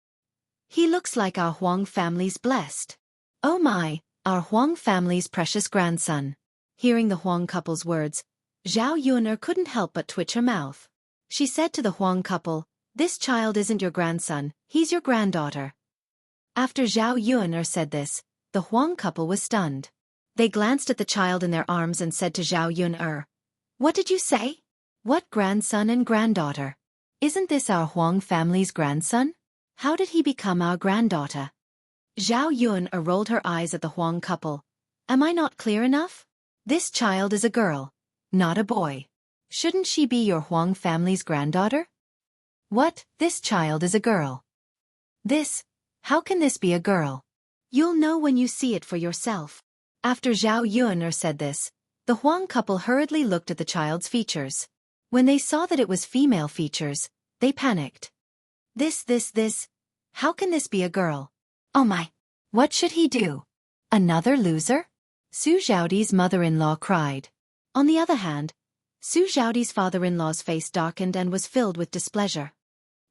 He looks like our Huang family's blessed. Oh my, our Huang family's precious grandson. Hearing the Huang couple's words, Zhao Yuner couldn't help but twitch her mouth. She said to the Huang couple, "This child isn't your grandson, he's your granddaughter." After Zhao Yuner said this, the Huang couple was stunned. They glanced at the child in their arms and said to Zhao Yuner, "What did you say? What grandson and granddaughter? Isn't this our Huang family's grandson? How did he become our granddaughter?" Zhao Yuner rolled her eyes at the Huang couple. "Am I not clear enough? This child is a girl, not a boy. Shouldn't she be your Huang family's granddaughter?" "What? This child is a girl. This? How can this be a girl?" "You'll know when you see it for yourself." After Zhao Yuner said this, the Huang couple hurriedly looked at the child's features. When they saw that it was female features, they panicked. This. How can this be a girl? Oh my! What should he do? Another loser? Su Zhaodi's mother-in-law cried. On the other hand, Su Zhaodi's father-in-law's face darkened and was filled with displeasure.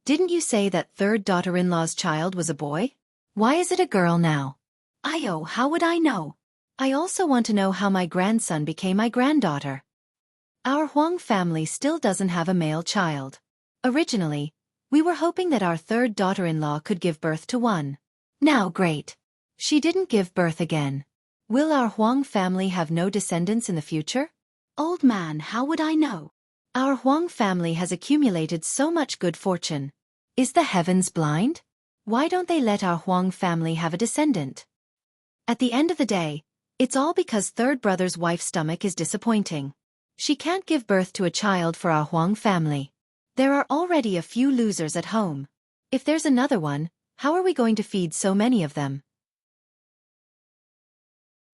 "Didn't you say that third daughter-in-law's child was a boy? Why is it a girl now?" "Ayo, how would I know? I also want to know how my grandson became my granddaughter. Our Huang family still doesn't have a male child. Originally, we were hoping that our third daughter-in-law could give birth to one. Now great. She didn't give birth again. Will our Huang family have no descendants in the future?" "Old man, how would I know? Our Huang family has accumulated so much good fortune. Is the heavens blind? Why don't they let our Huang family have a descendant? At the end of the day, it's all because third brother's wife's stomach is disappointing. She can't give birth to a child for our Huang family. There are already a few losers at home. If there's another one, how are we going to feed so many of them?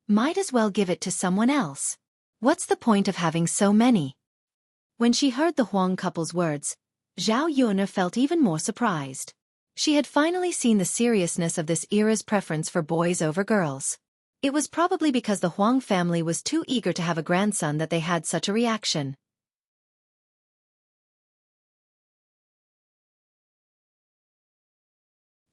Might as well give it to someone else. What's the point of having so many?" When she heard the Huang couple's words, Zhao Yuner felt even more surprised. She had finally seen the seriousness of this era's preference for boys over girls. It was probably because the Huang family was too eager to have a grandson that they had such a reaction.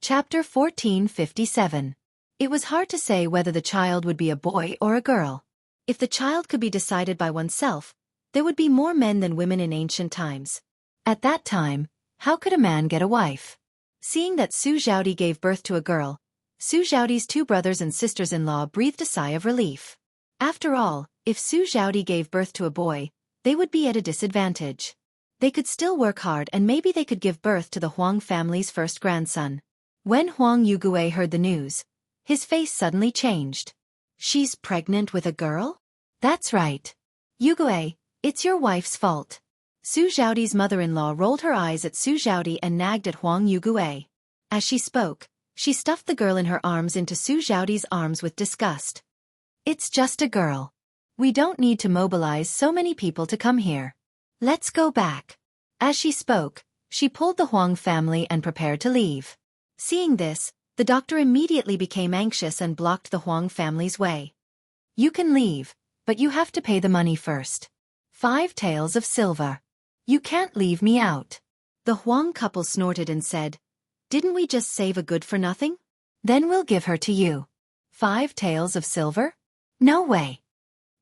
Chapter 1457. It was hard to say whether the child would be a boy or a girl. If the child could be decided by oneself, there would be more men than women in ancient times. At that time, how could a man get a wife? Seeing that Su Xiaodi gave birth to a girl, Su Xiaodi's two brothers and sisters-in-law breathed a sigh of relief. After all, if Su Xiaodi gave birth to a boy, they would be at a disadvantage. They could still work hard and maybe they could give birth to the Huang family's first grandson. When Huang Yugui heard the news, his face suddenly changed. She's pregnant with a girl? That's right. Yugui, it's your wife's fault. Su Xiaodi's mother-in-law rolled her eyes at Su Xiaodi and nagged at Huang Yugui. As she spoke, she stuffed the girl in her arms into Su Xiaodi's arms with disgust. It's just a girl. We don't need to mobilize so many people to come here. Let's go back. As she spoke, she pulled the Huang family and prepared to leave. Seeing this, the doctor immediately became anxious and blocked the Huang family's way. You can leave, but you have to pay the money first. 5 taels of silver. You can't leave me out. The Huang couple snorted and said, Didn't we just save a good for nothing? Then we'll give her to you. 5 taels of silver? No way.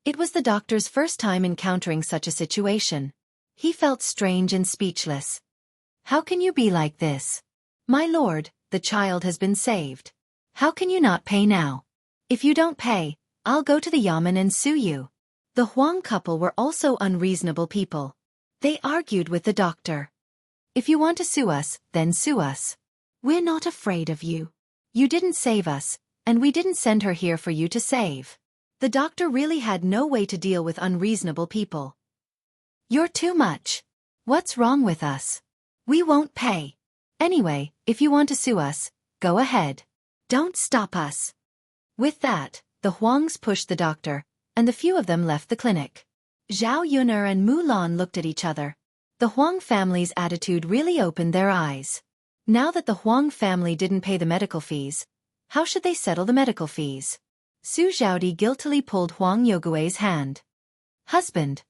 It was the doctor's first time encountering such a situation. He felt strange and speechless. How can you be like this? My lord, the child has been saved. How can you not pay now? If you don't pay, I'll go to the yamen and sue you. The Huang couple were also unreasonable people. They argued with the doctor. If you want to sue us, then sue us. We're not afraid of you. You didn't save us, and we didn't send her here for you to save. The doctor really had no way to deal with unreasonable people. You're too much. What's wrong with us? We won't pay. Anyway, if you want to sue us, go ahead. Don't stop us. With that, the Huangs pushed the doctor, and the few of them left the clinic. Zhao Yun'er and Mu Lan looked at each other. The Huang family's attitude really opened their eyes. Now that the Huang family didn't pay the medical fees, how should they settle the medical fees? Su Xiaodi guiltily pulled Huang Yogui's hand. Husband,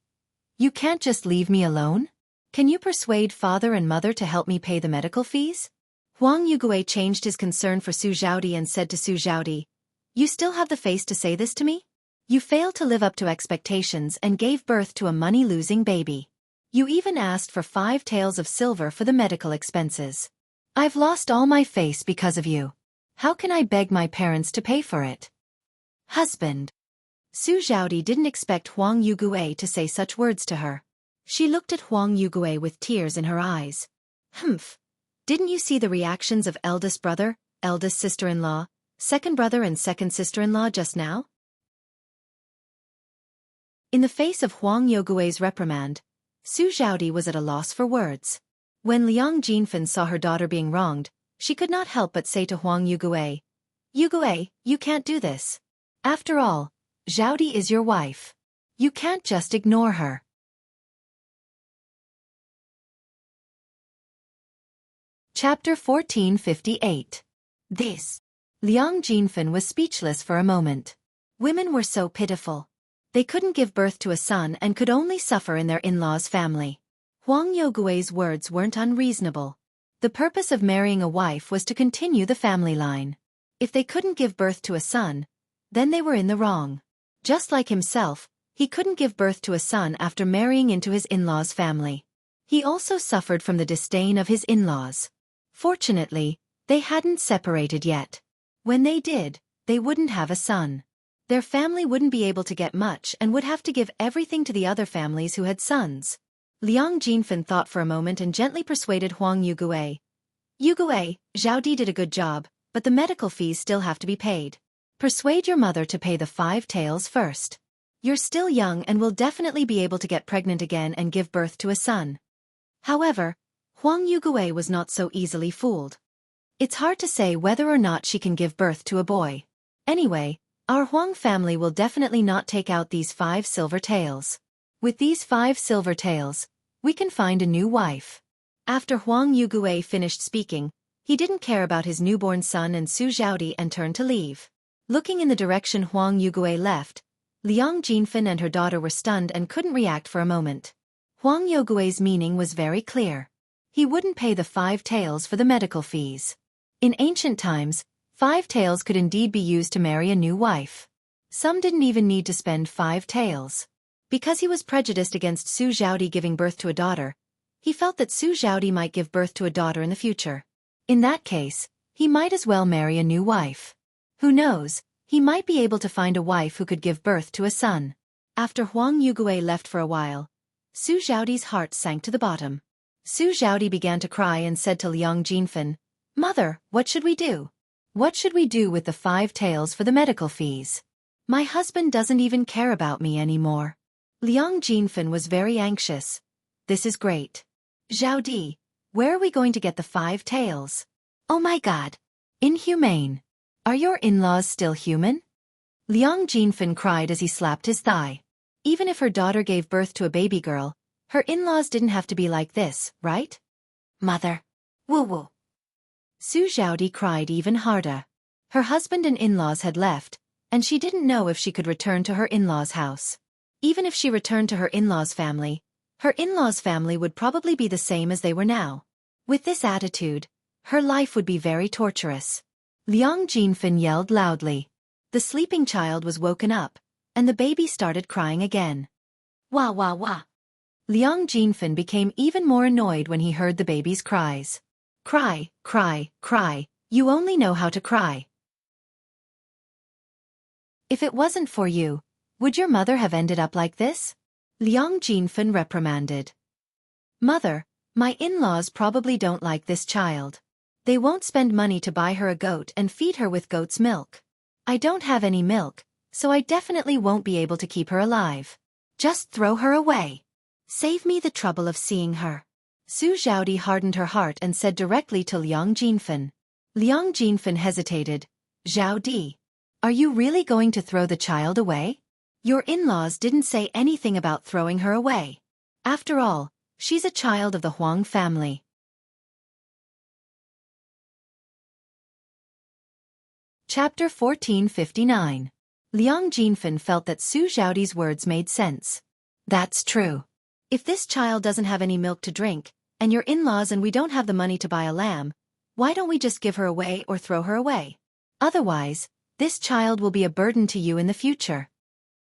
you can't just leave me alone? Can you persuade father and mother to help me pay the medical fees? Huang Yugui changed his concern for Su Xiaodi and said to Su Xiaodi, You still have the face to say this to me? You failed to live up to expectations and gave birth to a money-losing baby. You even asked for 5 taels of silver for the medical expenses. I've lost all my face because of you. How can I beg my parents to pay for it? Husband. Su Xiaodi didn't expect Huang Yugui to say such words to her. She looked at Huang Yugui with tears in her eyes. Humph. Didn't you see the reactions of eldest brother, eldest sister-in-law, second brother and second sister-in-law just now? In the face of Huang Yogui's reprimand, Su Xiaodi was at a loss for words. When Liang Jinfen saw her daughter being wronged, she could not help but say to Huang Yugui, Yugui, you can't do this. After all, Xiaodi is your wife. You can't just ignore her. Chapter 1458. This. Liang Jinfen was speechless for a moment. Women were so pitiful. They couldn't give birth to a son and could only suffer in their in-laws' family. Huang Yogui's words weren't unreasonable. The purpose of marrying a wife was to continue the family line. If they couldn't give birth to a son, then they were in the wrong. Just like himself, he couldn't give birth to a son after marrying into his in-laws' family. He also suffered from the disdain of his in-laws. Fortunately, they hadn't separated yet. When they did, they wouldn't have a son. Their family wouldn't be able to get much and would have to give everything to the other families who had sons. Liang Jinfen thought for a moment and gently persuaded Huang Yugui. Yugui, Xiaodi did a good job, but the medical fees still have to be paid. Persuade your mother to pay the 5 taels first. You're still young and will definitely be able to get pregnant again and give birth to a son. However, Huang Yugui was not so easily fooled. It's hard to say whether or not she can give birth to a boy. Anyway, our Huang family will definitely not take out these 5 silver taels. With these 5 silver taels, we can find a new wife. After Huang Yugui finished speaking, he didn't care about his newborn son and Su Xiaodi and turned to leave. Looking in the direction Huang Yugui left, Liang Jinfen and her daughter were stunned and couldn't react for a moment. Huang Yogui's meaning was very clear. He wouldn't pay the 5 taels for the medical fees. In ancient times, 5 taels could indeed be used to marry a new wife. Some didn't even need to spend 5 taels. Because he was prejudiced against Su Xiaodi giving birth to a daughter, he felt that Su Xiaodi might give birth to a daughter in the future. In that case, he might as well marry a new wife. Who knows, he might be able to find a wife who could give birth to a son. After Huang Yugue left for a while, Su Xiaodi's heart sank to the bottom. Su Xiaodi began to cry and said to Liang Jinfen, "Mother, what should we do? What should we do with the 5 taels for the medical fees? My husband doesn't even care about me anymore." Liang Jinfen was very anxious. "This is great. Xiaodi, where are we going to get the 5 taels? Oh my god. Inhumane. Are your in-laws still human?" Liang Jinfen cried as he slapped his thigh. Even if her daughter gave birth to a baby girl, her in-laws didn't have to be like this, right? "Mother. Woo-woo." Su Xiaodi cried even harder. Her husband and in-laws had left, and she didn't know if she could return to her in-laws' house. Even if she returned to her in-laws' family, her in-laws' family would probably be the same as they were now. With this attitude, her life would be very torturous. Liang Jinfen yelled loudly. The sleeping child was woken up, and the baby started crying again. Wah wah wah. Liang Jinfen became even more annoyed when he heard the baby's cries. Cry, cry, cry, you only know how to cry. If it wasn't for you, would your mother have ended up like this? Liang Jinfen reprimanded. Mother, my in-laws probably don't like this child. They won't spend money to buy her a goat and feed her with goat's milk. I don't have any milk, so I definitely won't be able to keep her alive. Just throw her away. Save me the trouble of seeing her. Su Xiaodi hardened her heart and said directly to Liang Jinfen. Liang Jinfen hesitated. Xiaodi, are you really going to throw the child away? Your in-laws didn't say anything about throwing her away. After all, she's a child of the Huang family. Chapter 1459. Liang Jinfen felt that Su Xiaodi's words made sense. That's true. If this child doesn't have any milk to drink, and your in-laws and we don't have the money to buy a lamb, why don't we just give her away or throw her away? Otherwise, this child will be a burden to you in the future.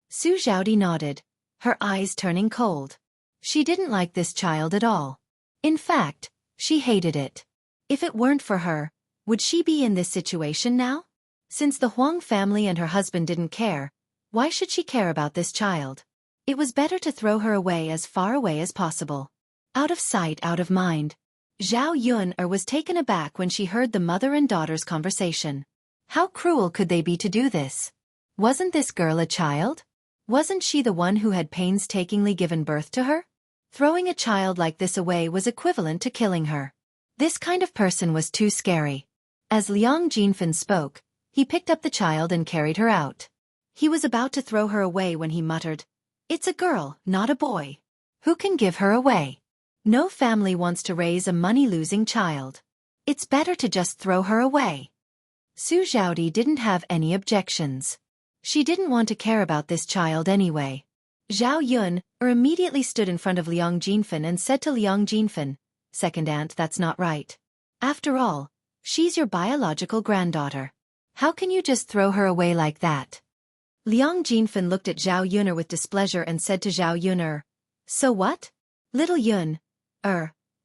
Su Xiaodi nodded, her eyes turning cold. She didn't like this child at all. In fact, she hated it. If it weren't for her, would she be in this situation now? Since the Huang family and her husband didn't care, why should she care about this child? It was better to throw her away as far away as possible. Out of sight, out of mind. Zhao Yun was taken aback when she heard the mother and daughter's conversation. How cruel could they be to do this? Wasn't this girl a child? Wasn't she the one who had painstakingly given birth to her? Throwing a child like this away was equivalent to killing her. This kind of person was too scary. As Liang Jinfen spoke, he picked up the child and carried her out. He was about to throw her away when he muttered, "It's a girl, not a boy. Who can give her away? No family wants to raise a money-losing child. It's better to just throw her away." Su Xiaodi didn't have any objections. She didn't want to care about this child anyway. Zhao Yun immediately stood in front of Liang Jinfen and said to Liang Jinfen, "Second aunt, that's not right. After all, she's your biological granddaughter. How can you just throw her away like that?" Liang Jinfen looked at Zhao Yun with displeasure and said to Zhao Yun, "So what? Little Yun,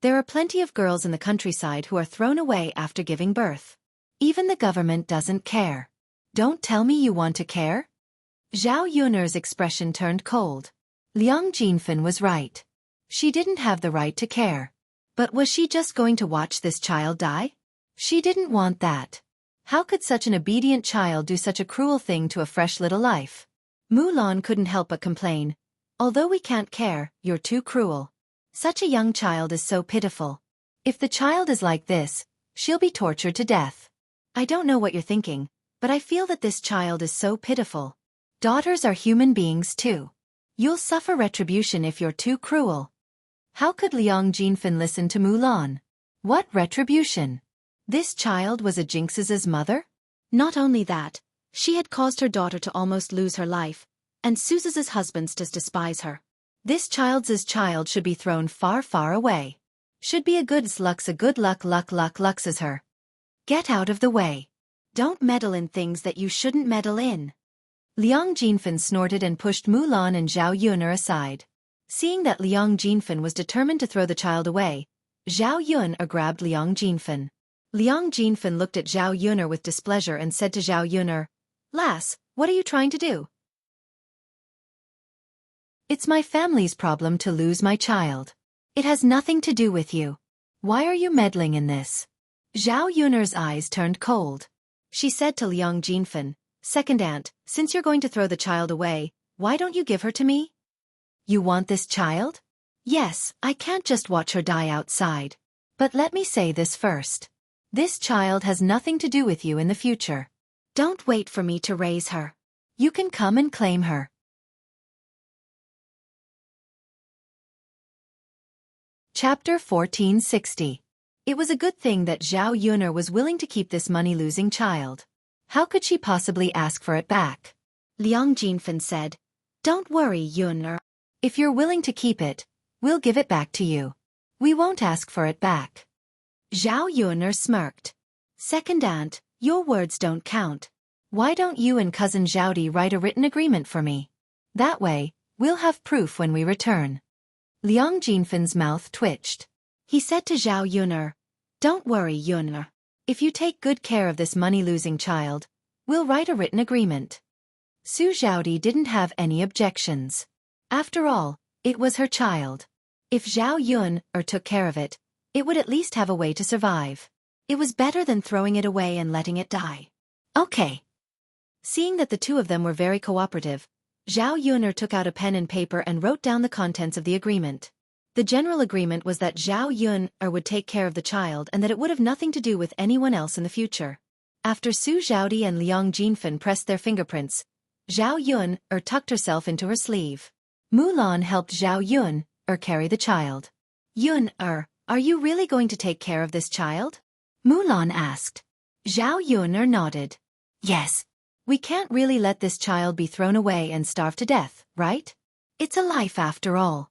there are plenty of girls in the countryside who are thrown away after giving birth. Even the government doesn't care. Don't tell me you want to care?" Zhao Yun's expression turned cold. Liang Jinfen was right. She didn't have the right to care. But was she just going to watch this child die? She didn't want that. How could such an obedient child do such a cruel thing to a fresh little life? Mulan couldn't help but complain. "Although we can't care, you're too cruel. Such a young child is so pitiful. If the child is like this, she'll be tortured to death. I don't know what you're thinking, but I feel that this child is so pitiful. Daughters are human beings too. You'll suffer retribution if you're too cruel." How could Liang Jinfen listen to Mulan? What retribution? This child was a Jinx's mother? Not only that, she had caused her daughter to almost lose her life, and Suze's husband to despise her. This child's child should be thrown far, far away. Should be a good luck luck as her. Get out of the way. Don't meddle in things that you shouldn't meddle in. Liang Jinfen snorted and pushed Mulan and Zhao Yuner aside. Seeing that Liang Jinfen was determined to throw the child away, Zhao Yuner grabbed Liang Jinfen. Liang Jinfen looked at Zhao Yuner with displeasure and said to Zhao Yuner, "Lass, what are you trying to do?" "It's my family's problem to lose my child. It has nothing to do with you. Why are you meddling in this?" Zhao Yuner's eyes turned cold. She said to Liang Jinfen, "Second aunt, since you're going to throw the child away, why don't you give her to me?" "You want this child?" "Yes, I can't just watch her die outside. But let me say this first. This child has nothing to do with you in the future. Don't wait for me to raise her. You can come and claim her." Chapter 1460. It was a good thing that Zhao Yuner was willing to keep this money-losing child. How could she possibly ask for it back? Liang Jinfen said, "Don't worry, Yuner. If you're willing to keep it, we'll give it back to you. We won't ask for it back." Zhao Yuner smirked. "Second aunt, your words don't count. Why don't you and cousin Zhaodi write a written agreement for me? That way, we'll have proof when we return." Liang Jinfen's mouth twitched. He said to Zhao Yuner, "Don't worry, Yuner. If you take good care of this money-losing child, we'll write a written agreement." Su Zhaodi didn't have any objections. After all, it was her child. If Zhao Yuner took care of it, it would at least have a way to survive. It was better than throwing it away and letting it die. "Okay." Seeing that the two of them were very cooperative, Zhao Yuner took out a pen and paper and wrote down the contents of the agreement. The general agreement was that Zhao Yuner would take care of the child and that it would have nothing to do with anyone else in the future. After Su Zhaodi and Liang Jinfen pressed their fingerprints, Zhao Yuner tucked herself into her sleeve. Mulan helped Zhao Yuner carry the child. "Yuner, are you really going to take care of this child?" Mulan asked. Zhao Yuner nodded. "Yes. We can't really let this child be thrown away and starve to death, right? It's a life after all."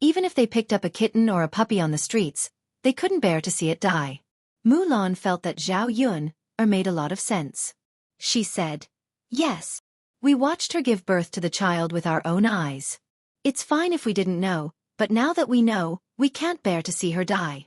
Even if they picked up a kitten or a puppy on the streets, they couldn't bear to see it die. Mulan felt that Zhao Yuner made a lot of sense. She said, "Yes. We watched her give birth to the child with our own eyes. It's fine if we didn't know, but now that we know, we can't bear to see her die."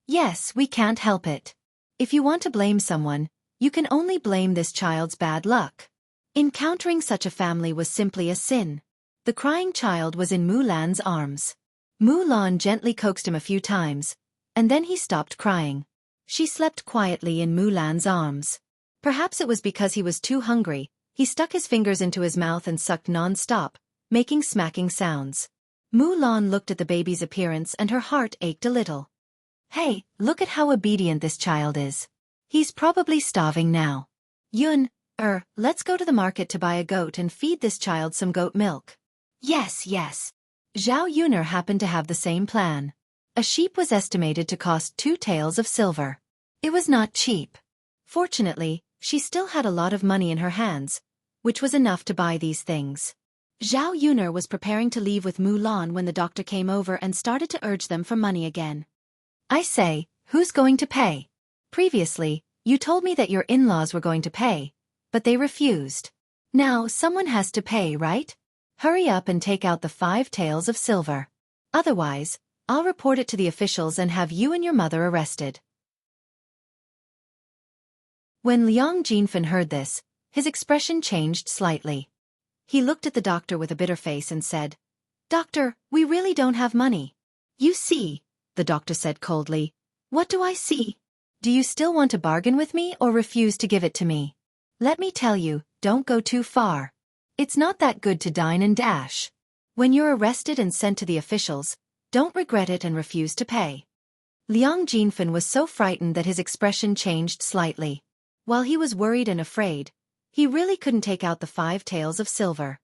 "Yes, we can't help it. If you want to blame someone, you can only blame this child's bad luck. Encountering such a family was simply a sin." The crying child was in Mulan's arms. Mulan gently coaxed him a few times, and then he stopped crying. She slept quietly in Mulan's arms. Perhaps it was because he was too hungry. He stuck his fingers into his mouth and sucked non-stop, making smacking sounds. Mulan looked at the baby's appearance and her heart ached a little. "Hey, look at how obedient this child is. He's probably starving now. Yuner, let's go to the market to buy a goat and feed this child some goat milk." "Yes, yes." Zhao Yuner happened to have the same plan. A sheep was estimated to cost 2 taels of silver. It was not cheap. Fortunately, she still had a lot of money in her hands, which was enough to buy these things. Zhao Yuner was preparing to leave with Mulan when the doctor came over and started to urge them for money again. "I say, who's going to pay? Previously, you told me that your in-laws were going to pay, but they refused. Now someone has to pay, right? Hurry up and take out the 5 taels of silver. Otherwise, I'll report it to the officials and have you and your mother arrested." When Liang Jinfen heard this, his expression changed slightly. He looked at the doctor with a bitter face and said, "Doctor, we really don't have money." "You see," the doctor said coldly. "What do I see? Do you still want to bargain with me or refuse to give it to me? Let me tell you, don't go too far. It's not that good to dine and dash. When you're arrested and sent to the officials, don't regret it and refuse to pay." Liang Jinfen was so frightened that his expression changed slightly. While he was worried and afraid, he really couldn't take out the 5 taels of silver.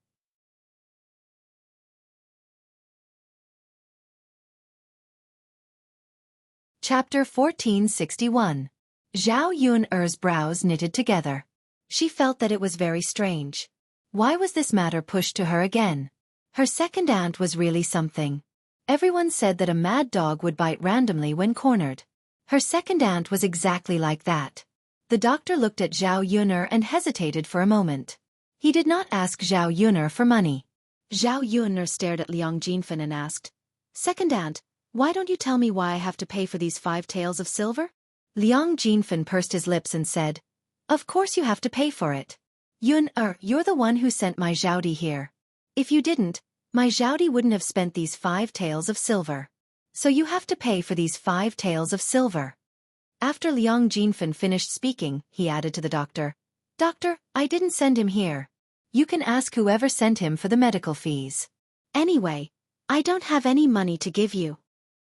Chapter 1461. Zhao Yuner's brows knitted together. She felt that it was very strange. Why was this matter pushed to her again? Her second aunt was really something. Everyone said that a mad dog would bite randomly when cornered. Her second aunt was exactly like that. The doctor looked at Zhao Yuner and hesitated for a moment. He did not ask Zhao Yuner for money. Zhao Yuner stared at Liang Jinfen and asked, "Second aunt, why don't you tell me why I have to pay for these 5 taels of silver?" Liang Jinfen pursed his lips and said, "Of course you have to pay for it. You're the one who sent my Zhaodi here. If you didn't, my Zhaodi wouldn't have spent these 5 taels of silver. So you have to pay for these 5 taels of silver." After Liang Jinfen finished speaking, he added to the doctor, "Doctor, I didn't send him here. You can ask whoever sent him for the medical fees. Anyway, I don't have any money to give you."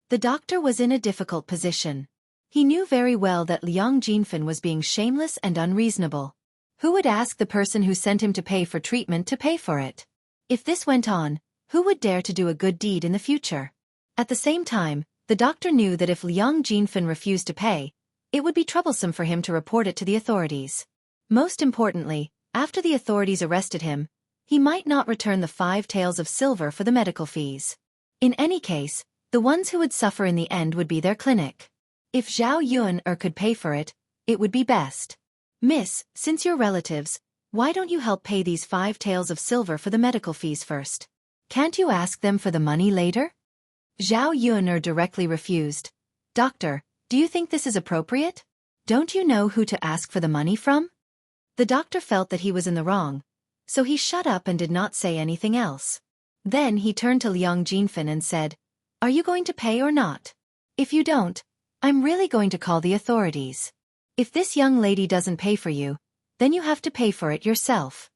The doctor was in a difficult position. He knew very well that Liang Jinfen was being shameless and unreasonable. Who would ask the person who sent him to pay for treatment to pay for it? If this went on, who would dare to do a good deed in the future? At the same time, the doctor knew that if Liang Jinfen refused to pay, it would be troublesome for him to report it to the authorities. Most importantly, after the authorities arrested him, he might not return the 5 taels of silver for the medical fees. In any case, the ones who would suffer in the end would be their clinic. If Zhao Yuner could pay for it, it would be best. "Miss, since you're relatives, why don't you help pay these 5 taels of silver for the medical fees first? Can't you ask them for the money later?" Zhao Yuner directly refused. "Doctor, do you think this is appropriate? Don't you know who to ask for the money from?" The doctor felt that he was in the wrong, so he shut up and did not say anything else. Then he turned to Liang Jinfen and said, "Are you going to pay or not? If you don't, I'm really going to call the authorities. If this young lady doesn't pay for you, then you have to pay for it yourself."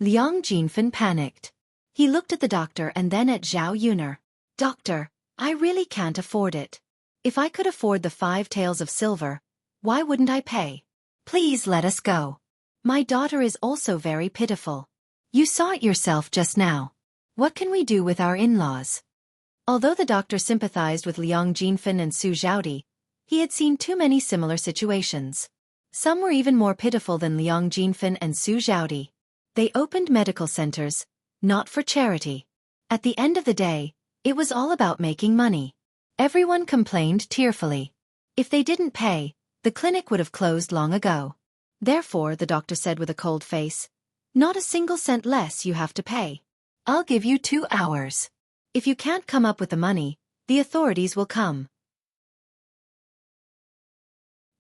Liang Jinfen panicked. He looked at the doctor and then at Zhao Yuner. "Doctor, I really can't afford it. If I could afford the 5 taels of silver, why wouldn't I pay? Please let us go. My daughter is also very pitiful. You saw it yourself just now. What can we do with our in-laws?" Although the doctor sympathized with Liang Jinfen and Su Zhaodi, he had seen too many similar situations. Some were even more pitiful than Liang Jinfen and Su Zhaodi. They opened medical centers, not for charity. At the end of the day, it was all about making money. Everyone complained tearfully. If they didn't pay, the clinic would have closed long ago. Therefore, the doctor said with a cold face, "Not a single cent less you have to pay. I'll give you 2 hours. If you can't come up with the money, the authorities will come."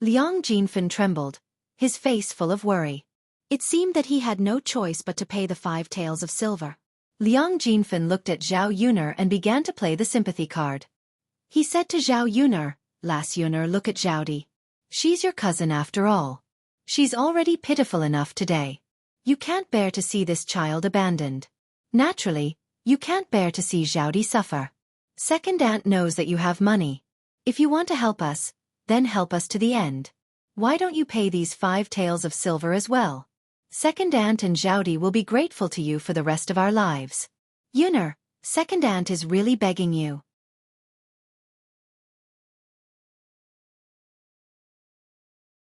Liang Jinfen trembled, his face full of worry. It seemed that he had no choice but to pay the 5 taels of silver. Liang Jinfen looked at Zhao Yuner and began to play the sympathy card. He said to Zhao Yuner, "Lass Yuner, look at Zhaodi. She's your cousin after all. She's already pitiful enough today. You can't bear to see this child abandoned. Naturally, you can't bear to see Zhaodi suffer. Second aunt knows that you have money. If you want to help us, then help us to the end. Why don't you pay these 5 taels of silver as well? Second aunt and Zhaodi will be grateful to you for the rest of our lives. Yuner, second aunt is really begging you."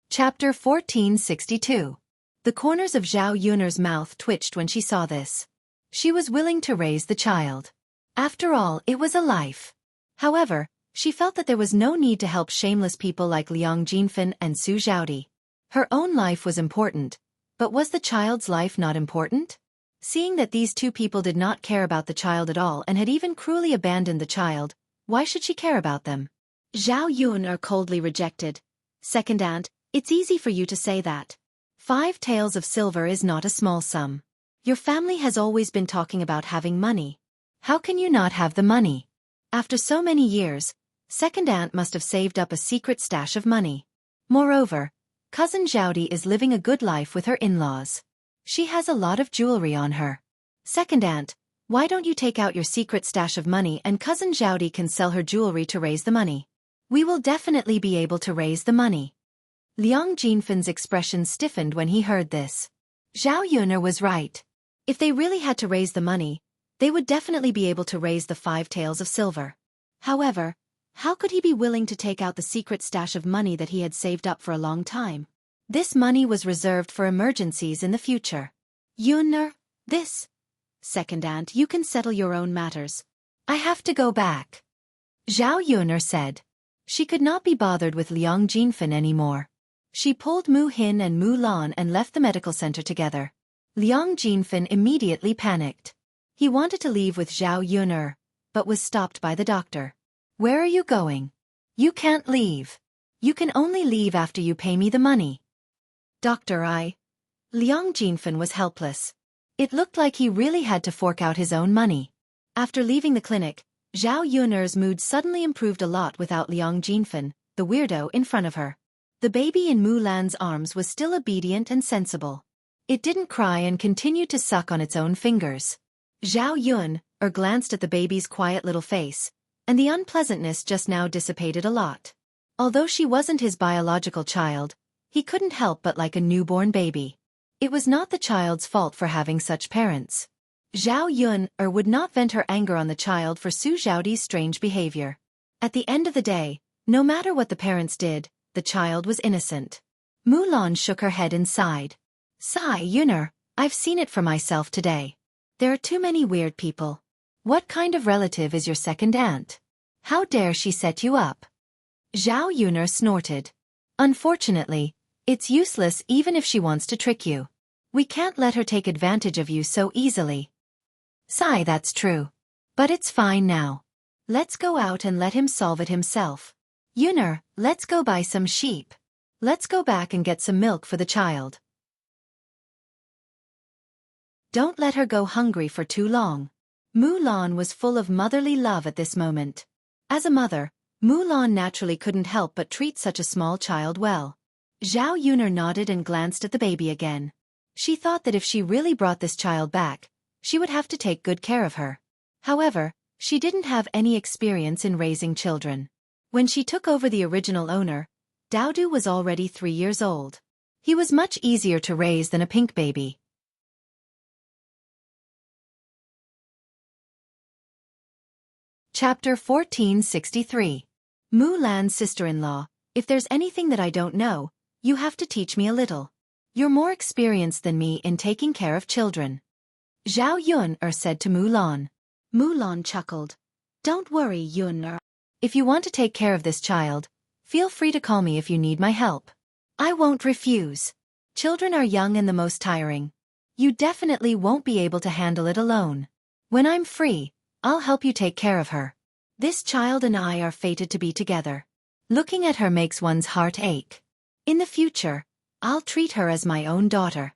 Chapter 1462. The corners of Zhao Yuner's mouth twitched when she saw this. She was willing to raise the child. After all, it was a life. However, she felt that there was no need to help shameless people like Liang Jinfen and Su Zhaodi. Her own life was important, but was the child's life not important? Seeing that these 2 people did not care about the child at all and had even cruelly abandoned the child, why should she care about them? Zhao Yuner coldly rejected. "Second aunt, it's easy for you to say that. 5 taels of silver is not a small sum. Your family has always been talking about having money. How can you not have the money? After so many years, second aunt must have saved up a secret stash of money. Moreover, cousin Zhaodi is living a good life with her in-laws. She has a lot of jewelry on her. Second aunt, why don't you take out your secret stash of money and cousin Zhaodi can sell her jewelry to raise the money? We will definitely be able to raise the money." Liang Jinfen's expression stiffened when he heard this. Zhao Yuner was right. If they really had to raise the money, they would definitely be able to raise the 5 taels of silver. However, how could he be willing to take out the secret stash of money that he had saved up for a long time? This money was reserved for emergencies in the future. "Yuner, this. Second aunt, you can settle your own matters. I have to go back," Zhao Yuner said. She could not be bothered with Liang Jinfen anymore. She pulled Mu Hin and Mu Lan and left the medical center together. Liang Jinfen immediately panicked. He wanted to leave with Zhao Yuner, but was stopped by the doctor. "Where are you going? You can't leave. You can only leave after you pay me the money." "Doctor, Liang Jinfen was helpless. It looked like he really had to fork out his own money. After leaving the clinic, Zhao Yuner's mood suddenly improved a lot without Liang Jinfen, the weirdo, in front of her. The baby in Mu Lan's arms was still obedient and sensible. It didn't cry and continued to suck on its own fingers. Zhao Yuner glanced at the baby's quiet little face, and the unpleasantness just now dissipated a lot. Although she wasn't his biological child, he couldn't help but like a newborn baby. It was not the child's fault for having such parents. Zhao Yuner would not vent her anger on the child for Su Zhaodi's strange behavior. At the end of the day, no matter what the parents did, the child was innocent. Mu Lan shook her head and sighed. "Sigh, Yuner, I've seen it for myself today. There are too many weird people. What kind of relative is your second aunt? How dare she set you up?" Zhao Yuner snorted. "Unfortunately, it's useless even if she wants to trick you. We can't let her take advantage of you so easily." "Sigh, that's true. But it's fine now. Let's go out and let him solve it himself. Yuner, let's go buy some sheep. Let's go back and get some milk for the child. Don't let her go hungry for too long." Mu Lan was full of motherly love at this moment. As a mother, Mu Lan naturally couldn't help but treat such a small child well. Zhao Yuner nodded and glanced at the baby again. She thought that if she really brought this child back, she would have to take good care of her. However, she didn't have any experience in raising children. When she took over the original owner, Daodu was already 3 years old. He was much easier to raise than a pink baby. Chapter 1463. Mu Lan's sister-in-law, if there's anything that I don't know, you have to teach me a little. You're more experienced than me in taking care of children. Zhao Yuner said to Mu Lan. Mu Lan chuckled. "Don't worry, Yuner. If you want to take care of this child, feel free to call me if you need my help. I won't refuse. Children are young and the most tiring. You definitely won't be able to handle it alone. When I'm free, I'll help you take care of her. This child and I are fated to be together. Looking at her makes one's heart ache. In the future, I'll treat her as my own daughter."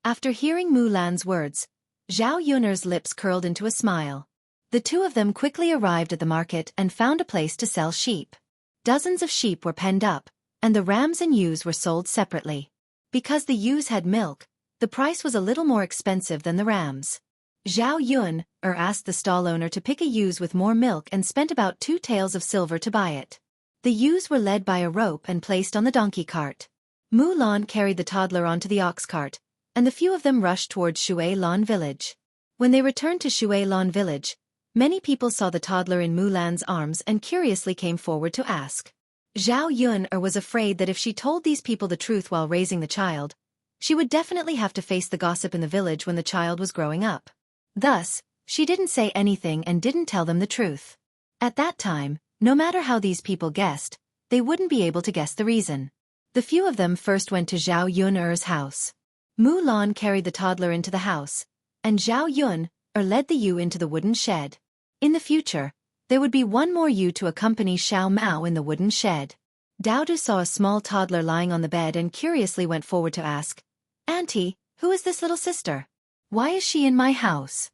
After hearing Mu Lan's words, Zhao Yuner's lips curled into a smile. The two of them quickly arrived at the market and found a place to sell sheep. Dozens of sheep were penned up, and the rams and ewes were sold separately. Because the ewes had milk, the price was a little more expensive than the rams. Zhao Yuner asked the stall owner to pick a ewes with more milk and spent about 2 taels of silver to buy it. The ewes were led by a rope and placed on the donkey cart. Mu Lan carried the toddler onto the ox cart, and the few of them rushed towards Xueqi Lan village. When they returned to Xueqi Lan village, many people saw the toddler in Mu Lan's arms and curiously came forward to ask. Zhao Yuner was afraid that if she told these people the truth while raising the child, she would definitely have to face the gossip in the village when the child was growing up. Thus, she didn't say anything and didn't tell them the truth. At that time, no matter how these people guessed, they wouldn't be able to guess the reason. The few of them first went to Zhao Yuner's house. Mu Lan carried the toddler into the house, and Zhao Yuner led the ewe into the wooden shed. In the future, there would be one more ewe to accompany Xiao Mao in the wooden shed. Daodu saw a small toddler lying on the bed and curiously went forward to ask, "Auntie, who is this little sister? Why is she in my house?"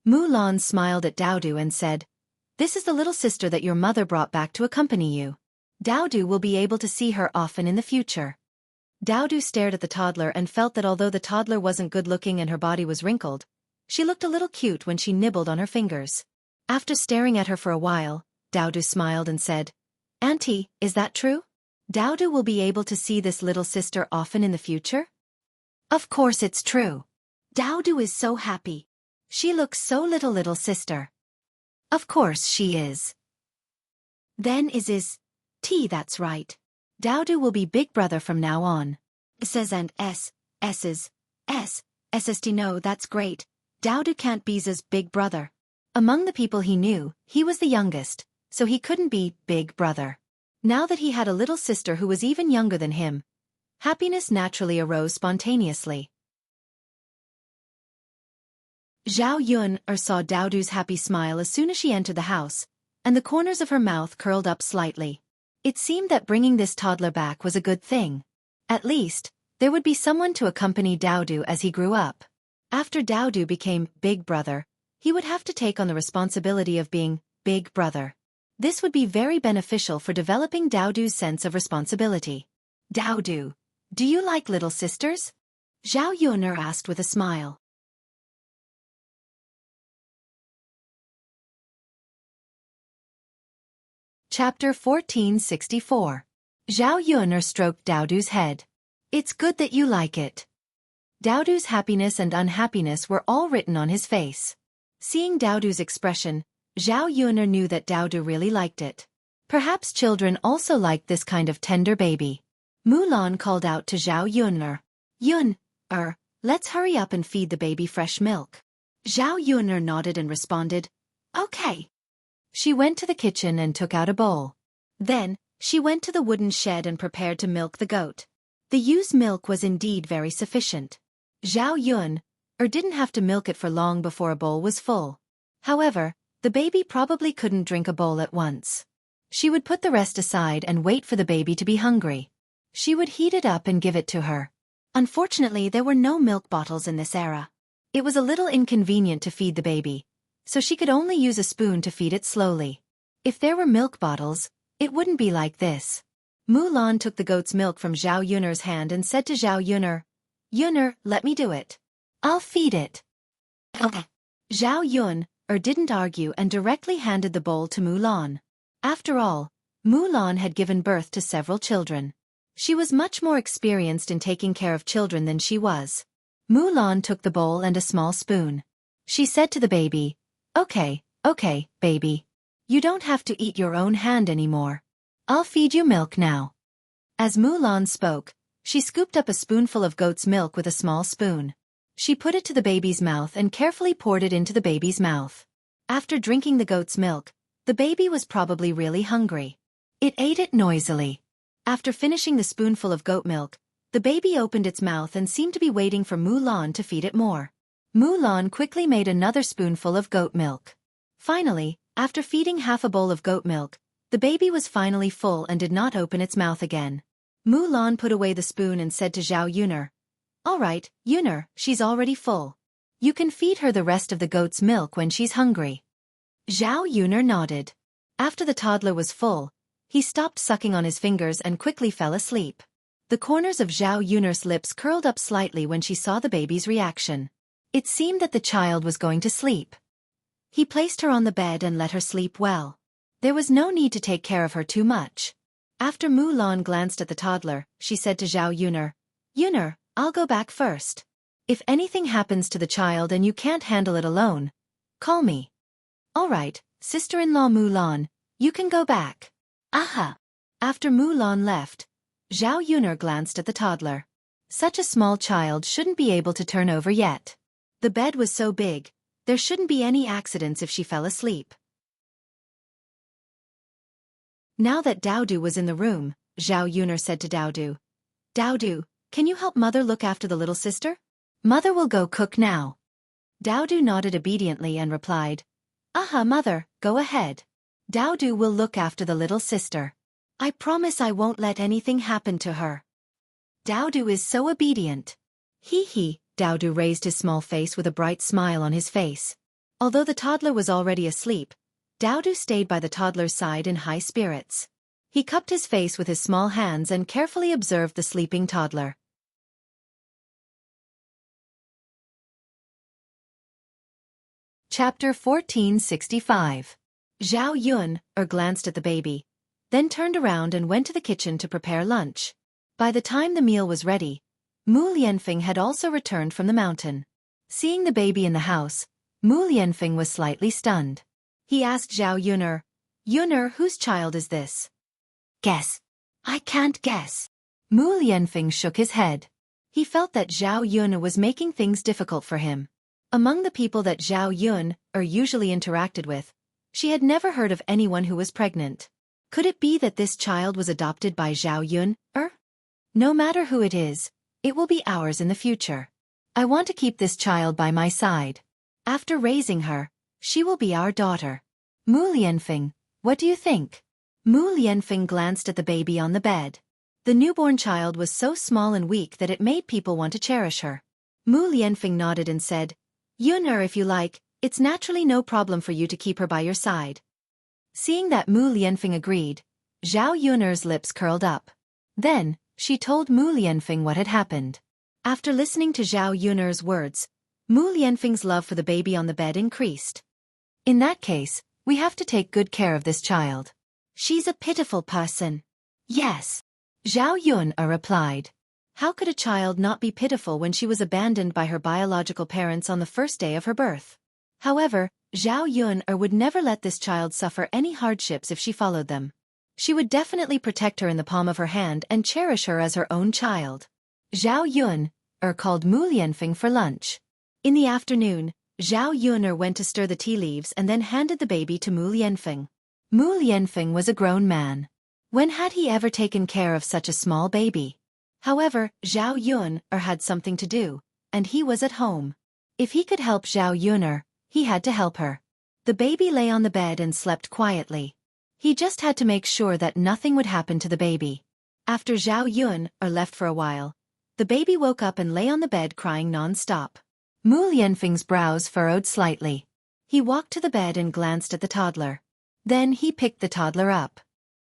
Mu Lan smiled at Daodu and said, "This is the little sister that your mother brought back to accompany you. Daodu will be able to see her often in the future." Daodu stared at the toddler and felt that although the toddler wasn't good-looking and her body was wrinkled, she looked a little cute when she nibbled on her fingers. After staring at her for a while, Daodu smiled and said, "Auntie, is that true? Daodu will be able to see this little sister often in the future?" "Of course it's true. Daodu is so happy. She looks so little sister." "Of course she is." "Then is T, that's right. Daodu will be big brother from now on." Says and S's. SST, no, that's great. Daodu can't be Z's big brother. Among the people he knew, he was the youngest, so he couldn't be big brother. Now that he had a little sister who was even younger than him, happiness naturally arose spontaneously. Zhao Yun saw Daodu's happy smile as soon as she entered the house, and the corners of her mouth curled up slightly. It seemed that bringing this toddler back was a good thing. At least, there would be someone to accompany Daodu as he grew up. After Daodu became Big Brother, he would have to take on the responsibility of being Big Brother. This would be very beneficial for developing Daodu's sense of responsibility. Daodu, do you like little sisters? Zhao Yun asked with a smile. Chapter 1464. Zhao Yun stroked Daodu's head. It's good that you like it. Daodu's happiness and unhappiness were all written on his face. Seeing Daodu's expression, Zhao Yun knew that Daodu really liked it. Perhaps children also liked this kind of tender baby. Mulan called out to Zhao Yun. Yun, let's hurry up and feed the baby fresh milk. Zhao Yun nodded and responded, okay. She went to the kitchen and took out a bowl. Then, she went to the wooden shed and prepared to milk the goat. The ewe's milk was indeed very sufficient. Zhao Yun didn't have to milk it for long before a bowl was full. However, the baby probably couldn't drink a bowl at once. She would put the rest aside and wait for the baby to be hungry. She would heat it up and give it to her. Unfortunately, there were no milk bottles in this era. It was a little inconvenient to feed the baby, so she could only use a spoon to feed it slowly. If there were milk bottles, it wouldn't be like this. Mulan took the goat's milk from Zhao Yun's hand and said to Zhao Yun, Yun, let me do it. I'll feed it. Okay. Zhao Yun didn't argue and directly handed the bowl to Mulan. After all, Mulan had given birth to several children. She was much more experienced in taking care of children than she was. Mulan took the bowl and a small spoon. She said to the baby, okay, baby. You don't have to eat your own hand anymore. I'll feed you milk now. As Mulan spoke, she scooped up a spoonful of goat's milk with a small spoon. She put it to the baby's mouth and carefully poured it into the baby's mouth. After drinking the goat's milk, the baby was probably really hungry. It ate it noisily. After finishing the spoonful of goat milk, the baby opened its mouth and seemed to be waiting for Mulan to feed it more. Mulan quickly made another spoonful of goat milk. Finally, after feeding half a bowl of goat milk, the baby was finally full and did not open its mouth again. Mulan put away the spoon and said to Zhao Yun, all right, Yun, she's already full. You can feed her the rest of the goat's milk when she's hungry. Zhao Yun nodded. After the toddler was full, he stopped sucking on his fingers and quickly fell asleep. The corners of Zhao Yun's lips curled up slightly when she saw the baby's reaction. It seemed that the child was going to sleep. He placed her on the bed and let her sleep well. There was no need to take care of her too much. After Mulan glanced at the toddler, she said to Zhao Yun, Yun, I'll go back first. If anything happens to the child and you can't handle it alone, call me. All right, sister-in-law Mulan, you can go back. Aha! After Mulan left, Zhao Yun glanced at the toddler. Such a small child shouldn't be able to turn over yet. The bed was so big, there shouldn't be any accidents if she fell asleep. Now that Daodu was in the room, Zhao Yun said to Daodu, Daodu, can you help mother look after the little sister? Mother will go cook now. Daodu nodded obediently and replied, Aha, mother, go ahead. Daodu will look after the little sister. I promise I won't let anything happen to her. Daodu is so obedient. Hee, Daodu raised his small face with a bright smile on his face. Although the toddler was already asleep, Daodu stayed by the toddler's side in high spirits. He cupped his face with his small hands and carefully observed the sleeping toddler. Chapter 1465. Zhao Yun glanced at the baby, then turned around and went to the kitchen to prepare lunch. By the time the meal was ready, Mu Lianfeng had also returned from the mountain. Seeing the baby in the house, Mu Lianfeng was slightly stunned. He asked Zhao Yun, Yun, whose child is this? Guess. I can't guess. Mu Lianfeng shook his head. He felt that Zhao Yun was making things difficult for him. Among the people that Zhao Yun usually interacted with, she had never heard of anyone who was pregnant. Could it be that this child was adopted by Zhao Yun? No matter who it is, it will be ours in the future. I want to keep this child by my side. After raising her, she will be our daughter. Mu Lianfeng, what do you think? Mu Lianfeng glanced at the baby on the bed. The newborn child was so small and weak that it made people want to cherish her. Mu Lianfeng nodded and said, Yun, if you like, it's naturally no problem for you to keep her by your side. Seeing that Mu Lianfeng agreed, Zhao Yun's lips curled up. Then, she told Mu Lianfeng what had happened. After listening to Zhao Yun's words, Mu Lianfeng's love for the baby on the bed increased. In that case, we have to take good care of this child. She's a pitiful person. Yes. Zhao Yun replied. How could a child not be pitiful when she was abandoned by her biological parents on the first day of her birth? However, Zhao Yun would never let this child suffer any hardships if she followed them. She would definitely protect her in the palm of her hand and cherish her as her own child. Zhao Yun called Mu Lianfeng for lunch. In the afternoon, Zhao Yun went to stir the tea leaves and then handed the baby to Mu Lianfeng. Mu Lianfeng was a grown man. When had he ever taken care of such a small baby? However, Zhao Yun had something to do, and he was at home. If he could help Zhao Yun, he had to help her. The baby lay on the bed and slept quietly. He just had to make sure that nothing would happen to the baby. After Zhao Yun left for a while, the baby woke up and lay on the bed crying non-stop. Mu Lianfeng's brows furrowed slightly. He walked to the bed and glanced at the toddler. Then he picked the toddler up.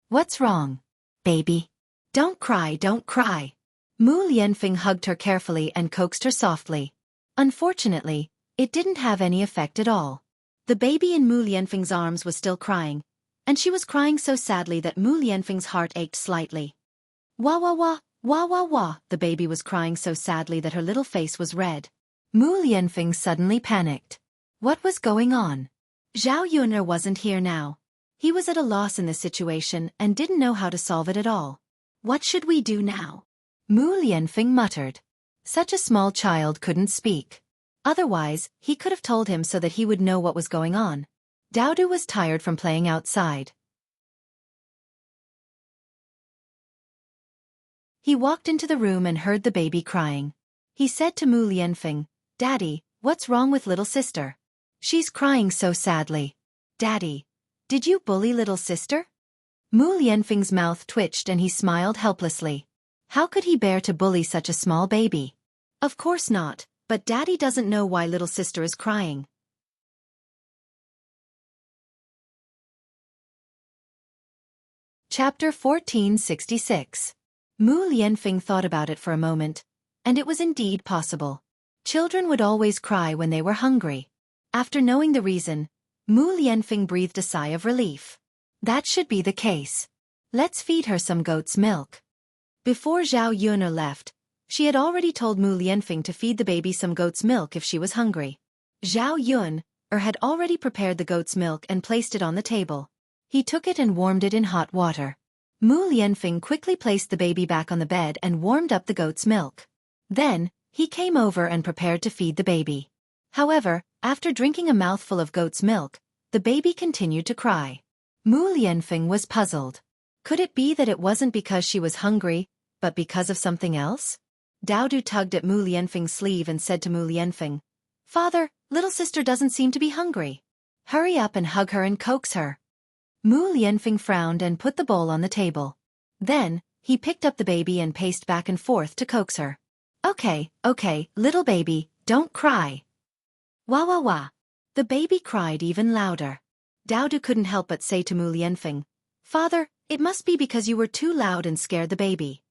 What's wrong, baby? Don't cry, don't cry. Mu Lianfeng hugged her carefully and coaxed her softly. Unfortunately, it didn't have any effect at all. The baby in Mu Lianfeng's arms was still crying, and she was crying so sadly that Mu Lianfeng's heart ached slightly. Wah wah wah, wah wah wah, the baby was crying so sadly that her little face was red. Mu Lianfeng suddenly panicked. What was going on? Zhao Yun wasn't here now. He was at a loss in this situation and didn't know how to solve it at all. What should we do now? Mu Lianfeng muttered. Such a small child couldn't speak. Otherwise, he could have told him so that he would know what was going on. Daodu was tired from playing outside. He walked into the room and heard the baby crying. He said to Mu Lianfeng, Daddy, what's wrong with little sister? She's crying so sadly. Daddy, did you bully little sister? Mu Lianfeng's mouth twitched and he smiled helplessly. How could he bear to bully such a small baby? Of course not, but Daddy doesn't know why little sister is crying. Chapter 1466. Mu Lianfeng thought about it for a moment, and it was indeed possible. Children would always cry when they were hungry. After knowing the reason, Mu Lianfeng breathed a sigh of relief. That should be the case. Let's feed her some goat's milk. Before Zhao Yun left, she had already told Mu Lianfeng to feed the baby some goat's milk if she was hungry. Zhao Yun had already prepared the goat's milk and placed it on the table. He took it and warmed it in hot water. Mu Lianfeng quickly placed the baby back on the bed and warmed up the goat's milk. Then, he came over and prepared to feed the baby. However, after drinking a mouthful of goat's milk, the baby continued to cry. Mu Lianfeng was puzzled. Could it be that it wasn't because she was hungry, but because of something else? Daodu tugged at Mu Lianfeng's sleeve and said to Mu Lianfeng, Father, little sister doesn't seem to be hungry. Hurry up and hug her and coax her. Mu Lianfeng frowned and put the bowl on the table. Then, he picked up the baby and paced back and forth to coax her. Okay, little baby, don't cry. Wah wah wah. The baby cried even louder. Daodu couldn't help but say to Mu Lianfeng, Father, it must be because you were too loud and scared the baby.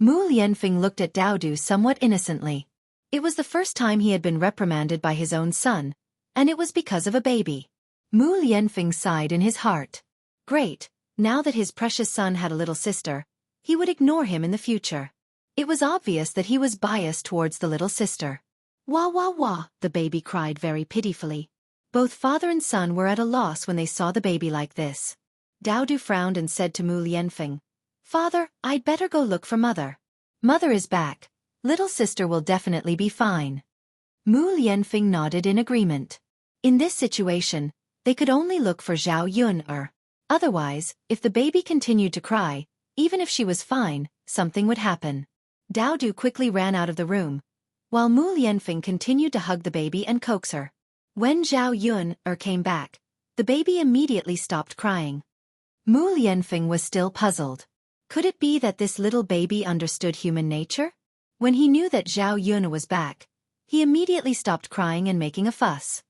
Mu Lianfeng looked at Daodu somewhat innocently. It was the first time he had been reprimanded by his own son, and it was because of a baby. Mu Lianfeng sighed in his heart. Great, now that his precious son had a little sister, he would ignore him in the future. It was obvious that he was biased towards the little sister. Wah wah wah, the baby cried very pitifully. Both father and son were at a loss when they saw the baby like this. Daodu frowned and said to Mu Lianfeng, Father, I'd better go look for mother. Mother is back. Little sister will definitely be fine. Mu Lianfeng nodded in agreement. In this situation, they could only look for Zhao Yun. Otherwise, if the baby continued to cry, even if she was fine, something would happen. Dao Du quickly ran out of the room, while Mu Lianfeng continued to hug the baby and coax her. When Zhao Yun came back, the baby immediately stopped crying. Mu Lianfeng was still puzzled. Could it be that this little baby understood human nature? When he knew that Zhao Yun was back, he immediately stopped crying and making a fuss.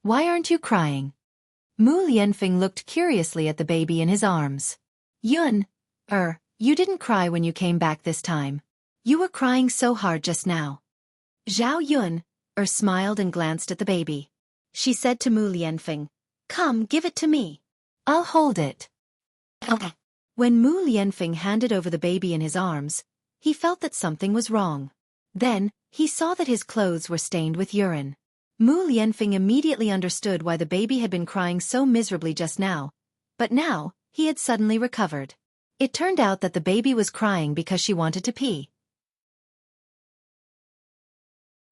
Why aren't you crying? Mu Lianfeng looked curiously at the baby in his arms. Yun, you didn't cry when you came back this time. You were crying so hard just now. Zhao Yun, smiled and glanced at the baby. She said to Mu Lianfeng, "Come, give it to me. I'll hold it." When Mu Lianfeng handed over the baby in his arms, he felt that something was wrong. Then, he saw that his clothes were stained with urine. Mu Lianfeng immediately understood why the baby had been crying so miserably just now, but now, he had suddenly recovered. It turned out that the baby was crying because she wanted to pee.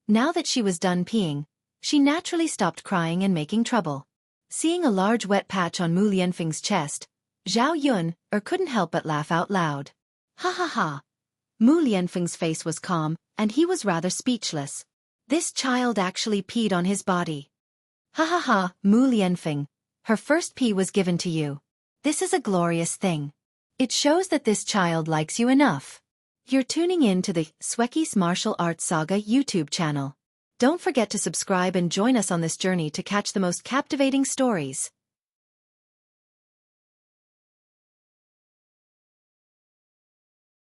Now that she was done peeing, she naturally stopped crying and making trouble. Seeing a large wet patch on Mu Lianfeng's chest, Zhao Yun couldn't help but laugh out loud. Ha ha ha. Mu Lianfeng's face was calm, and he was rather speechless. This child actually peed on his body. Ha ha ha, Mu Lianfeng. Her first pee was given to you. This is a glorious thing. It shows that this child likes you enough. You're tuning in to the Xueqi's Martial Arts Saga YouTube channel. Don't forget to subscribe and join us on this journey to catch the most captivating stories.